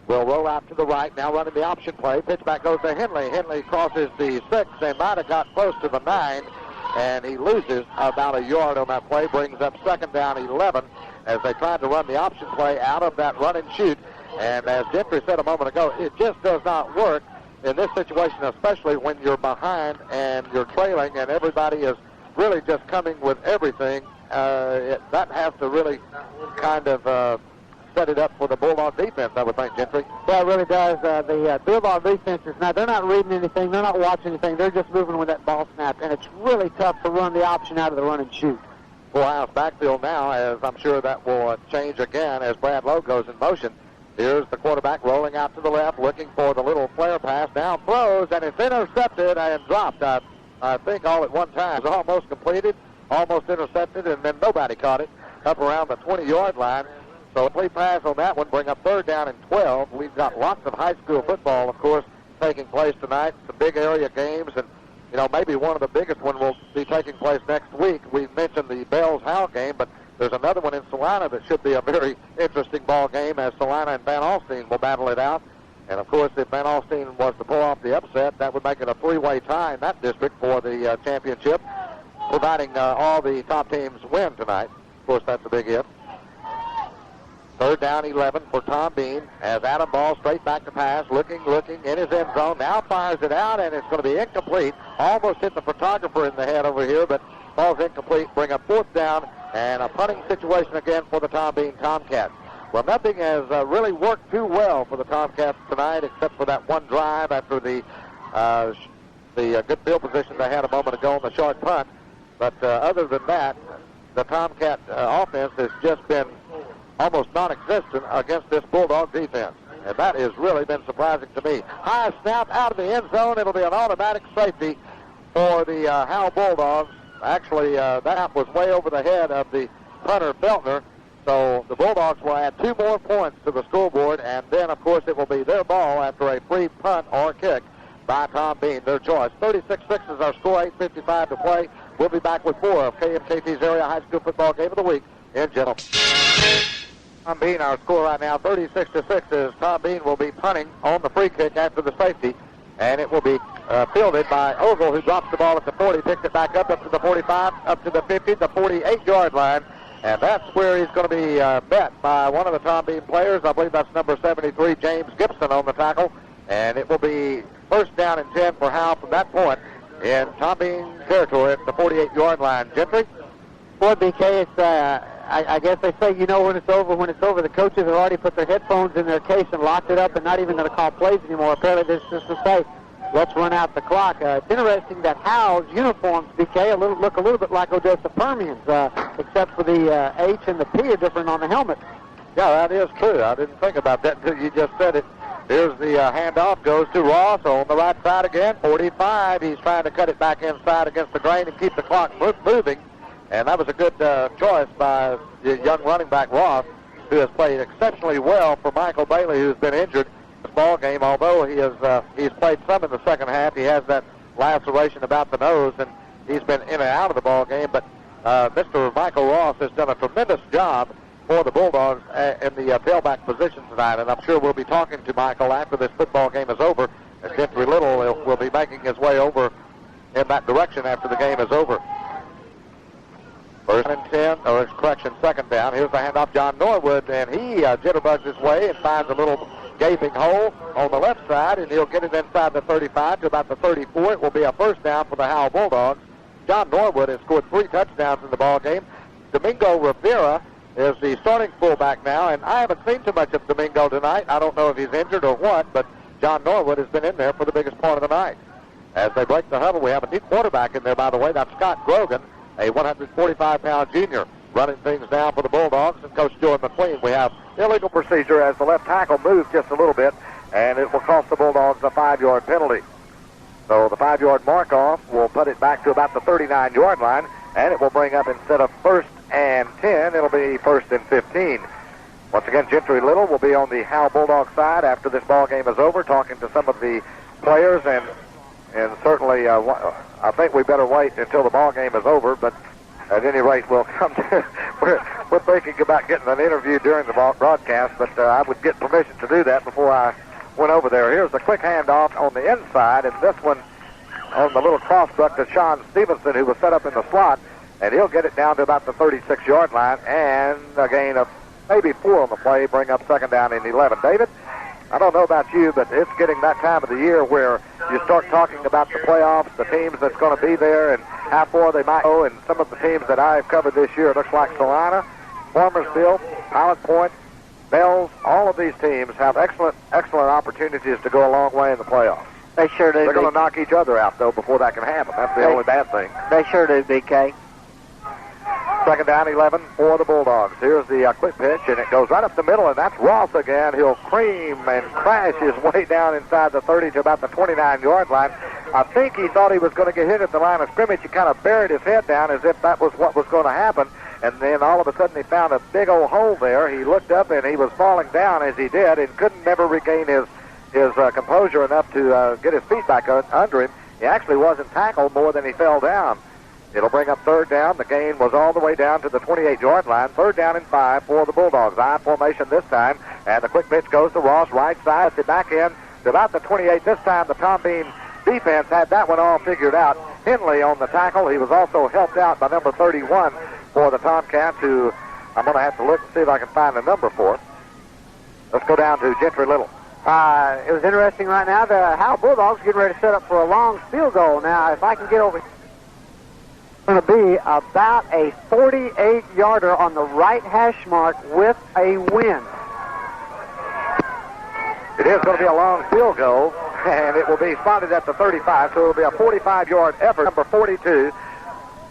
Will roll out to the right, now running the option play. Pitch back goes to Henley. Henley crosses the 6 and might have got close to the 9, and he loses about a yard on that play, brings up second down 11 as they tried to run the option play out of that run and shoot. And as Gentry said a moment ago, it just does not work in this situation, especially when you're behind and you're trailing and everybody is really just coming with everything. That has to really kind of set it up for the Bulldog defense, I would think, Gentry. Yeah, it really does. The Bulldog defense is now, they're not reading anything, they're not watching anything, they're just moving with that ball snap, and it's really tough to run the option out of the run and shoot. Full house backfield now, as I'm sure that will change again as Brad Lowe goes in motion. Here's the quarterback rolling out to the left, looking for the little flare pass, down throws, and it's intercepted and dropped, I think, all at one time. It was almost completed, almost intercepted, and then nobody caught it up around the 20-yard line. So a complete pass on that one, bring up third down and 12. We've got lots of high school football, of course, taking place tonight. Some big area games, and, you know, maybe one of the biggest one will be taking place next week. We mentioned the Bells-Howe game, but there's another one in Salina that should be a very interesting ball game, as Salina and Van Alstyne will battle it out. And, of course, if Van Alstyne was to pull off the upset, that would make it a three-way tie in that district for the championship, providing all the top teams win tonight. Of course, that's a big if. Third down 11 for Tom Bean, as Adam Ball straight back to pass, looking in his end zone, now fires it out, and it's going to be incomplete. Almost hit the photographer in the head over here, but ball's incomplete. Bring up fourth down, and a punting situation again for the Tom Bean Tomcats. Well, nothing has really worked too well for the Tomcats tonight, except for that one drive after the good field position they had a moment ago on the short punt. But other than that, the Tomcat offense has just been almost non-existent against this Bulldog defense. And that has really been surprising to me. High snap out of the end zone. It'll be an automatic safety for the Howe Bulldogs. Actually, that was way over the head of the punter, Feltner. So the Bulldogs will add 2 more points to the scoreboard, and then, of course, it will be their ball after a free punt or kick by Tom Bean, their choice. 36-6 is our score, 8:55 to play. We'll be back with more of KMKT's area high school football game of the week in general. Tom Bean, our score right now, 36-6, is Tom Bean will be punting on the free kick after the safety, and it will be fielded by Ogle, who drops the ball at the 40, picks it back up to the 45, up to the 50, the 48-yard line, and that's where he's going to be met by one of the Tom Bean players. I believe that's number 73, James Gibson, on the tackle, and it will be first down and 10 for Howe from that point in Tom Bean territory at the 48-yard line. Gentry? Boy, BK, it's, I guess they say, you know, when it's over. When it's over, the coaches have already put their headphones in their case and locked it up and not even going to call plays anymore. Apparently, this is just to say, let's run out the clock. It's interesting that Howe's uniforms, BK, look a little bit like Odessa Permian's, except for the H and the P are different on the helmet. Yeah, that is true. I didn't think about that until you just said it. Here's the handoff, goes to Ross on the right side again, 45. He's trying to cut it back inside against the grain and keep the clock moving. And that was a good choice by the young running back Ross, who has played exceptionally well for Michael Bailey, who's been injured in this ball game. Although he's played some in the second half, he has that laceration about the nose, and he's been in and out of the ball game. But Mr. Michael Ross has done a tremendous job for the Bulldogs in the tailback position tonight, and I'm sure we'll be talking to Michael after this football game is over. And Gentry Little will be making his way over in that direction after the game is over. First and 10, or correction, second down. Here's the handoff, John Norwood, and he jitterbugs his way and finds a little gaping hole on the left side, and he'll get it inside the 35 to about the 34. It will be a first down for the Howe Bulldogs John Norwood has scored 3 touchdowns in the ball game. Domingo Rivera is the starting fullback now, and I haven't seen too much of Domingo tonight. I don't know if he's injured or what, but John Norwood has been in there for the biggest part of the night. As they break the huddle, we have a new quarterback in there, by the way. That's Scott Grogan, a 145-pound junior, running things down for the Bulldogs. And Coach Joey McLean, we have illegal procedure as the left tackle moves just a little bit, and it will cost the Bulldogs a 5-yard penalty. So the 5-yard mark-off will put it back to about the 39-yard line, and it will bring up, instead of 1st and 10, it'll be 1st and 15. Once again, Gentry Little will be on the Howe Bulldog side after this ball game is over, talking to some of the players, and certainly I think we better wait until the ball game is over, but at any rate, we'll come to, we're thinking about getting an interview during the broadcast, but I would get permission to do that before I went over there. Here's a quick handoff on the inside, and this one on the little crossbuck to Sean Stevenson, who was set up in the slot, and he'll get it down to about the 36-yard line, and a gain of maybe 4 on the play, bring up 2nd down and 11. David, I don't know about you, but it's getting that time of the year where you start talking about the playoffs, the teams that's going to be there, and how far they might go, and some of the teams that I've covered this year, it looks like Salina, Farmersville, Pilot Point, Bells, all of these teams have excellent opportunities to go a long way in the playoffs. They sure do. They're going to knock each other out, though, before that can happen. That's the only bad thing. They sure do, BK. 2nd down, 11 for the Bulldogs. Here's the quick pitch, and it goes right up the middle, and that's Ross again. He'll cream and crash his way down inside the 30 to about the 29-yard line. I think he thought he was going to get hit at the line of scrimmage. He kind of buried his head down as if that was what was going to happen, and then all of a sudden he found a big old hole there. He looked up, and he was falling down as he did, and couldn't never regain his composure enough to get his feet back under him. He actually wasn't tackled more than he fell down. It'll bring up 3rd down. The gain was all the way down to the 28-yard line. 3rd down and 5 for the Bulldogs. I formation this time, and the quick pitch goes to Ross, right side, to back in to about the 28. This time the Tom Bean defense had that one all figured out. Henley on the tackle. He was also helped out by number 31 for the Tomcats, who I'm going to have to look and see if I can find the number for. Let's go down to Gentry Little. It was interesting right now. The Howe Bulldogs getting ready to set up for a long field goal. Now, if I can get over, it's going to be about a 48-yarder on the right hash mark with a win. It is going to be a long field goal, and it will be spotted at the 35, so it will be a 45-yard effort. Number 42,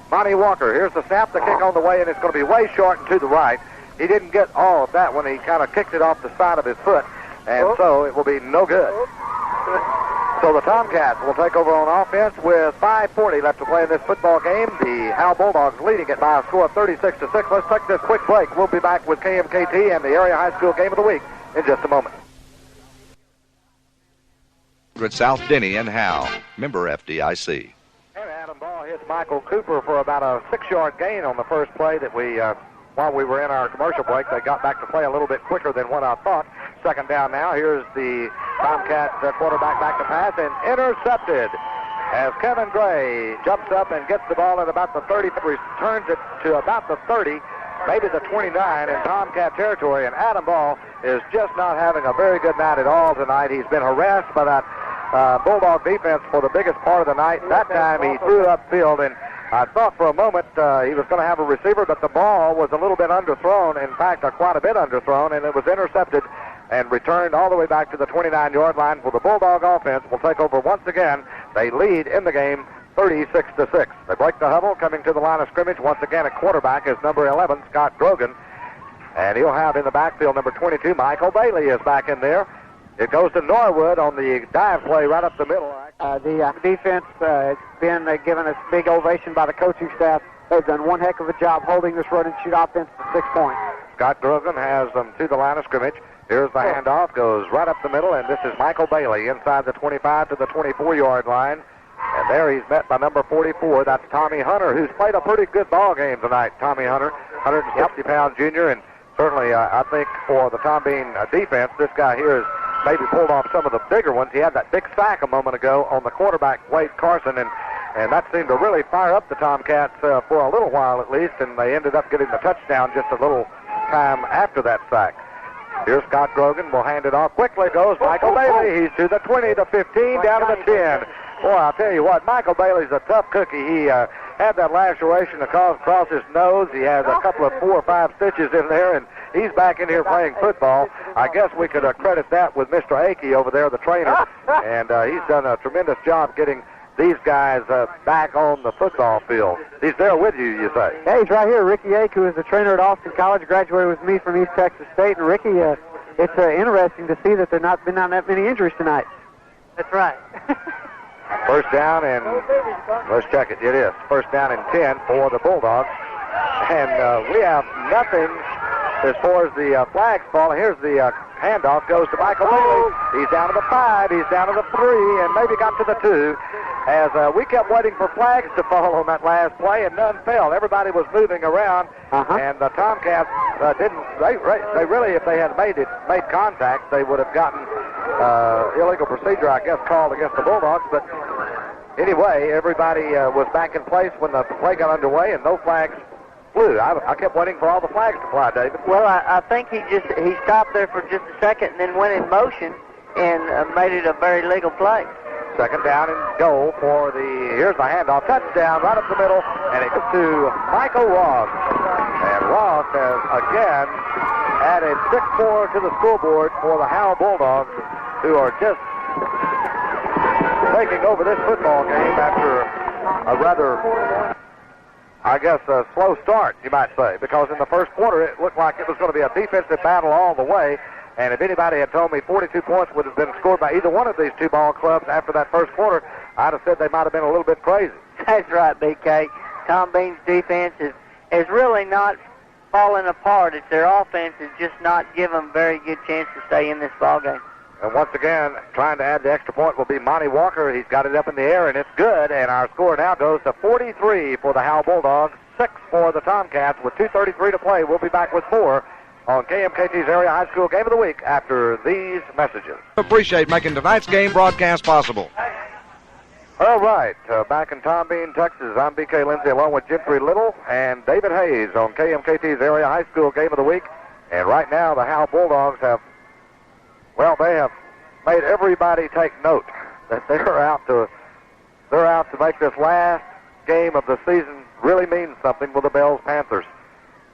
Monty Walker. Here's the snap, the kick on the way, and it's going to be way short and to the right. He didn't get all of that when he kind of kicked it off the side of his foot, and so it will be no good. So the Tomcats will take over on offense with 5:40 left to play in this football game. The Howe Bulldogs leading it by a score of 36-6. Let's take this quick break. We'll be back with KMKT and the area high school game of the week in just a moment. South Denny and Howe, member FDIC. And Adam Ball hits Michael Cooper for about a 6-yard gain on the first play that we, while we were in our commercial break, they got back to play a little bit quicker than what I thought. 2nd down now. Here's the Tomcats quarterback back to pass and intercepted as Kevin Gray jumps up and gets the ball at about the 30, returns it to about the 30, maybe the 29 in Tomcat territory, and Adam Ball is just not having a very good night at all tonight. He's been harassed by that Bulldog defense for the biggest part of the night. That time he threw it upfield, and I thought for a moment he was going to have a receiver, but the ball was a little bit underthrown. In fact, quite a bit underthrown, and it was intercepted and returned all the way back to the 29-yard line for the Bulldog offense. Will take over once again. They lead in the game 36-6. They break the huddle, coming to the line of scrimmage once again. At quarterback is number 11, Scott Grogan, and he'll have in the backfield number 22, Michael Bailey is back in there. It goes to Norwood on the dive play right up the middle. The defense has been given a big ovation by the coaching staff. They've done one heck of a job holding this run-and-shoot offense to 6 points. Scott Grogan has them to the line of scrimmage. Here's the handoff, goes right up the middle, and this is Michael Bailey inside the 25 to the 24-yard line. And there he's met by number 44. That's Tommy Hunter, who's played a pretty good ball game tonight. Tommy Hunter, 160-pound junior, and certainly I think for the Tom Bean defense, this guy here has maybe pulled off some of the bigger ones. He had that big sack a moment ago on the quarterback, Wade Carson, and that seemed to really fire up the Tomcats for a little while at least, and they ended up getting the touchdown just a little time after that sack. Here's Scott Grogan. Will hand it off. Quickly goes Michael Bailey. He's to the 20, the 15, down to the 10. Boy, I'll tell you what, Michael Bailey's a tough cookie. had that laceration across his nose. He has a couple of 4 or 5 stitches in there, and he's back in here playing football. I guess we could credit that with Mr. Akey over there, the trainer, and he's done a tremendous job getting these guys back on the football field. He's there with you, you say? Hey, he's right here. Ricky Ake, who is the trainer at Austin College, graduated with me from East Texas State. And Ricky, it's interesting to see that there not been that many injuries tonight. That's right. First down, and let's check it. It is first down and 10 for the Bulldogs. And we have nothing as far as the flags fall. Here's the handoff, goes to Michael Bailey. He's down to the 5, he's down to the 3, and maybe got to the 2. As we kept waiting for flags to fall on that last play, and none fell. Everybody was moving around, and the Tomcats didn't. They really, if they had made contact, they would have gotten illegal procedure, I guess, called against the Bulldogs. But anyway, everybody was back in place when the play got underway, and no flags flew. I kept waiting for all the flags to fly, David. Well, I think he stopped there for just a second and then went in motion and made it a very legal play. Second down and goal for here's the handoff, touchdown right up the middle, and it goes to Michael Ross. And Ross has again added 6-4 to the scoreboard for the Howe Bulldogs, who are just taking over this football game after a rather, I guess, a slow start, you might say, because in the first quarter it looked like it was going to be a defensive battle all the way. And if anybody had told me 42 points would have been scored by either one of these two ball clubs after that first quarter, I'd have said they might have been a little bit crazy. That's right, BK. Tom Bean's defense is really not falling apart. It's their offense is just not giving them a very good chance to stay in this ball game. And once again, trying to add the extra point will be Monty Walker. He's got it up in the air, and it's good. And our score now goes to 43 for the Howe Bulldogs, 6 for the Tomcats with 2:33 to play. We'll be back with more on KMKT's Area High School Game of the Week after these messages. Appreciate making tonight's game broadcast possible. All right, back in Tom Bean, Texas, I'm BK Lindsay along with Gentry Little and David Hayes on KMKT's Area High School Game of the Week. And right now the Howe Bulldogs have made everybody take note that they're out to make this last game of the season really mean something with the Bells Panthers.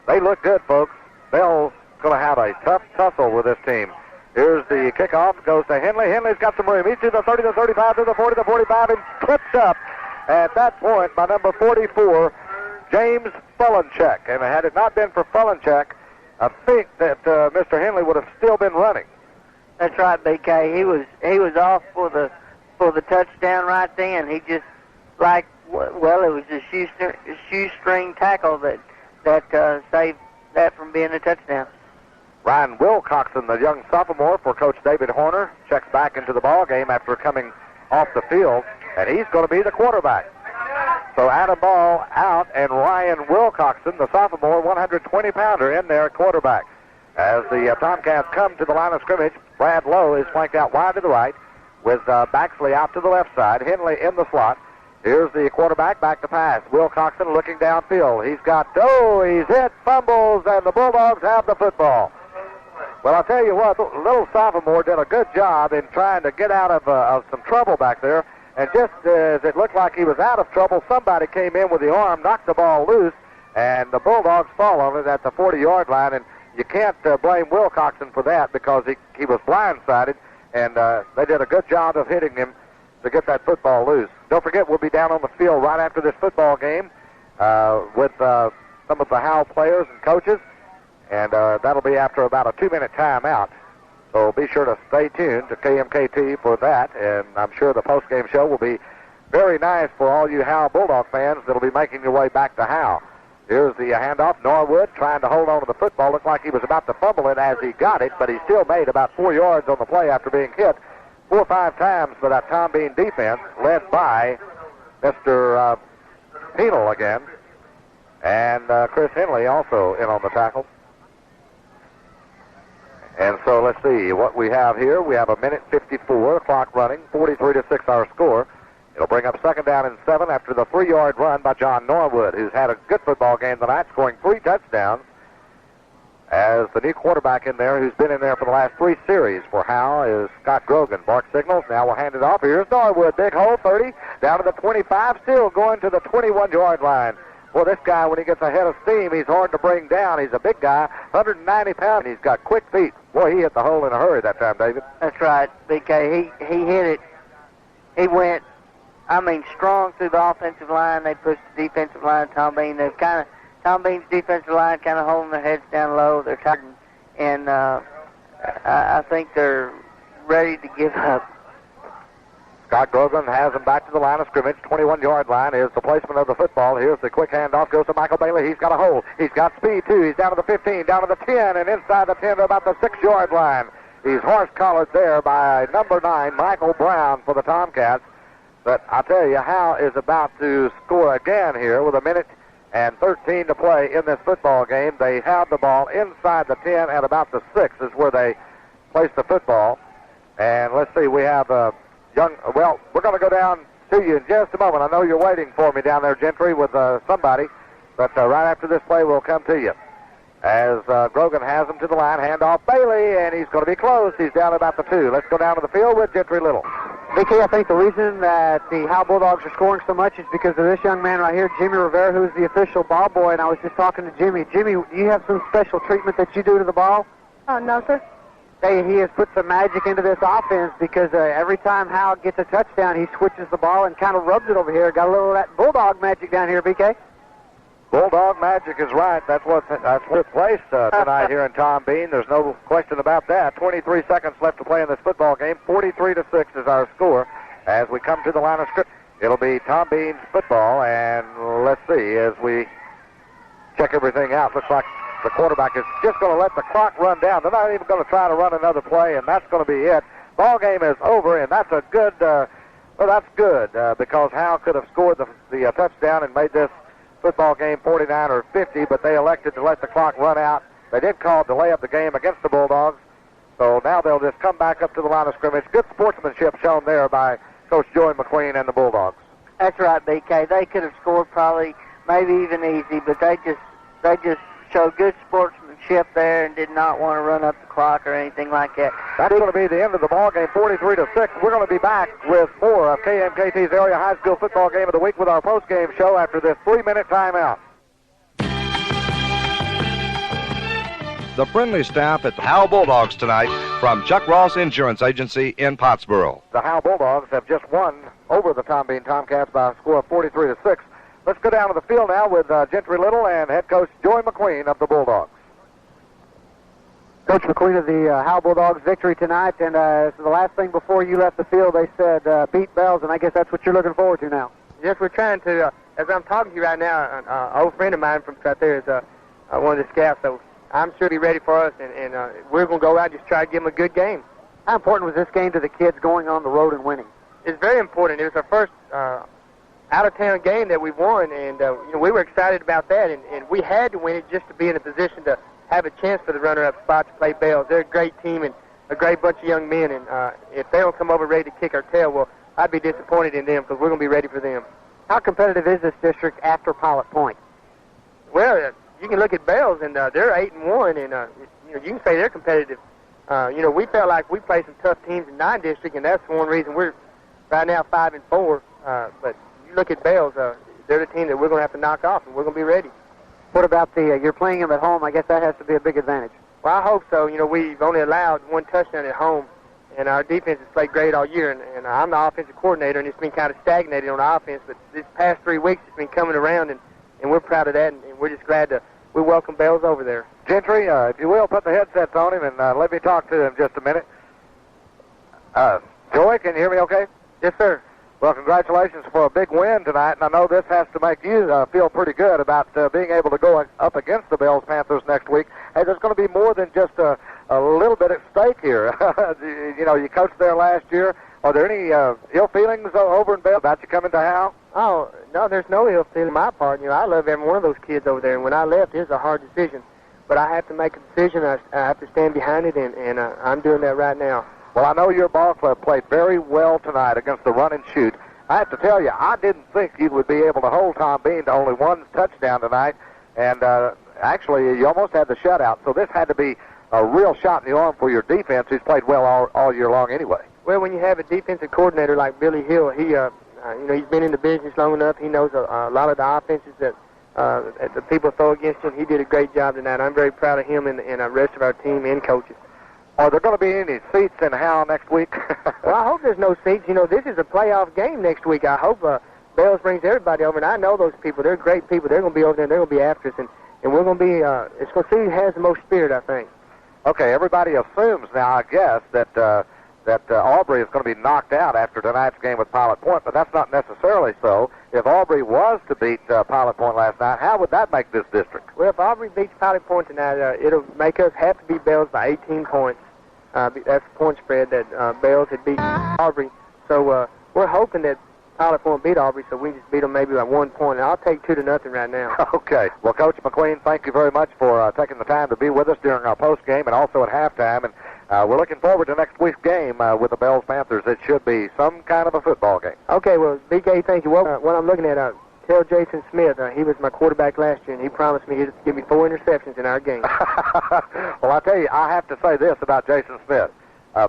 They look good, folks. Bells going to have a tough tussle with this team. Here's the kickoff. Goes to Henley. Henley's got some room. He's to the 30, the 35, to the 40, the 45, and tripped up at that point by number 44, James Fullencheck. And had it not been for Fullencheck, I think that Mr. Henley would have still been running. That's right, BK. He was off for the touchdown right then. He just it was a shoestring tackle that saved that from being a touchdown. Ryan Wilcoxon, the young sophomore for Coach David Horner, checks back into the ball game after coming off the field, and he's going to be the quarterback. So Adam Ball out, and Ryan Wilcoxon, the sophomore 120-pounder, in there at quarterback. As the Tomcats come to the line of scrimmage, Brad Lowe is flanked out wide to the right, with Baxley out to the left side, Henley in the slot. Here's the quarterback, back to pass. Wilcoxon looking downfield. He's hit, fumbles, and the Bulldogs have the football. Well, I'll tell you what, little sophomore did a good job in trying to get out of some trouble back there. And just as it looked like he was out of trouble, somebody came in with the arm, knocked the ball loose, and the Bulldogs fall on it at the 40-yard line. And you can't blame Wilcoxon for that because he was blindsided, and they did a good job of hitting him to get that football loose. Don't forget, we'll be down on the field right after this football game with some of the Howe players and coaches, and that'll be after about a 2-minute timeout. So be sure to stay tuned to KMKT for that, and I'm sure the post-game show will be very nice for all you Howe Bulldog fans that'll be making your way back to Howe. Here's the handoff. Norwood trying to hold on to the football. Looked like he was about to fumble it as he got it, but he still made about 4 yards on the play after being hit 4 or 5 times for that Tom Bean defense, led by Mr. Penal again, and Chris Henley also in on the tackle. And so let's see what we have here. We have 1:54, clock running, 43-6 our score. It'll bring up second down and 7 after the 3-yard run by John Norwood, who's had a good football game tonight, scoring 3 touchdowns. As the new quarterback in there, who's been in there for the last 3 series for Howe, is Scott Grogan. Bark signals. Now we'll hand it off. Here's Norwood. Big hole, 30. Down to the 25. Still going to the 21-yard line. Well, this guy, when he gets ahead of steam, he's hard to bring down. He's a big guy, 190 pounds. He's got quick feet. Boy, he hit the hole in a hurry that time, David. That's right, BK. He hit it. He went, strong through the offensive line. They pushed the defensive line. Tom Bean's defensive line kind of holding their heads down low. They're tired, and I think they're ready to give up. Scott Grogan has him back to the line of scrimmage. 21-yard line is the placement of the football. Here's the quick handoff. Goes to Michael Bailey. He's got a hole. He's got speed, too. He's down to the 15, down to the 10, and inside the 10 to about the 6-yard line. He's horse-collared there by number 9, Michael Brown, for the Tomcats. But I tell you, Howe is about to score again here with 1:13 to play in this football game. They have the ball inside the 10 at about the 6 is where they place the football. And let's see, we have we're going to go down to you in just a moment. I know you're waiting for me down there, Gentry, with somebody, but right after this play, we'll come to you. As Grogan has him to the line, handoff Bailey, and he's going to be close. He's down about the 2. Let's go down to the field with Gentry Little. BK, I think the reason that the Howe Bulldogs are scoring so much is because of this young man right here, Jimmy Rivera, who's the official ball boy, and I was just talking to Jimmy. Jimmy, do you have some special treatment that you do to the ball? No, sir. He has put some magic into this offense because every time Howe gets a touchdown, he switches the ball and kind of rubs it over here. Got a little of that Bulldog magic down here, BK. Bulldog magic is right. That's what took place tonight here in Tom Bean. There's no question about that. 23 seconds left to play in this football game. 43-6 is our score. As we come to the line of scrimmage, it'll be Tom Bean's football, and let's see as we check everything out. Looks like the quarterback is just going to let the clock run down. They're not even going to try to run another play, and that's going to be it. Ball game is over, and that's a good. That's good because Howe could have scored the touchdown and made this football game 49 or 50, but they elected to let the clock run out. They did call delay of the game against the Bulldogs, so now they'll just come back up to the line of scrimmage. Good sportsmanship shown there by Coach Joey McQueen and the Bulldogs. That's right, BK. They could have scored probably, maybe even easy, but they just showed good sportsmanship there and did not want to run up the clock or anything like that. That's going to be the end of the ball game, 43-6. We're going to be back with more of KMKT's Area High School Football Game of the Week with our post-game show after this 3-minute timeout. The friendly staff at the Howe Bulldogs tonight from Chuck Ross Insurance Agency in Pottsboro. The Howe Bulldogs have just won over the Tom Bean Tomcats by a score of 43-6. Let's go down to the field now with Gentry Little and head coach Joey McQueen of the Bulldogs. Coach McQueen of the Howe Bulldogs victory tonight, and so the last thing before you left the field, they said beat Bells, and I guess that's what you're looking forward to now. Yes, we're trying to, as I'm talking to you right now, an old friend of mine from right there is one of the scouts, so I'm sure he'll be ready for us, and we're going to go out and just try to give them a good game. How important was this game to the kids going on the road and winning? It's very important. It was our first out-of-town game that we won, and we were excited about that, and we had to win it just to be in a position to have a chance for the runner-up spot to play Bells. They're a great team and a great bunch of young men, and if they don't come over ready to kick our tail, well, I'd be disappointed in them because we're going to be ready for them. How competitive is this district after Pilot Point? Well, you can look at Bells, and they're 8-1, and you can say they're competitive. We felt like we played some tough teams in 9 district, and that's one reason we're right now 5-4. But you look at Bells, they're the team that we're going to have to knock off, and we're going to be ready. What about you're playing them at home? I guess that has to be a big advantage. Well, I hope so. We've only allowed 1 touchdown at home, and our defense has played great all year, and I'm the offensive coordinator, and it's been kind of stagnated on offense, but this past 3 weeks it's been coming around, and we're proud of that, and we're just glad we welcome Bells over there. Gentry, if you will, put the headsets on him, and let me talk to him just a minute. Joey, can you hear me okay? Yes, sir. Well, congratulations for a big win tonight, and I know this has to make you feel pretty good about being able to go up against the Bells Panthers next week. Hey, there's going to be more than just a little bit at stake here. You coached there last year. Are there any ill feelings over in Bells about you coming to Howe? Oh, no, there's no ill feeling on my part. I love every one of those kids over there, and when I left, it was a hard decision. But I have to make a decision. I have to stand behind it, and I'm doing that right now. Well, I know your ball club played very well tonight against the run and shoot. I have to tell you, I didn't think you would be able to hold Tom Bean to only 1 touchdown tonight. And actually, you almost had the shutout, so this had to be a real shot in the arm for your defense, who's played well all year long anyway. Well, when you have a defensive coordinator like Billy Hill, he's been in the business long enough. He knows a lot of the offenses that the people throw against him. He did a great job tonight. I'm very proud of him and the rest of our team and coaches. Are there going to be any seats in Howe next week? Well, I hope there's no seats. This is a playoff game next week. I hope Bells brings everybody over, and I know those people. They're great people. They're going to be over there, and they're going to be after us, and we're going to be, it's going to see who has the most spirit, I think. Okay, everybody assumes now, I guess, that Aubrey is going to be knocked out after tonight's game with Pilot Point, but that's not necessarily so. If Aubrey was to beat Pilot Point last night, how would that make this district? Well, if Aubrey beats Pilot Point tonight, it'll make us have to beat Bells by 18 points. That's the point spread that Bells had beat Aubrey. So we're hoping that Pilot Point beat Aubrey, so we just beat them maybe by 1 point. And I'll take 2-0 right now. Okay. Well, Coach McQueen, thank you very much for taking the time to be with us during our post game and also at halftime. And we're looking forward to next week's game with the Bells Panthers. It should be some kind of a football game. Okay. Well, BK, thank you. Well, what I'm looking at, tell Jason Smith, he was my quarterback last year, and he promised me he'd give me 4 interceptions in our game. Well, I tell you, I have to say this about Jason Smith.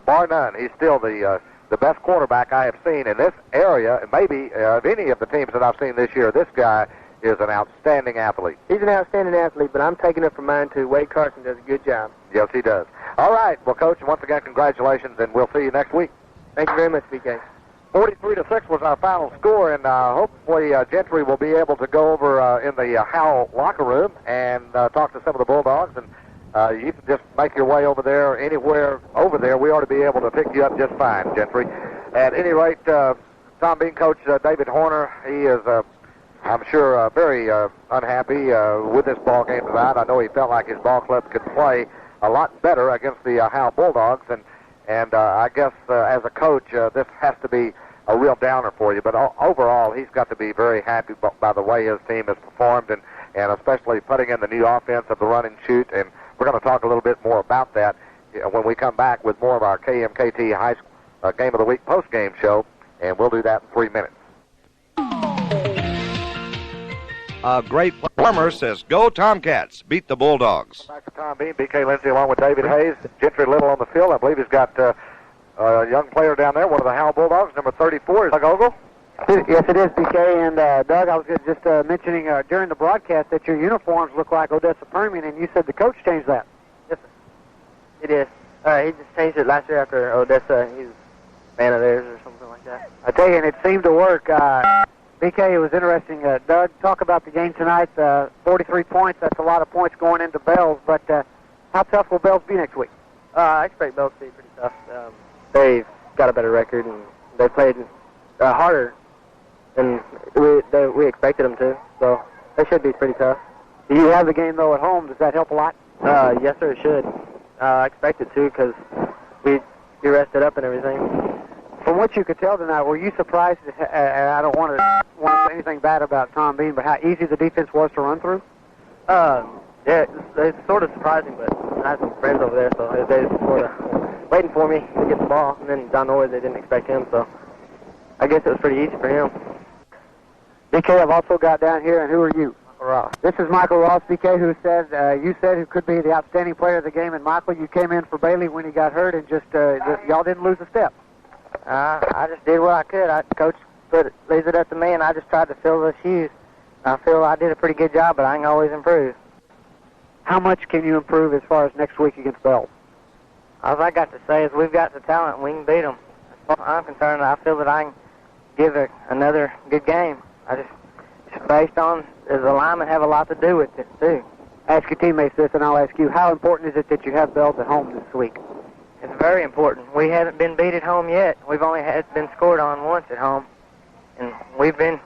Bar none, he's still the best quarterback I have seen in this area, and maybe of any of the teams that I've seen this year. This guy is an outstanding athlete. He's an outstanding athlete, but I'm taking it for mine, too. Wade Carson does a good job. Yes, he does. All right. Well, Coach, once again, congratulations, and we'll see you next week. Thank you very much, BK. 43-6 was our final score, and hopefully Gentry will be able to go over in the Howe locker room and talk to some of the Bulldogs. And you can just make your way over there, anywhere over there. We ought to be able to pick you up just fine, Gentry. At any rate, Tom Bean coach David Horner, he is, I'm sure, very unhappy with this ball game tonight. I know he felt like his ball club could play a lot better against the Howe Bulldogs, and I guess as a coach, this has to be a real downer for you. But overall, he's got to be very happy by the way his team has performed, and especially putting in the new offense of the run and shoot. And we're going to talk a little bit more about that when we come back with more of our KMKT High School Game of the Week post-game show, and we'll do that in 3 minutes. A great plumber says, go Tomcats, beat the Bulldogs. Back to Tom Bean, BK Lindsay along with David Hayes. Gentry Little on the field. I believe he's got a young player down there, one of the Howe Bulldogs, number 34. Is Doug Ogle? Yes, it is, BK. And Doug, I was just mentioning during the broadcast that your uniforms look like Odessa Permian, and you said the coach changed that. Yes, sir. It is. He just changed it last year after Odessa. He's a fan of theirs or something like that. I tell you, and it seemed to work. BK, it was interesting. Doug, talk about the game tonight. 43 points, that's a lot of points going into Bells, but how tough will Bells be next week? I expect Bells to be pretty tough. They've got a better record, and they played harder than we expected them to, so they should be pretty tough. Do you have the game, though, at home? Does that help a lot? Yes, sir, it should. I expect it to, because we rested up and everything. From what you could tell tonight, were you surprised, and I don't want to say anything bad about Tom Bean, but how easy the defense was to run through? Yeah, it's sort of surprising, but I have some friends over there, so they sort of waiting for me to get the ball, and then Don Noy, they didn't expect him, so I guess it was pretty easy for him. BK, I've also got down here, and who are you? Michael Ross. This is Michael Ross, BK, who says, you said who could be the outstanding player of the game, and Michael, you came in for Bailey when he got hurt, and just y'all didn't lose a step. I just did what I could. Coach leaves it up to me, and I just tried to fill the shoes. I feel I did a pretty good job, but I can always improve. How much can you improve as far as next week against Bells? All I got to say is we've got the talent, and we can beat them. As far as I'm concerned, I feel that I can give it another good game. Just based on the linemen have a lot to do with it, too. Ask your teammates this, and I'll ask you, how important is it that you have Bells at home this week? It's very important. We haven't been beat at home yet. We've only been scored on once at home. And we've been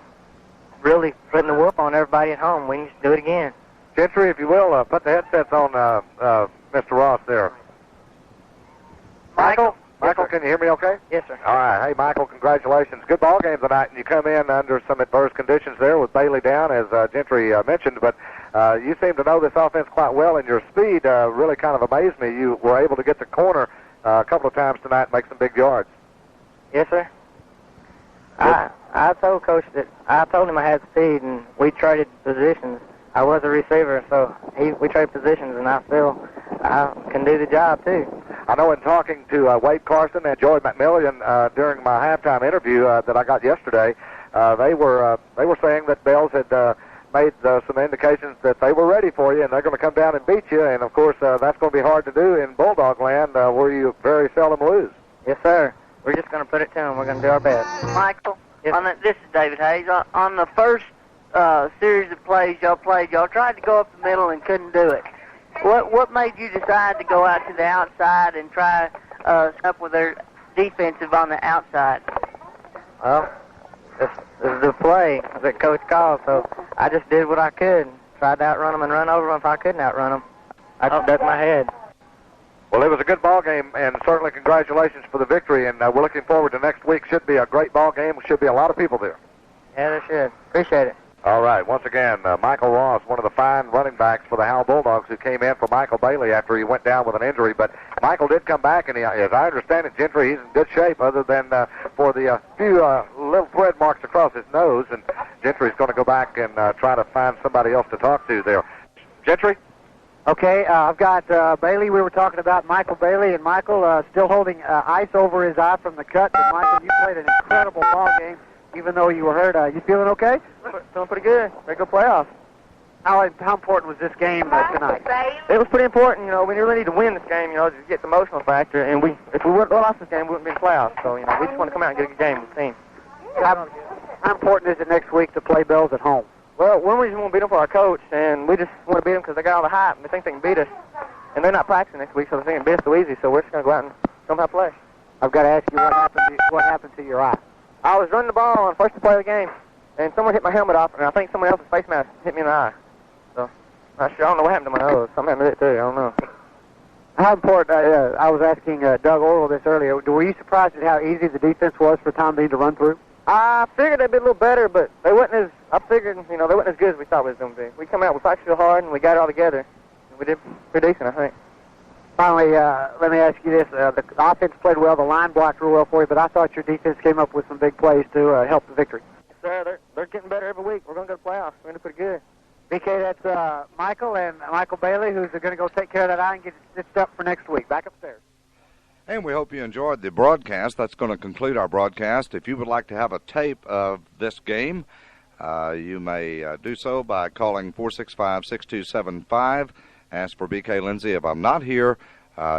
really putting the whoop on everybody at home. We can just do it again. Gentry, if you will, put the headsets on Mr. Ross there. Michael, can you hear me okay? Yes, sir. All right. Hey, Michael, congratulations. Good ball game tonight, and you come in under some adverse conditions there with Bailey down, as Gentry mentioned, but you seem to know this offense quite well, and your speed really kind of amazed me. You were able to get the corner a couple of times tonight and make some big yards. Yes, sir. I told Coach that I told him I had speed, and we traded positions. I was a receiver, so we trade positions, and I feel I can do the job, too. I know in talking to Wade Carson and Joey McMillian during my halftime interview that I got yesterday, they were saying that Bells had made some indications that they were ready for you, and they're going to come down and beat you. And, of course, that's going to be hard to do in Bulldog land where you very seldom lose. Yes, sir. We're just going to put it to them. We're going to do our best. Michael, this is David Hayes. On the first series of plays y'all played, y'all tried to go up the middle and couldn't do it. What made you decide to go out to the outside and try up with their defensive on the outside? Well, this is the play that Coach called, so I just did what I could. Tried to outrun them and run over them if I couldn't outrun them. I just ducked my head. Well, it was a good ball game, and certainly congratulations for the victory, and we're looking forward to next week. Should be a great ball game. Should be a lot of people there. Yeah, they should. Appreciate it. All right. Once again, Michael Ross, one of the fine running backs for the Howe Bulldogs, who came in for Michael Bailey after he went down with an injury. But Michael did come back, and as I understand it, Gentry, he's in good shape other than for the few little thread marks across his nose. And Gentry's going to go back and try to find somebody else to talk to there. Gentry? Okay, I've got Bailey. We were talking about Michael Bailey, and Michael still holding ice over his eye from the cut. But Michael, you played an incredible ball game, even though you were hurt. You feeling okay? Feeling pretty good. Ready to go playoffs. How important was this game tonight? It was pretty important. We really need to win this game. To get the emotional factor. And if we lost this game, we wouldn't be in playoffs. So we just want to come out and get a good game with the team. How important is it next week to play Bells at home? Well, one reason we want to beat them for our coach, and we just want to beat them because they got all the hype and they think they can beat us. And they're not practicing next week, so they think they can beat us so easy. So we're just going to go out and show them how to play. I've got to ask you what happened to your eye. I was running the ball on first play of the game, and someone hit my helmet off, and I think someone else's face mask hit me in the eye. So I don't know what happened to my nose. Something happened to it too. I don't know. How important? I was asking Doug Orwell this earlier. Were you surprised at how easy the defense was for Tom Bean to run through? I figured they'd be a little better, but they wasn't as. I figured, they wasn't as good as we thought we was going to be. We come out, we practiced real hard, and we got it all together. And we did pretty decent, I think. Finally, let me ask you this: the offense played well, the line blocked real well for you, but I thought your defense came up with some big plays to help the victory. Yes, sir. They're getting better every week. We're going to go to playoffs. We're going to do pretty good. BK, that's Michael and Michael Bailey, who's going to go take care of that eye and get it stitched up for next week. Back upstairs. And we hope you enjoyed the broadcast. That's going to conclude our broadcast. If you would like to have a tape of this game, you may do so by calling 465-6275. Ask for BK Lindsay. If I'm not here,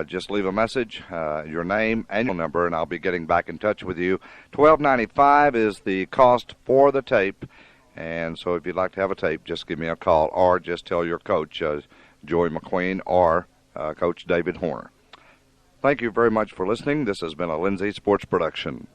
just leave a message, your name and your number, and I'll be getting back in touch with you. $12.95 is the cost for the tape. And so if you'd like to have a tape, just give me a call or just tell your coach, Joey McQueen, or Coach David Horner. Thank you very much for listening. This has been a Lindsay Sports production.